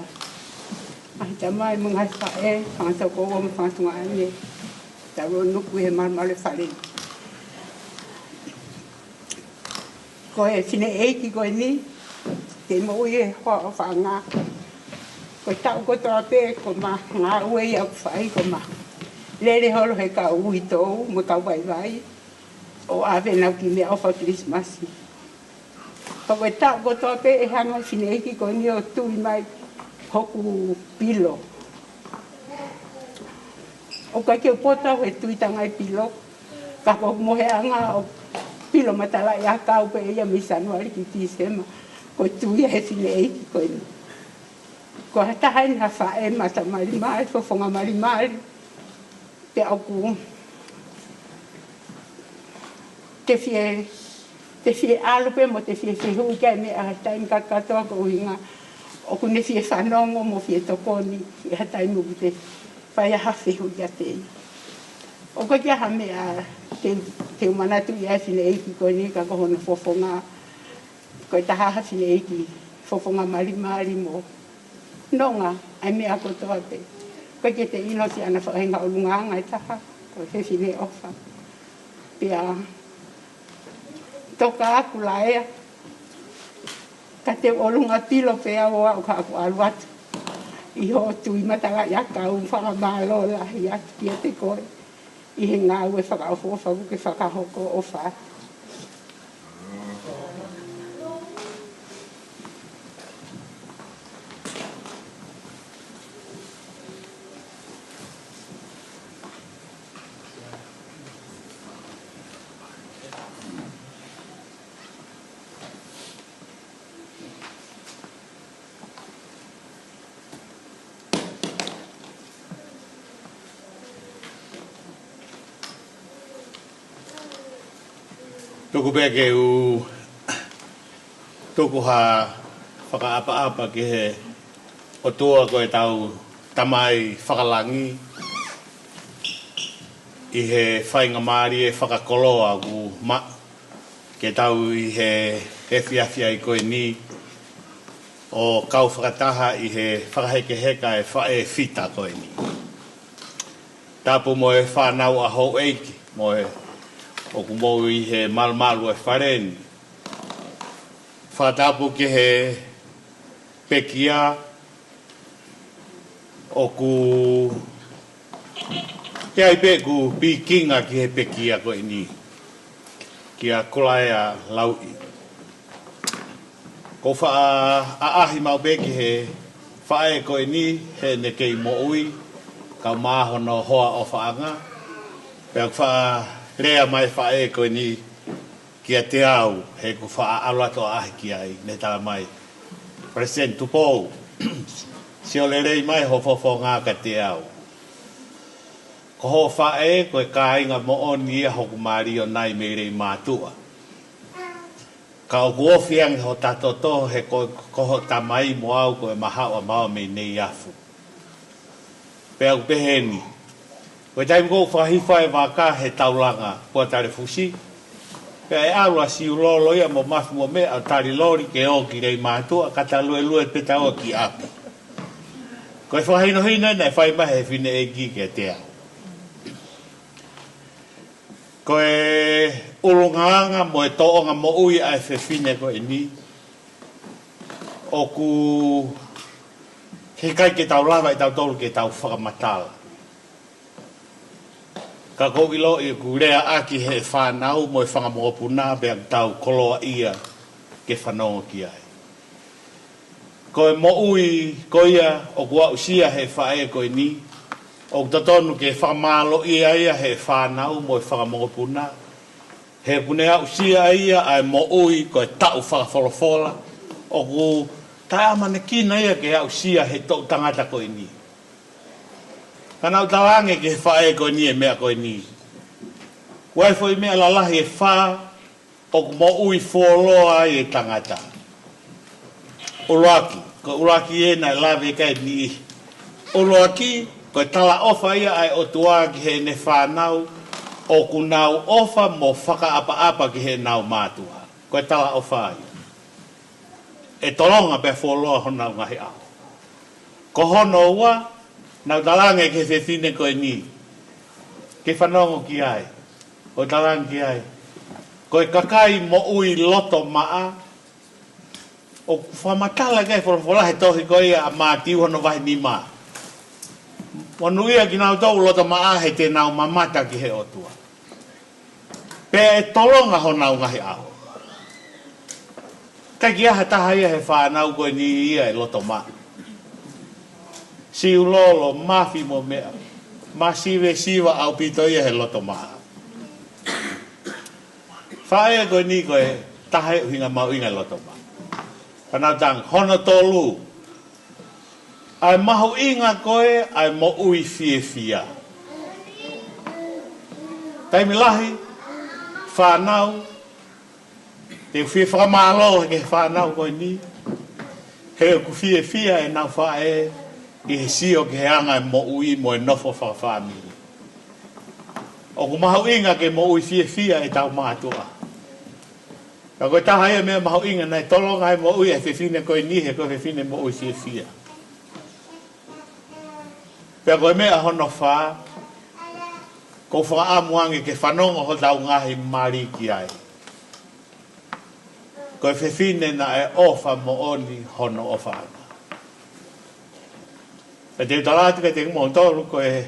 Ai tamai mga whae, whangatau kogo mo whangatunga ane, ta roa nuku he marmale whare. Ko e whine eiki koe ni, te mo ue hoa whanga. Ko tau kotoa pe, ko ma ngā ue i au whai, ko ma lere holo he ka ui tōu, mo kau vai vai. O ave nau ki mea ofa Christmas. Ka koe tau kotoa pe e hanga whine eiki koe ni o tui mai hoku pilo. O ka keo pota o e tui tangai pilo. Ka koe mohe anga o pilo matala i a kau pe ia misanuari ki tisema. Ko tui he whine eiki koe ni. Ko hataha ni ha whae mata mari mari, fofonga mari mari. Pe au ku te fie alupe mo te fie hui kai me a taim kakatoa ko uhinga o kune fie whanongo mo fie tokoni i ha taim uku te whai aha whihui a te. O ka kia ha me a te umanatu i a whine eiki ko ni ka kohona fofonga ko i taha ha whine eiki fofonga mari mari mo nonga ai me a kotoa pe. Ko ke te ino si ana whahenga o lunganga i taha ko he whine ofa. Pia toka aku Lau'i. Ka te olunga pilo pea o au ka aku aluatu. I ho tui matala i aka un whakamalo lahi atu kia te koe. I he ngā ue whakaofo whaku ke whakahoko o wha. Toko peke u toko ha whakaapa-apa ke he o tua koe tau tamai whakalangi i he whainga maari e whakakoloa ku ma ke tau i he whiawhia i koe ni o kau whakataha i he whakaheke heka e whae whita koe ni. Tapu mo e whanau a hou eiki mo e o kumou i he malmalu e whareni. Whatapu ke he pekia o ku ke ai pe ku pikinga ki he pekia koe ni. Ki a Kulaea Lau'i. Ko wha aahi mau pe ki he whae koe ni he ne kei mo ui ka māhono hoa o whaanga. Pea wha rea mai whae koe ni kia te au he ku wha aluato ahi ki ai ne tala mai. Present tupou. Si o le rei mai ho fofo ngā ka te au. ko ho whae ko e kāinga mo o ni e hoku maari o nai me rei mātua. Ka o kuofiang ho tato toho he ko ho tamai mo au ko e mahawa mao me nei afu. Pea ku peheni. Ko e taimi kou whahiwha e waka he taulanga kua tare fusi. Pea e aru a si ulolo ia mo mafi mo mea au tari lori ke o ki rei mātua ka talue lue peta o ki api. Ko e whahino hina na e whai mahe e whine e ki ke te au. Ko e urungaanga mo e toonga mo ui a e whine ko e ni. O ku he kai ke tau lava e tau tolu ke tau whakamatala. Ka kou ilo i ku rea aki he whanau mo e whangamopuna bea tau koloa ia ke whanonga ki ai. Ko e mo ui ko ia o kua usia he whae ko e ni. O tatonu ke whamalo ia ia he whanau mo e whangamopuna. He punea usia ia ai mo ui ko e tau whakawholofola. O ku tae amane kina ia ke au sia he tau tangata ko e ni. Kana utawange ke whae ko ni e mea ko ni. Wai foi mea lalahi e wha o mo ui wholoa e tangata. Uloaki, ko uloaki e na lawe kai ni. Uloaki, ko tala ofa ia ai o tuaki he ne whanau o kunau ofa mo whaka apa ki he nau mātua. Ko tala ofa ia. E tolonga pe wholoa honau ngahi au. Ko hono ua, nau talange ke whine ko e ni. Ke whanongo ki ai. O talange ki ai. Ko e kakai mo ui loto maa. O whamatala kai wholofola he tohi ko ia a mātiu hono vahi ni maa. Wanu ia ki nau tau loto maa he te nau mamata ki he otua. Pea e tolonga honau ngahi au. Kai ki aha taha ia he whanau ko e ni ia e loto maa. Si ulolo, mafi mo mea. Ma siwe siwa au pito ia he loto maa. Whae koe ni koe tahe uhinga mau inga loto maa. Panatang, hono tolu. Ai mahu inga koe, ai mo ui fie fia. Taimi lahi, whanau. Te fie whakamalo ke whanau koe ni. He ku fie fia e nau whae. I he sio ke anga mo ui mo e nofo whakawhami. O ku mahu inga ke mo ui fie fia e tau mātua. Ka koe taha ia mea mahu inga nei tolonga e mo ui e whiwhine koe ni he koe whiwhine mo ui fie fia. Pea koe mea hono wha, ko whakaamuangi ke whanonga ho tau ngahi mari ki ai. Koe whiwhine na e ofa mo oni hono ofa ana. E te utalatu ke te kumontoro ko e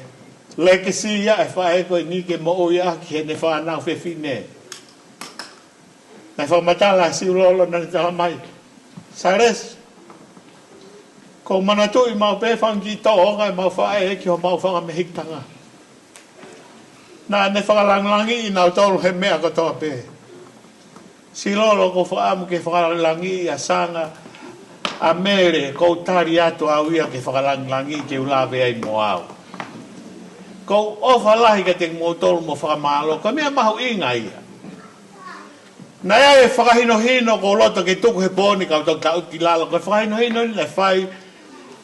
legacy ia e whae ko e ni ke mo ui aki he ne whanau whiwhine. Nai whamatala si ulolo na tala mai. Sares, ko manatu i mau pe whangi to onga i mau whae e ki ho mau whanga me hiktanga. Nā ne whakalanglangi i nau tolu he mea ko toa pe. Si lolo ko whaamu ke whakalanglangi i a sanga a mere ko tari atu au ia ke whakalanglangi ke ulawe ai mo au. Ko ofa lahi ke te motolu mo whakamalo, ko mea mahu inga ia. Nai ai whakahino hino ko loto ke tuku he pōni kau tau tau ki lalo, ko whakahino hino ni le whai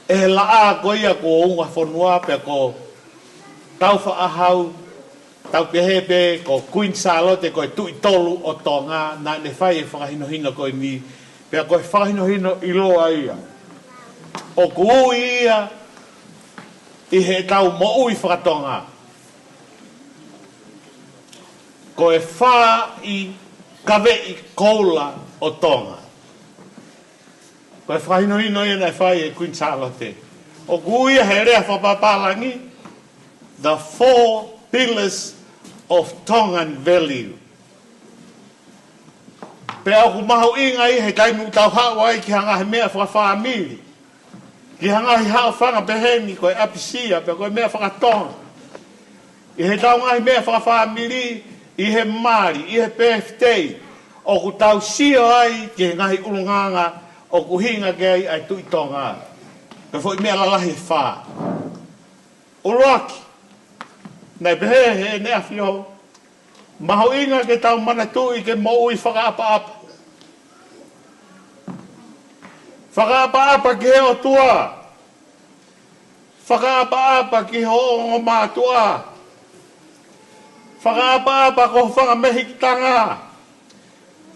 e he laa ko ia ko unga whanua pe ko tau whaahau, tau pehepe, ko Queen Charlotte ko e tui tolu o tonga, na ne whai e whakahino hino ko ni pea koe whakahino hino i loa ia. O ku ia i he tau mo ui whakatonga. Koe wha i kawe i koula o tonga. Koe whakahino hino ia nei whai e Queen Charlotte. O ku ia he rea whapapalangi, the 4 pillars of Tongan value. Pea ku mahu inga i he taimu tau hawa i ki hanga he mea whakawhamiri. Ki hanga hi hao whanga peheni koe apisia, pea koe mea whakatonga. I he tau ngahi mea whakawhamiri, i he mari, i he birthday. O ku tau sio ai ki he ngahi ulunganga, o ku hinga ke ai tui tonga. Pea fo i mea lalahi wha. Uloaki. Nei pehe he ne afio. Maho inga ke tau manatu I ke mo ui whakaapa-apa. Whakaapa-apa ki he o tua. Whakaapa-apa ki ho o mātua. Whakaapa-apa ko whanga mehi ki tanga.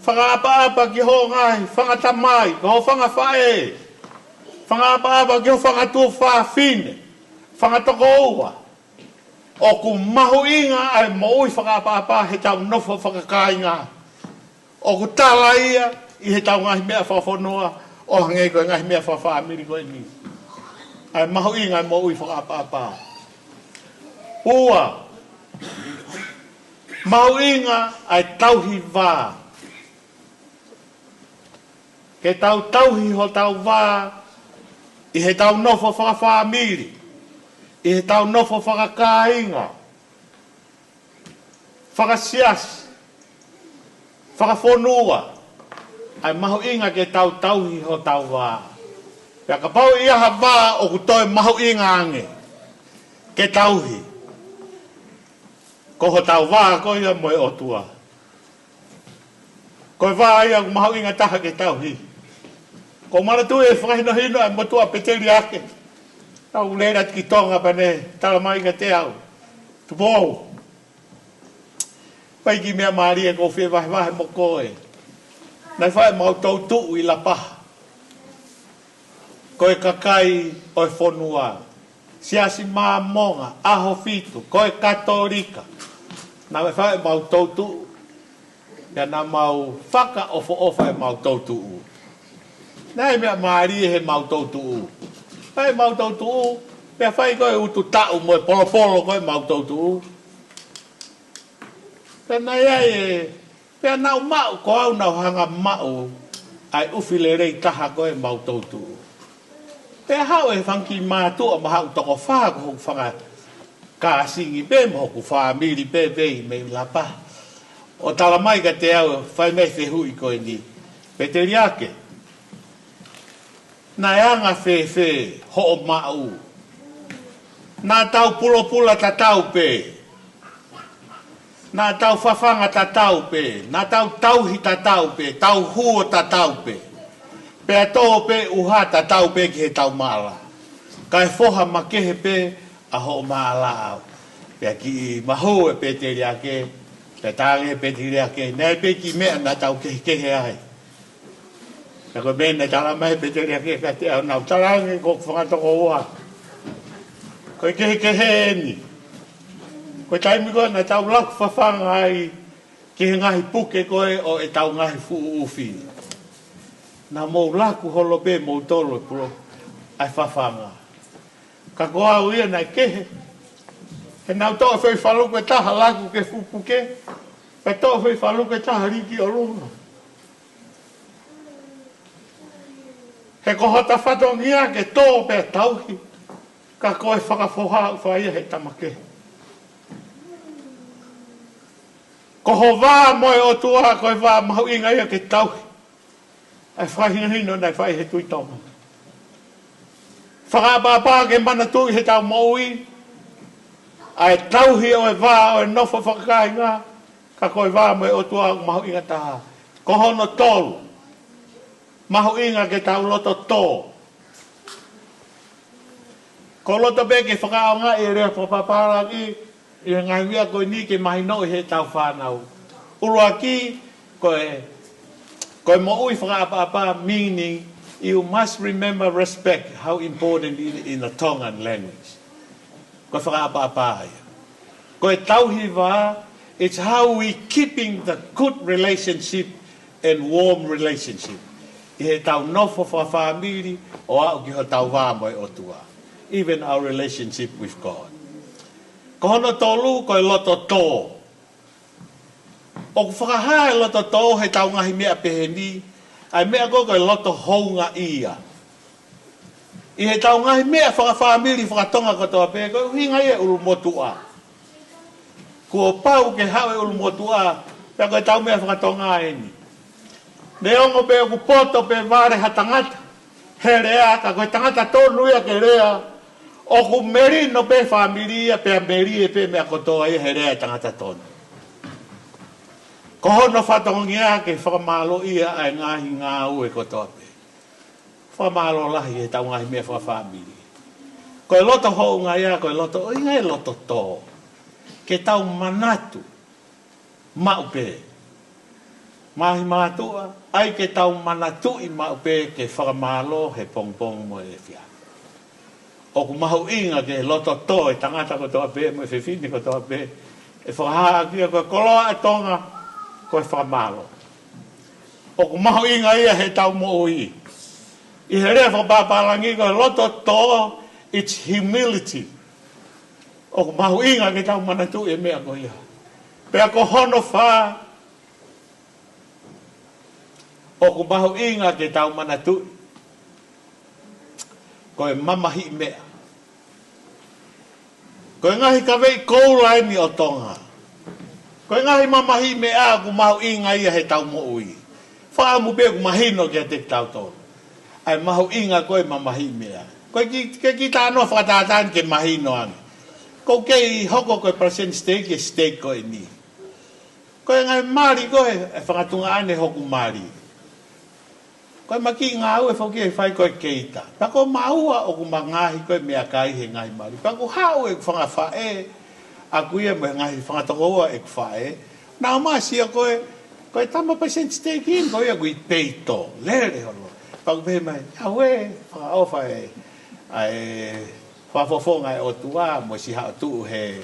Whakaapa-apa ki ho ngai, whanga tamai, ko ho whanga whae. Whakaapa-apa ki ho whanga tua whawhine. Whanga toko ua. O ku mahu inga ai mo ui whakaapa-apa he tau nofo whakakainga. O ku tala ia I he tau ngahi mea whawhanua. O hangei koe ngahi mea whawhamiri koe ni. Ai mahu inga ai mo ui whakaapa-apa. Ua. Mahu inga ai tauhi wā. Ke tauhi ho tau wā. I he tau nofo whakawhamiri. I he tau nofo whakakainga. Whakasiasi. Whakawhonua. Ai mahu inga ke tauhi ho tau wā. Pea ka pau ia ha wā o ku toi mahu inga ange. Ke tauhi. Ko ho tau wā ko ia moe o tua. Ko wā ia ku mahu inga taha ke tauhi. Ko maratu e whakahino e motua Finefeuiaki. Tau lera ki tonga pane, tala mai ka te au. Tupou. Pai ki mea maari e ko whie wahe mo koe. Nai whae mau tau tuu I la paha. Koe kakai o e whonua. Siasi maa monga, aho fitu, koe katolika. Nai whae mau tau tuu. Ia na mau whaka ofa e mau tau tuu. Nai mea maari e he mau tau tuu. Pai mau tau tuu, pea whai koe utu tau moe polo koe mau tau tuu. Pea nai ai e, pea nau mau ko au nau hanga mau, ai ufile rei taha koe mau tau tuu. Pea hao e whanki mātua ma hau toko whaa ko hoku whanga kāsingi pe mo hoku whaa miri pe vei me lapa. O tala mai ka te au, whai mei Finefeuiaki koe ni. Finefeuiaki. Na anga fe ho o mau. Na tau pula ta tau pe. Na tau whawhanga ta tau pe. Na tau tauhi ta tau pe. Tau huo ta tau pe. Pea tō pe uha ta tau pe ki he tau mala. Kai foha makehe pe a ho o mala au. Pea ki maho e Finefeuiaki. Pea tānge e Finefeuiaki. Nei pe ki mea na tau kehe ai. Ka koe mene tala mai Finefeuiaki ka te au nau tarangi ko whangatoko ua. Koe kehe eni. Koe taimi koe na tau laku whawhanga ai ki he ngahi puke koe o e tau ngahi fuu ufi. Na mou laku holo pe mou tolo puro ai whawhanga. Ka koe au ia nai kehe. He nau toa whai whaluku e taha laku ke fupuke. Pe toa whai whaluku e taha riki o runga. He kohota whatongia ke tō pe tauhi. Ka koe whakafoha u whaia he tamake. Koho wā moe o tua koe wā mahu inga ia ke tauhi. Ai whahino nei whai he tui tonga. Whakapapa ke mana tui he tau moui. Ai tauhi o e wā o e nofo whakakainga. Ka koe wā moe o tua mahu inga taha. Koho no tolu. Mahu inga ke tau loto tō. Ko loto be ke whakaonga e rea whapaparaki I ngai wia koe ni ke mahi no he tau whanau. Uruaki koe mo ui whakaapa meaning you must remember respect how important in the Tongan language. Koe whakaapa ia. Koe tauhi wā, it's how we keeping the good relationship and warm relationship. I he tau nofo whawhamiri o au ki ho tau wāmoe o tua. Even our relationship with God. Ko hono tolu koe loto tō. O ku whakahae loto tō he tau ngahi mea peheni, ai mea koe loto hounga ia. I he tau ngahi mea whakawhamiri whakatonga katoa pe, koe hinga ia ulu motua. Kua pau ke hawe ulu motua, pea koe tau mea whakatonga eni. Ne ongo pe o ku poto pe vare ha tangata. He rea, ka koe tangata tōnu ia ke rea. O ku meri no pe familia pe meri e pe me akotoa e here tangata tonu. Ko hono whatongia ke whakamalo ia ai ngahi ngā ue kotoa pe. Whakamalo lahi e tau ngahi mea whafamili. Ko e loto hou ngā ia, ko e loto, o inga e loto tō. Ke tau manatu, mau pe. Mahi mātua, ai ke tau manatu i mau pe ke whakamalo he pongpong mo e whia. O ku mahu inga ke loto tō e tangata kotoa pe, mo e whiwhini kotoa pe. E whakahaa kia koe koloa e tonga, ko e whakamalo. O ku mahu inga ia he tau mo ui. I he rea whapapalangi ko e loto tō, it's humility. O ku mahu inga ke tau manatu e mea ko ia. Pea ko hono wha. O ku mahu inga ke tau manatu. Ko e mamahi mea. Ko e ngahi kawei koulaini o tonga. Ko e ngahi mamahi mea ku mahu inga ia he tau mo ui. Wha amu pe ku mahino ke te tau tōru. Ai mahu inga ko e mamahi mea. Ko ki tāno whakatātāni ke mahino ane. Ko kei hoko ko e present state ke state ko e ni. Ko e ngai mari ko e whakatunga ane hoku mari. Ko e maki ngā ue whauki e whai ko e keita. Pa ko maua o ku mangahi ko e mea kai he ngai mari. Pa ko hao e whanga whae. A kuia me ngai whangatokoua e whae. Nā maa sia ko e tama present state ki ko e a kui peito. Lere holo. Pa ko pe mai. Awe whakaofa e. Ai whafofonga e o tua mo si hao tuu he.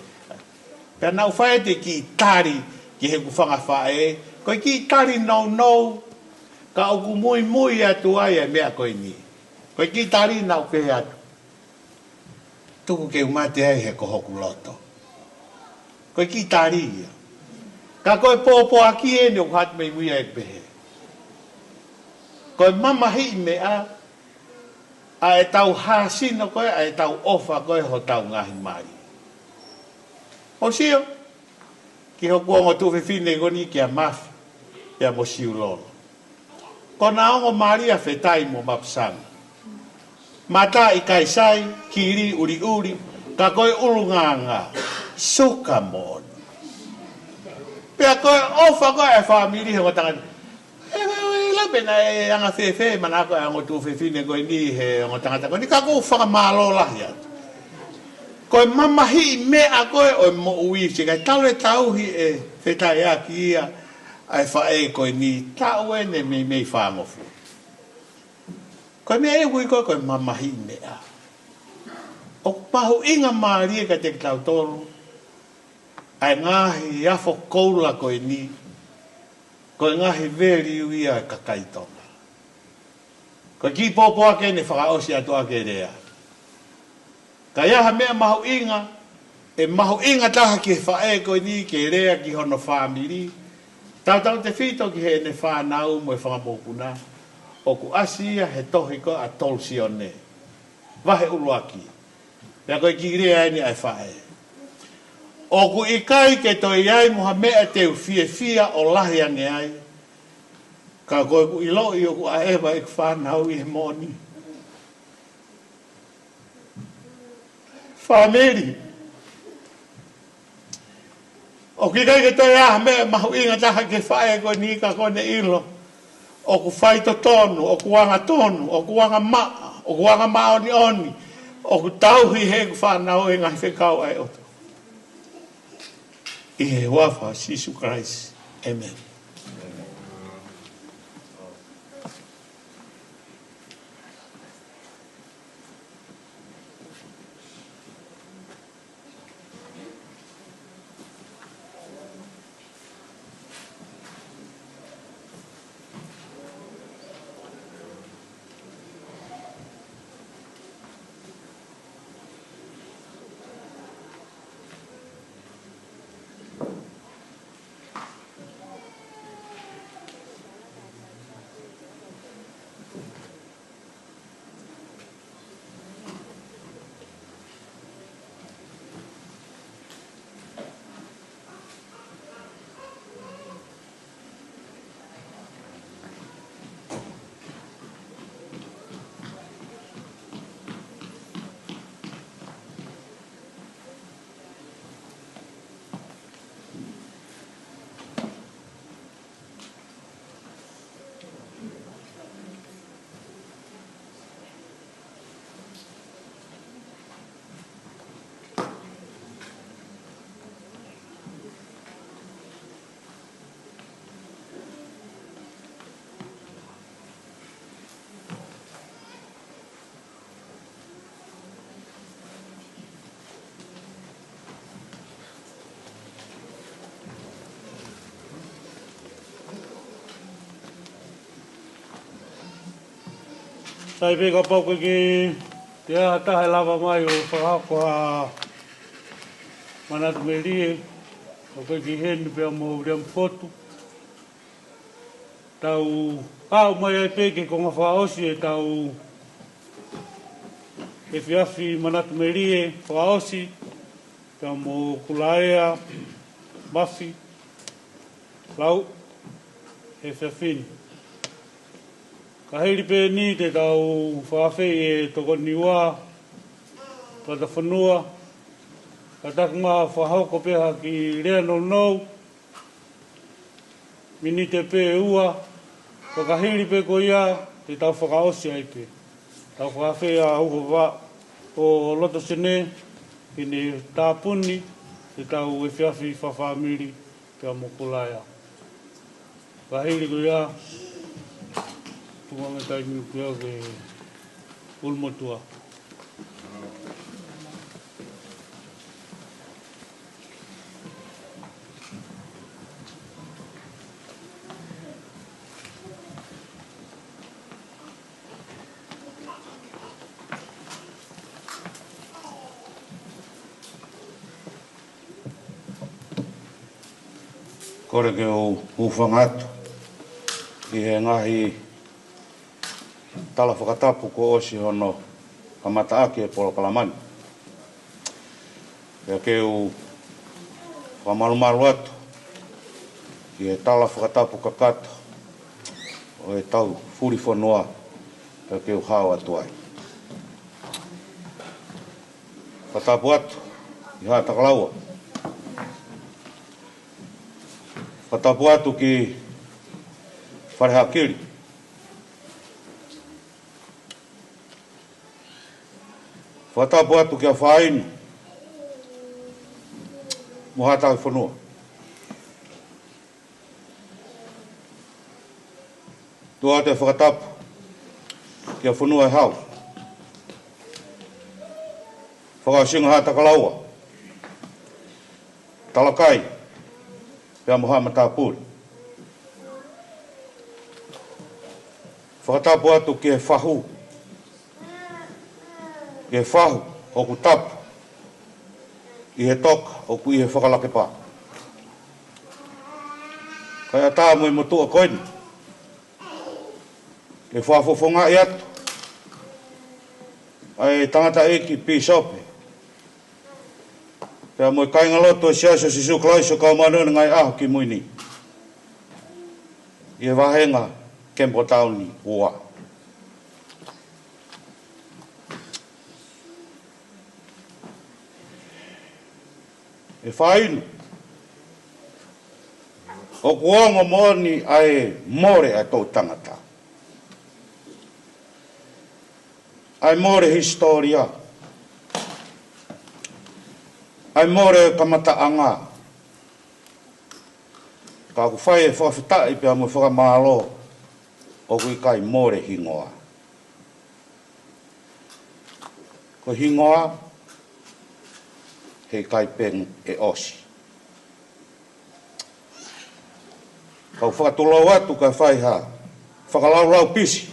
Pea nau whae te ki tari ki he ku whanga whae. Ko ki tari nou. Ka oku mui atu ai e mea koe ni. Koe ki tari nau pe atu. Tuku ke umate ai he ko hoku loto. Koe ki tari ia. Ka koe pōpō aki e ni o hat mei mui ai pehe. Koe mamahi mea. A e tau hasino koe, a e tau ofa koe ho tau ngahi mari. O sio. Ki hoku ongo tuwhewhine goni ki a Mafi. Pea mo siu lolo. Ko na ongo Maria whetai mo mapsanga. Mata i kaisai, kiri uri, ka koe urunganga, suka mon. Pea koe ofa koe e whamiri he ngotangan. Pena e anga whewhe, mana koe ango tu whewhine koe ni he ngotangata koe. Ni ka koe whakamalo lahi atu. Koe mamahi mea koe o mo ui, se kai taule tauhi e whetai aki ia, ai whae koe ni tau e ne mei whangofu. Koe mea e hui koe mamahi mea. O pahu inga maari e ka te tau toru, ai ngahi afo koula koe ni, koe ngahi veri uia e kakaitonga. Koe ki pōpō ake ne whakaosi atu ake rea. Ka iaha mea mahu inga, e mahu inga taha ki whae koe ni ke rea ki hono whamiri, Tau te whito ki he ne whanau mo e whangamokuna. O ku asia he tohi ko a tolsi o ne. Wahe uruaki. Pea koe ki rea ni ai whae. O ku ikai ke toi ai moha mea teu fia o lahi ane ai. Ka koe ku iloi o ku a ewa e ku whanau i he moni. Whameri. O ki kai ke toi aha mea mahu inga taha ke whae koe ni ka kone ilo. O ku whai to tonu, o ku wanga tonu, o ku wanga maa, o ku wanga maa oni. O ku tauhi he ku whanau e ngai whekau ai oto. I he wafa, Jesus Christ. Amen. Sai peka pau ki te aha tahe lava mai o whahako a manatu me rie. O koe ki henu pia mo rea mpotu. Tau au mai ai peke ko ngā whaosi e tau e whiawhi manatu me rie, whaosi. Pia mo Kulaea, Mafi, Lau'i, e whiawhini. Ka heiri pē ni te tau whawhei e toko niwa, pata whanua, ka taku ngā whahauko pēha ki rea nou, mini te pē ua, ko ka heiri pē ko ia, te tau whakaosi ai pē. Tau whawhei a uho wā o loto sene, ki ne tāpuni, te tau e whiawhi whawhamiri pēa mo Kulaea. Ka heiri ko ia, Tuanga tai mi pia ke ulmotua. Kore ke o uwhangatu i he ngahi tala whakatapu ko osi hono ka mataaki e polo kalamani. Pea ke o whamalumalu atu i he tala whakatapu ka kato o e tau furi whanua pea ke o hao atu ai. Whatapu atu i hata kalaua. Whatapu atu ki wharehakiri. Whatapu atu ki a Fainu. Mohata i whanua. Tua te whakatapu ki a whanua e hau. Whakasinga hata kalaua. Talakai. Pea moha matapuri. Whakatapu atu ki e whahu. Ki e whahu o ku tapu. I he toka o ku i he whakalake pā. Kai a tā mo i motua koini. Ke whafofonga i atu. Ai tangata eki pisope. Pea mo i kainga loto e siaso si suklaiso kau manuna ngai aho ki muini. I he wahenga Kempo Tauni ua. E Fainu. O kuongo moni ai more a tau tangata. Ai more historia. Ai more kamata anga. Ka ku whai e whawhitai pia mo whakamalo o kui kai more hingoa. Ko hingoa he kai peng e osi. Kau whakatulau atu kai whai ha. Whakalau pisi.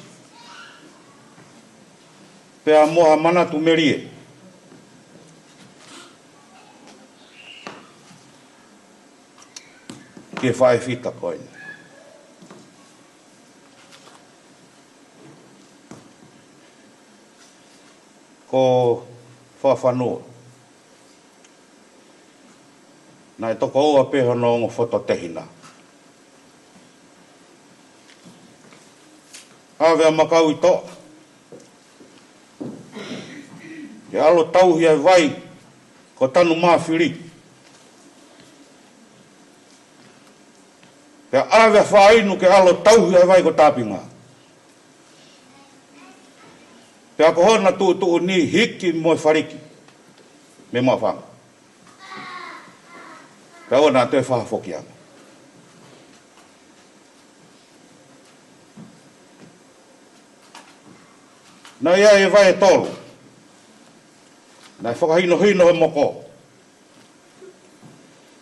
Pea moha manatu merie. Ke whae whita koina. Ko whawhanua. Nai toko ua peho no ngō Fototehina. Awea makau i tō. Ke alo tauhi ai vai ko tanu Mafi. Pea awea Fainu ke alo tauhi ai vai ko tāpinga. Pea ko hona tuu ni hiki moi whariki. Me mua whanga. Pea ona te whahafoki anga. Na ia e vai e tolu. Na whakahino he moko.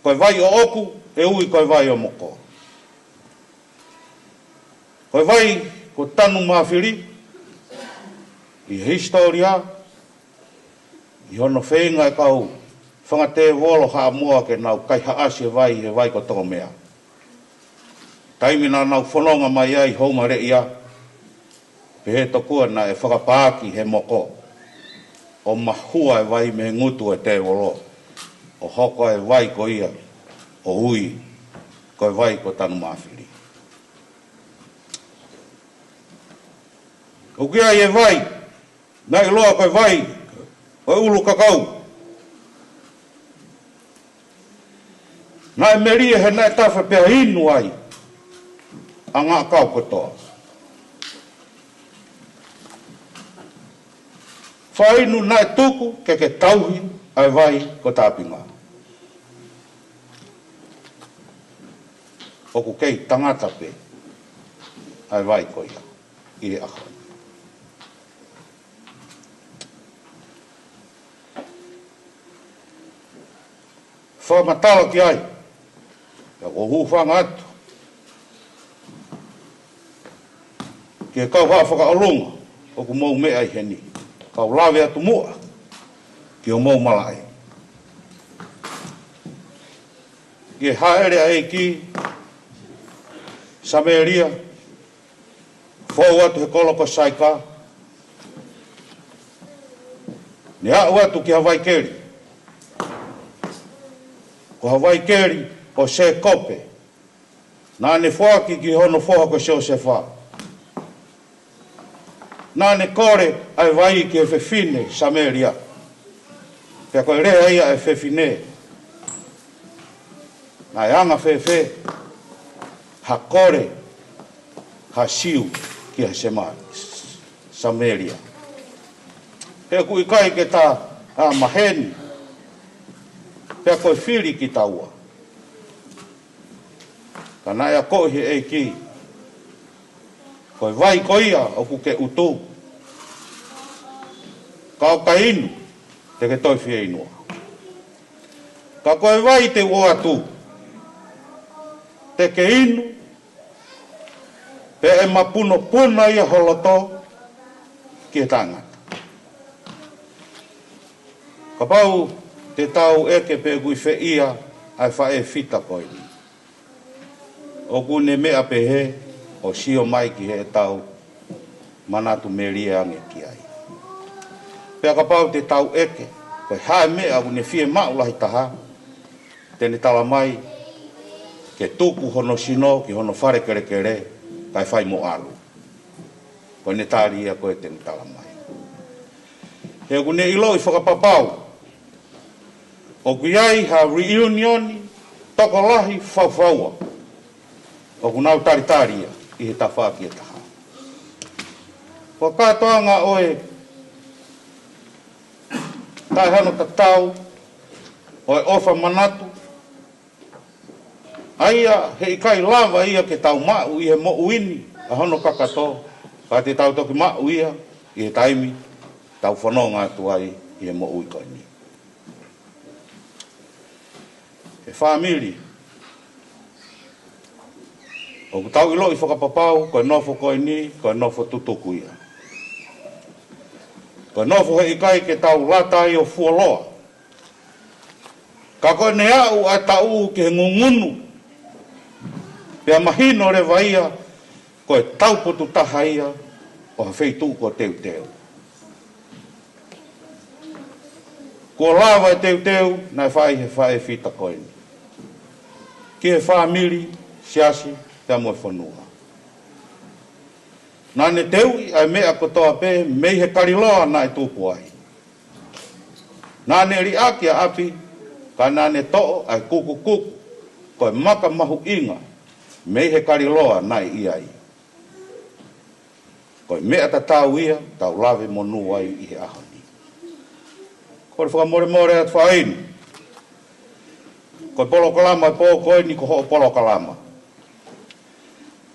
Koe vai o oku, e ui koe vai o moko. Koe vai ko tanu Mafi, I historia, I hono whenga e kau whangate wolo haa mua ke nau kai haasi e vai ko tō mea. Taimina nau whanonga mai ai hauma re ia, pe he tokua na e whakapāki he moko, o mahua e vai me ngutu e te wolo, o hoko e vai ko ia, o hui, ko e vai ko tanu mawhiri. O kia e vai, nai loa ko e vai, o e ulu kakau. Nai meria he nai tawha pia hinu ai, a ngā kau kotoa. Fainu nai tuku ke tauhi ai vai ko tāpinga. Oku kei tangata pe, ai vai ko ia, i he aha. Whamatala ki ai, ia o hūwhanga atu. Ke kau haa whakaolunga, oku mou mea i heni. Kau lawe atu mua, ki o mou malai. Ke haere a ki, Sameria, fōu atu he koloko saika, ne au atu ki Hawaii keri. Ko Hawaii keri o se kope, nā ne whaki ki hono whoha ko seo se wha. Nā ne kore ai vai ki e whewhine Sameria. Pea koe rea ia e whewhine. Nā e anga whewhe, ha kore, ha siu ki a sema Sameria. Pea kui kai ke tā maheni, pea koe whiri ki taua. Ka nai a kohi e ki. Koe vai ko ia o ku ke utu. Ka o ka inu, te ke toi whia inua. Ka koe vai te o atu. Te ke inu, pe e mapuno puna ia holoto ki e tangata. Ka pau te tau eke pe gui whe ia ai whae fita koini. O kune mea pe he, o sio mai ki he tau manatu meria ange ki ai. Pea ka pau te tau eke, koe hae mea kune fie maulahi taha, tene tala mai, ke tuku hono sino, ki hono whare kere kere, kai whai mo alu. Koe ne tāri ia koe tene tala mai. He kune ilo i whakapapau, o kuiai ha reunioni, toko lahi whauwhaua. O kunau taritaria i he tawhaki e taha. Ko kātoanga oe, tai hano tatau, oe ofa manatu, aia he ikai lava ia ke tau mau i he mo uini, a hono kakato, ka te tau toki mau ia, i he taimi, tau whanonga atu ai i he mo ui koini. He whamiri, o ku tau ilo i whakapapau, koe nofo koini, koe nofo tutuku ia. Koe nofo he ikai ke tau lata i o fuoloa. Ka koe ne au a tau ke he ngungunu, pea mahino re vaia, koe tauputu taha ia, o ha feitu ko teu teu. Ko lava e teu teu, nai whae fita koini. Ki he whamiri, siasi, pea moe whanua. Nā ne teui ai mea kotoa pe, mei he kariloa nai tūpu ai. Nā ne ri aki a api, ka nā ne to'o ai kuku kuku, koe maka mahu inga, mei he kariloa nai iai. Koe mea ta tau ia, tau lave monu ai i he ahani. Koe whakamore more at Fainu. Koe polo kalama e pō koe ni ko ho polo kalama.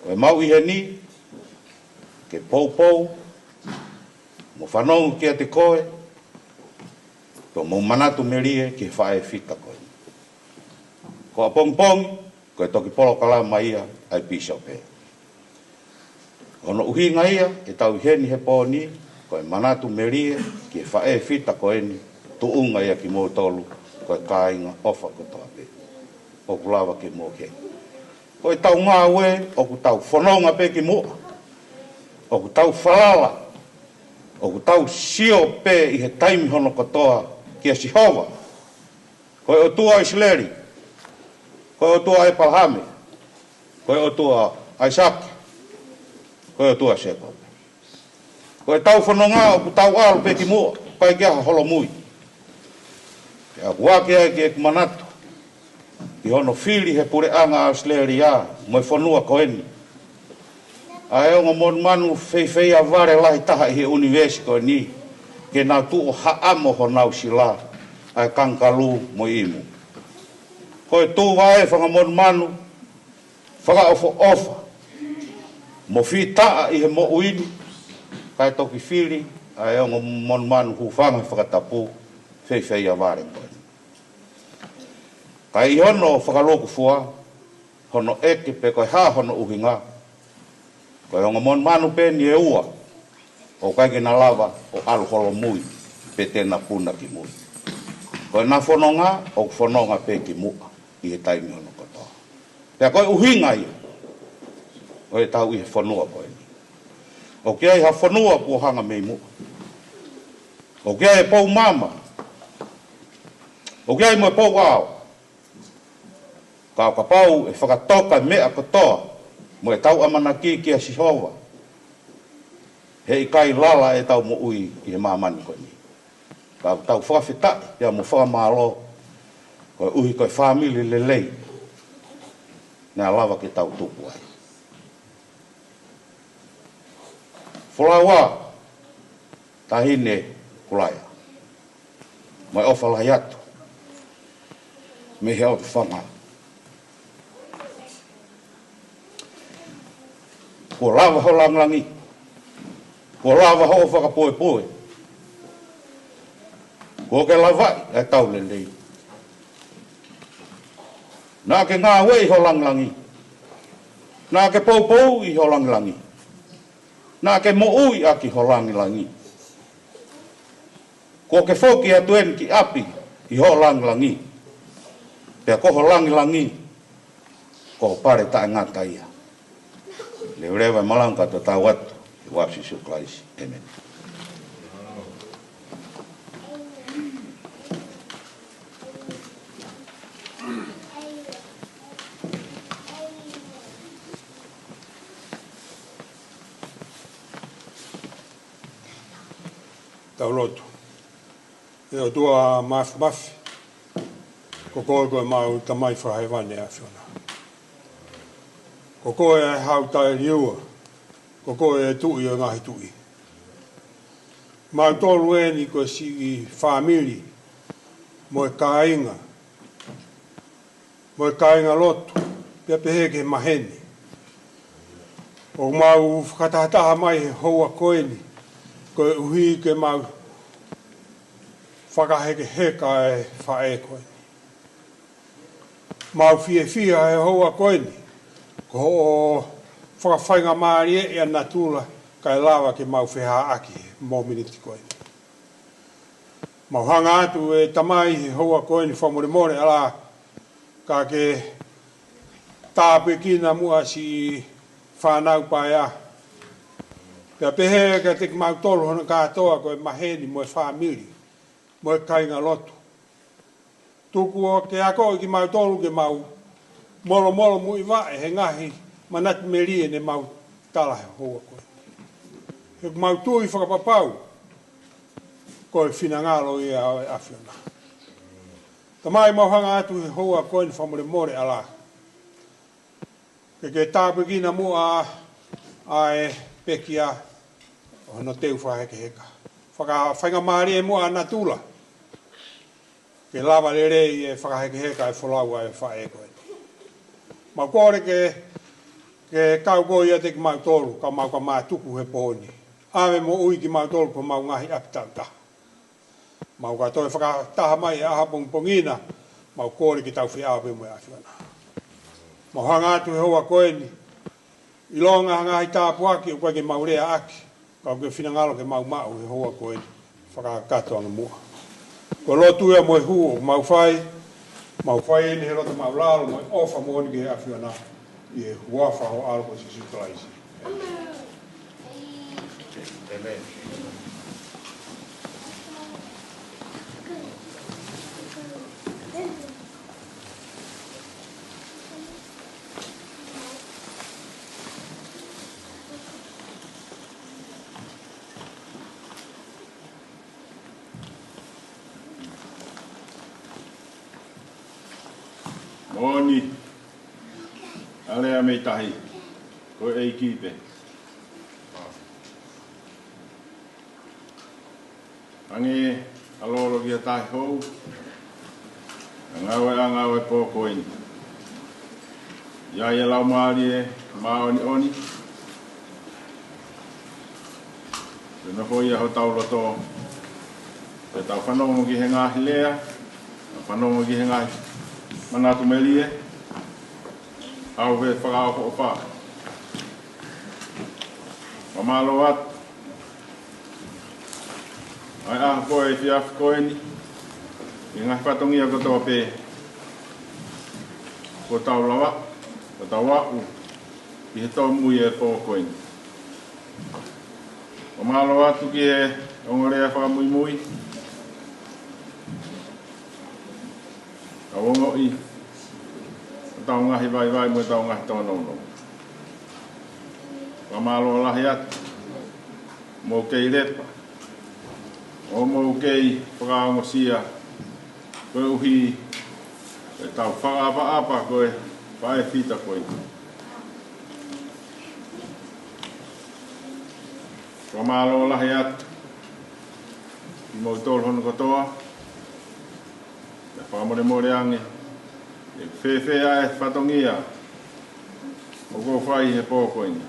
Koe mau i he ni, ke pou, mo whanongu ki a te koe, to mo manatu merie ki whae fita koe. Ko a pong, koe toki polo kalama ia, ai pisa pe. Ono uhinga ia, e tau heni he pō ni, Koe manatu merie, ki whae fita koe ni, tu unga ia ki mō tolu, koe kāinga ofa ko toa pe. O kulawa ki mō ke. Koe tau ngā ue, o ku tau whanonga pe ki mua. O ku tau whalala. O ku tau sio pe i he taimi hono katoa ki a Sihova. Koe o tua Isleri. Koe o tua e Palhame. Koe o tua Aisaki. Koe o tua Sekope. Koe tau whanonga o ku tau alu pe ki mua. Koe kia holo mui. Ke a wake ai ki e kumanatu. Ki hono fili he pure anga a Isleri a. Moi whanua koeni. Ai o mon manu fei a vare lai taha i he universi ko ni ke na tu o haamo ho nau sila ai kankalu mo imu ko tu vai fa mon manu fa ofo ofa mo fita i he mo uini kai to ki fili ai o mon manu hu fa fa tapu fei a vare ko kai hono fa loku fua hono eke pe ko ha hono uhinga ko e mon manu pe ni e ua o kai ke na lava o alu holo mui pe tena puna ki mui ko na fononga o fononga pe ki mua i he taimi ono kotoa pe ko uhinga i o e tau i he fonua ko ni o kia i ha fonua pu hanga me mua o kia e pou mama o kia i mo pou ao ka pau e whakatoka mea kotoa mo e tau amana ki a Sihova. He i kai lala e tau mo ui i he mamani ko ni. Ka tau whawhita, ia mo whamalo, koe uhi koe whamili lelei. Nea lava ke tau tupu ai. Whalaua, tahine Kulaea. Mai ofa lahi atu. Me he au te whanga. Ko lava ho langlangi. Ko lava ho whakapoe. Ko ke lava e tau lelei. Nā ke ngā wei ho langlangi. Nā ke pou i ho langlangi. Nā ke mo ui aki ho langlangi. Ko ke whoki atuen ki api i ho langlangi. Pea ko ho langlangi. Ko pare ta ngata ia. Le urewa malanga to tau atu, i wapsi suklaisi. Amen. Tau lotu. E o tua mafi. Ko koe mau tamai whahewane a whiona. Ko koe e hau tae riua, ko koe e tui o ngahi tui. Mau tolu e ni koe si i whamiri, mo e kāinga lotu, pia pehe ke maheni. O mau whakatahataha mai he hoa koe ni, koe uhi ke mau whakaheke heka e whae koe ni. Mau fie he hoa koe ni, ko o whakawhainga maari e ana tūla kai lawa ke mau wheha aki mō miniti koe. Mau hanga atu e tamai he hoa koe ni whamore ala ka ke tāpe kina mua si whanau pai a. Pea pehe ka te mau tolu hona kātoa koe maheni mo e whamiri, mo e kainga lotu. Tuku o ke ako ki mau tolu ke mau molo mui wae he ngahi manati merie ne mau tala he hoa koe. He mau tui whakapapau koe whinangalo i a awhiona. Tamai mau hanga atu he hoa koe ni whamore ala. Ke tāpe kina mua a e pekia o hano teu whaheke heka. Whakawhainga maari e mua ana tūla. Ke lava lere i e whakaheke heka e wholaua e whae koe. Ma kore ke kau koe ia te ki mau tolu, ka mau ka mātuku he pōni. Ame mo ui ki mau tolu pa mau ngahi apitauta. Mau ka toi whakataha mai e aha pongina, mau kore ki tau whi awe mo e awhiona. Mau hanga atu he hoa koe ni, i longa ngahi tāpuaki o koe ki mau rea aki, Ka ke fina ngalo ke mau mau he hoa ko e whakakato anga mua. Ko lotu ea mo e hu o mau whai ni he rota mau lalo mo e ofa mo ni ke a whiana i e hua whaho alo ko si sutalaisi. Amen. Moni, alea mei tahi, ko ei kipe. Ange alolo kia tahi hou, angawe pōkoini. Ia lau maari e maoni oni. Tuna hoi aho tau loto, e tau whanongo ki he ngāhi lea, whanongo ki he ngāhi manatu melie, au he whakao ko o wha. Mamalo atu, ai aha koe e whiafi koe ni, i ngahi patongia ko toa pē, ko tau lawa, ko tau waku, i he tau mui e pō koe ni. Mamalo atu ki e ongorea whakamui mui, ka wongo i, tau ngahi vai mo tau ngahi tau nono. Mamalo lahi atu, mo kei lepa, o mo kei whakaongo sia, koe uhi, e tau whakaapa koe, whae whita koe. Mamalo lahi atu, i mo tolu hono katoa, e whakamore ange, e whewhea e whatongia, o ko whai he pōkoini.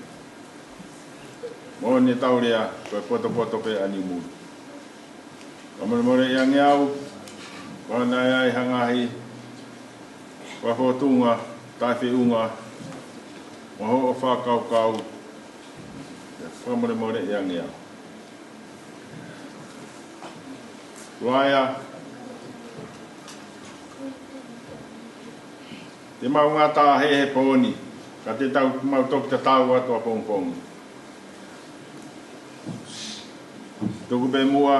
Mo ni taurea, koe poto pe animu. Whakamore ange au, whanai ai hangahi, whafotunga, taiwhi unga, waho o whakaukau, whakamore ange au. Kulaea, te mau ngā tā he pōni, ka te tau mau toki te tau atua pōngpongi. Tuku pe mua,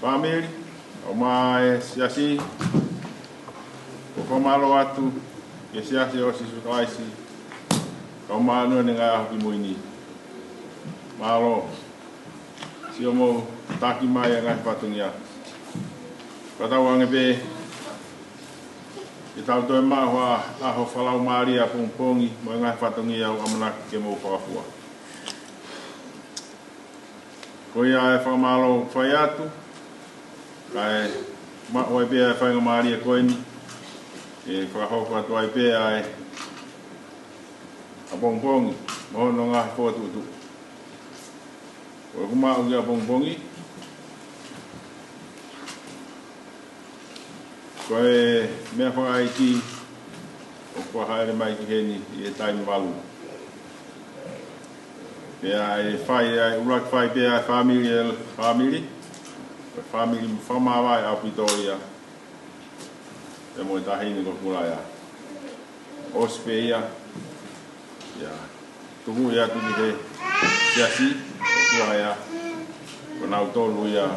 pāmiri, o mā e siasi, o whamalo atu, ke siasi o sisu kaisi, ka o mā nua ni ngai ahu ki muini. Mālo, si o mou taki mai a ngai patungia. Katau ange pe, i tau toi mahua aho whalau maari a pōngpongi, mo ngai whatongi au amanaki ke mou whakafua. Ko ia e whamalo whai atu, ka e oe pēa e whainga maari a koeni, e whakahoko atu ai pēa e a pōngpongi, mo no ngahi pōtutu. Ko e kumau ki a pōngpongi, ko e mea whakaiki, o kua haere mai ki heni i e taimi walu. Pea e whai, urak whai pea e whamiri, e whamiri whamawai au Pretoria, e mo e tahini ko Kulaea. Ospe ia, tuku ia tuki he siasi, ko Kulaea, ko nau tolu ia,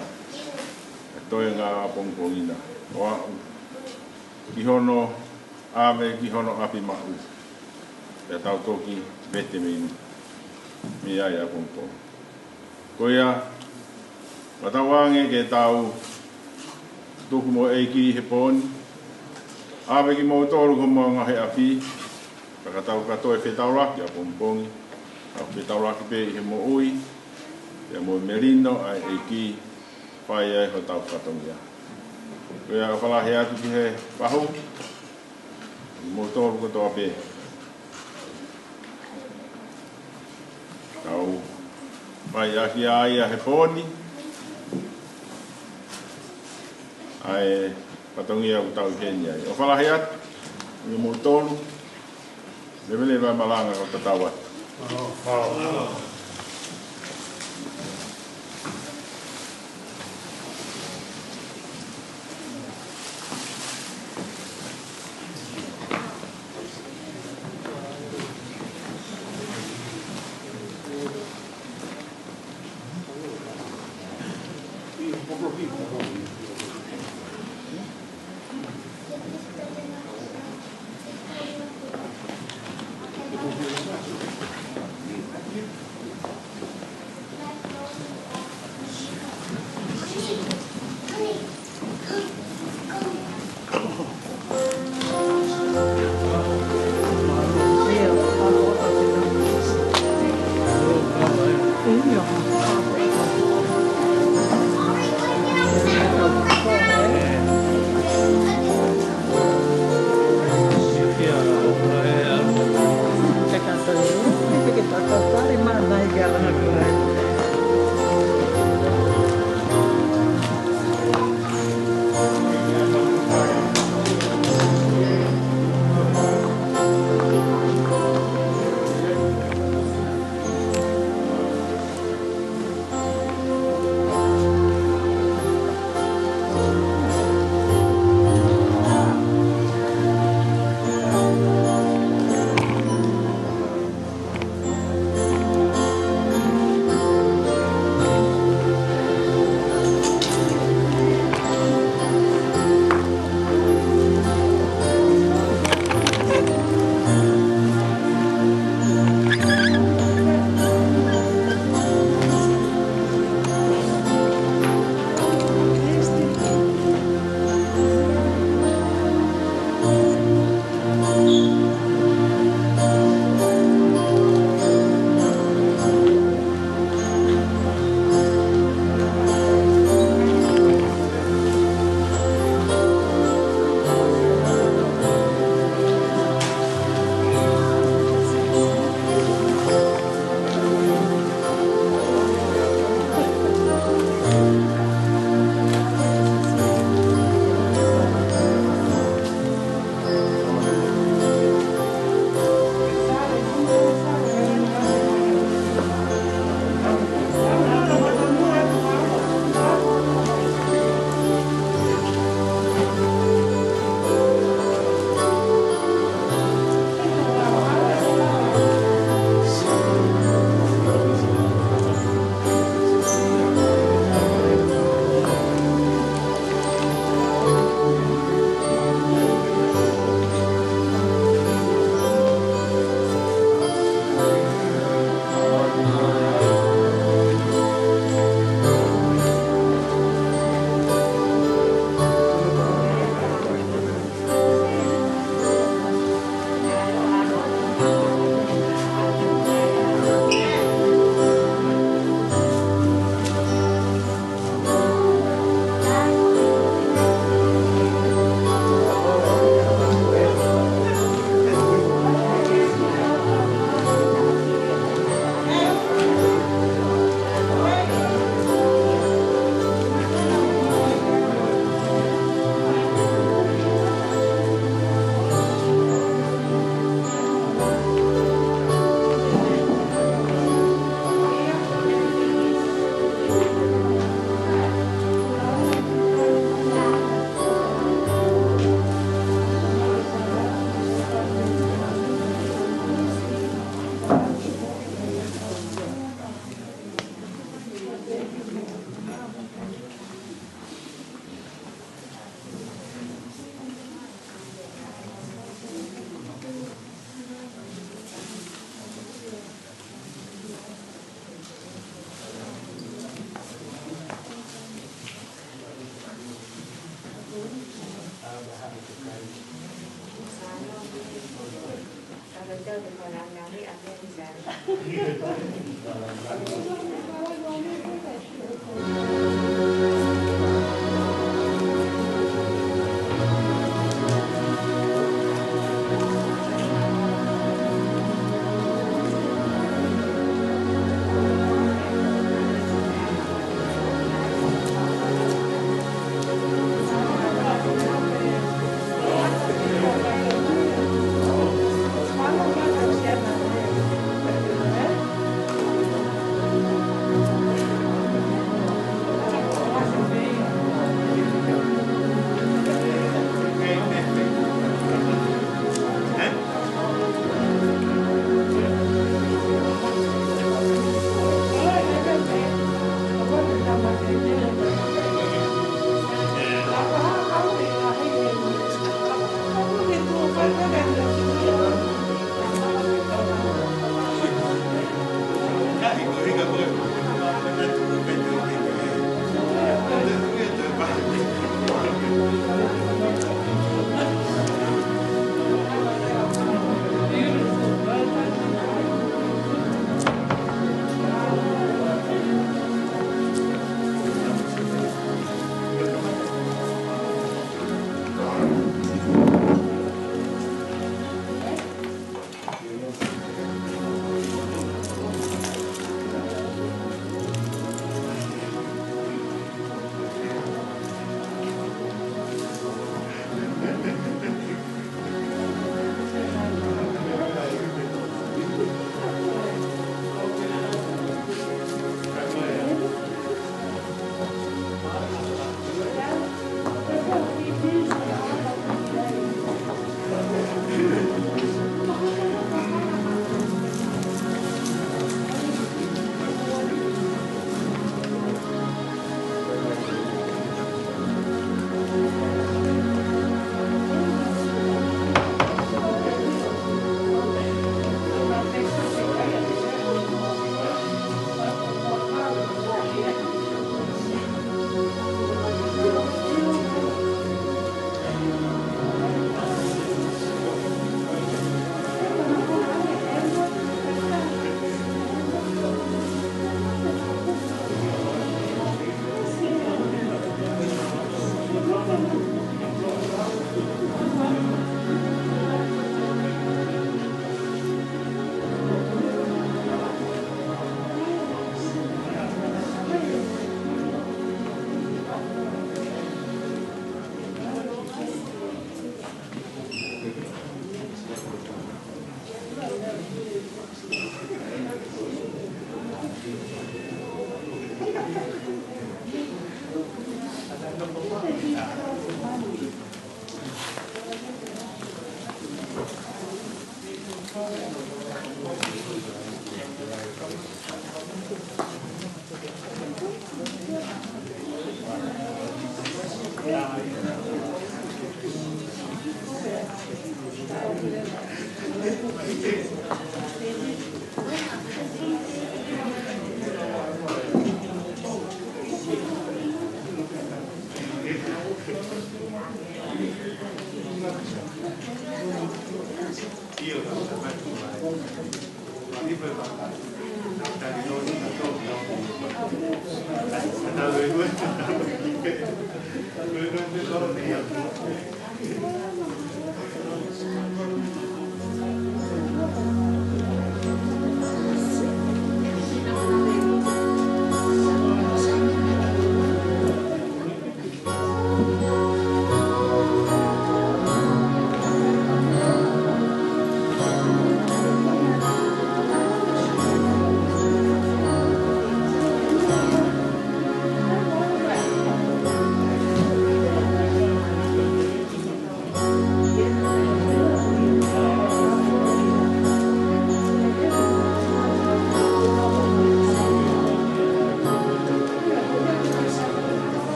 e toi ngā pongpongina. Oa, ki hono ave, ki hono api mahu, e tau toki vete minu. Mi ai a pongpo. Ko ia, watawange ke tau tuku mo eiki he pōni. Awe ki mo tolu ko mo ngahe api. Pakatau katoe whetauraki a pongpongi. A whetauraki pe i he mo ui. E mo merino ai eiki whai ai ho tau katongia. Ko ia whalahe atu ki he pahu. Mo tolu katoa pe. Kau mai aki ai a he pōni. Ai patongia u tau heni ai. O whalahi atu, i mo tolu. Lewele vai malanga ko tatau atu.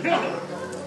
Yeah.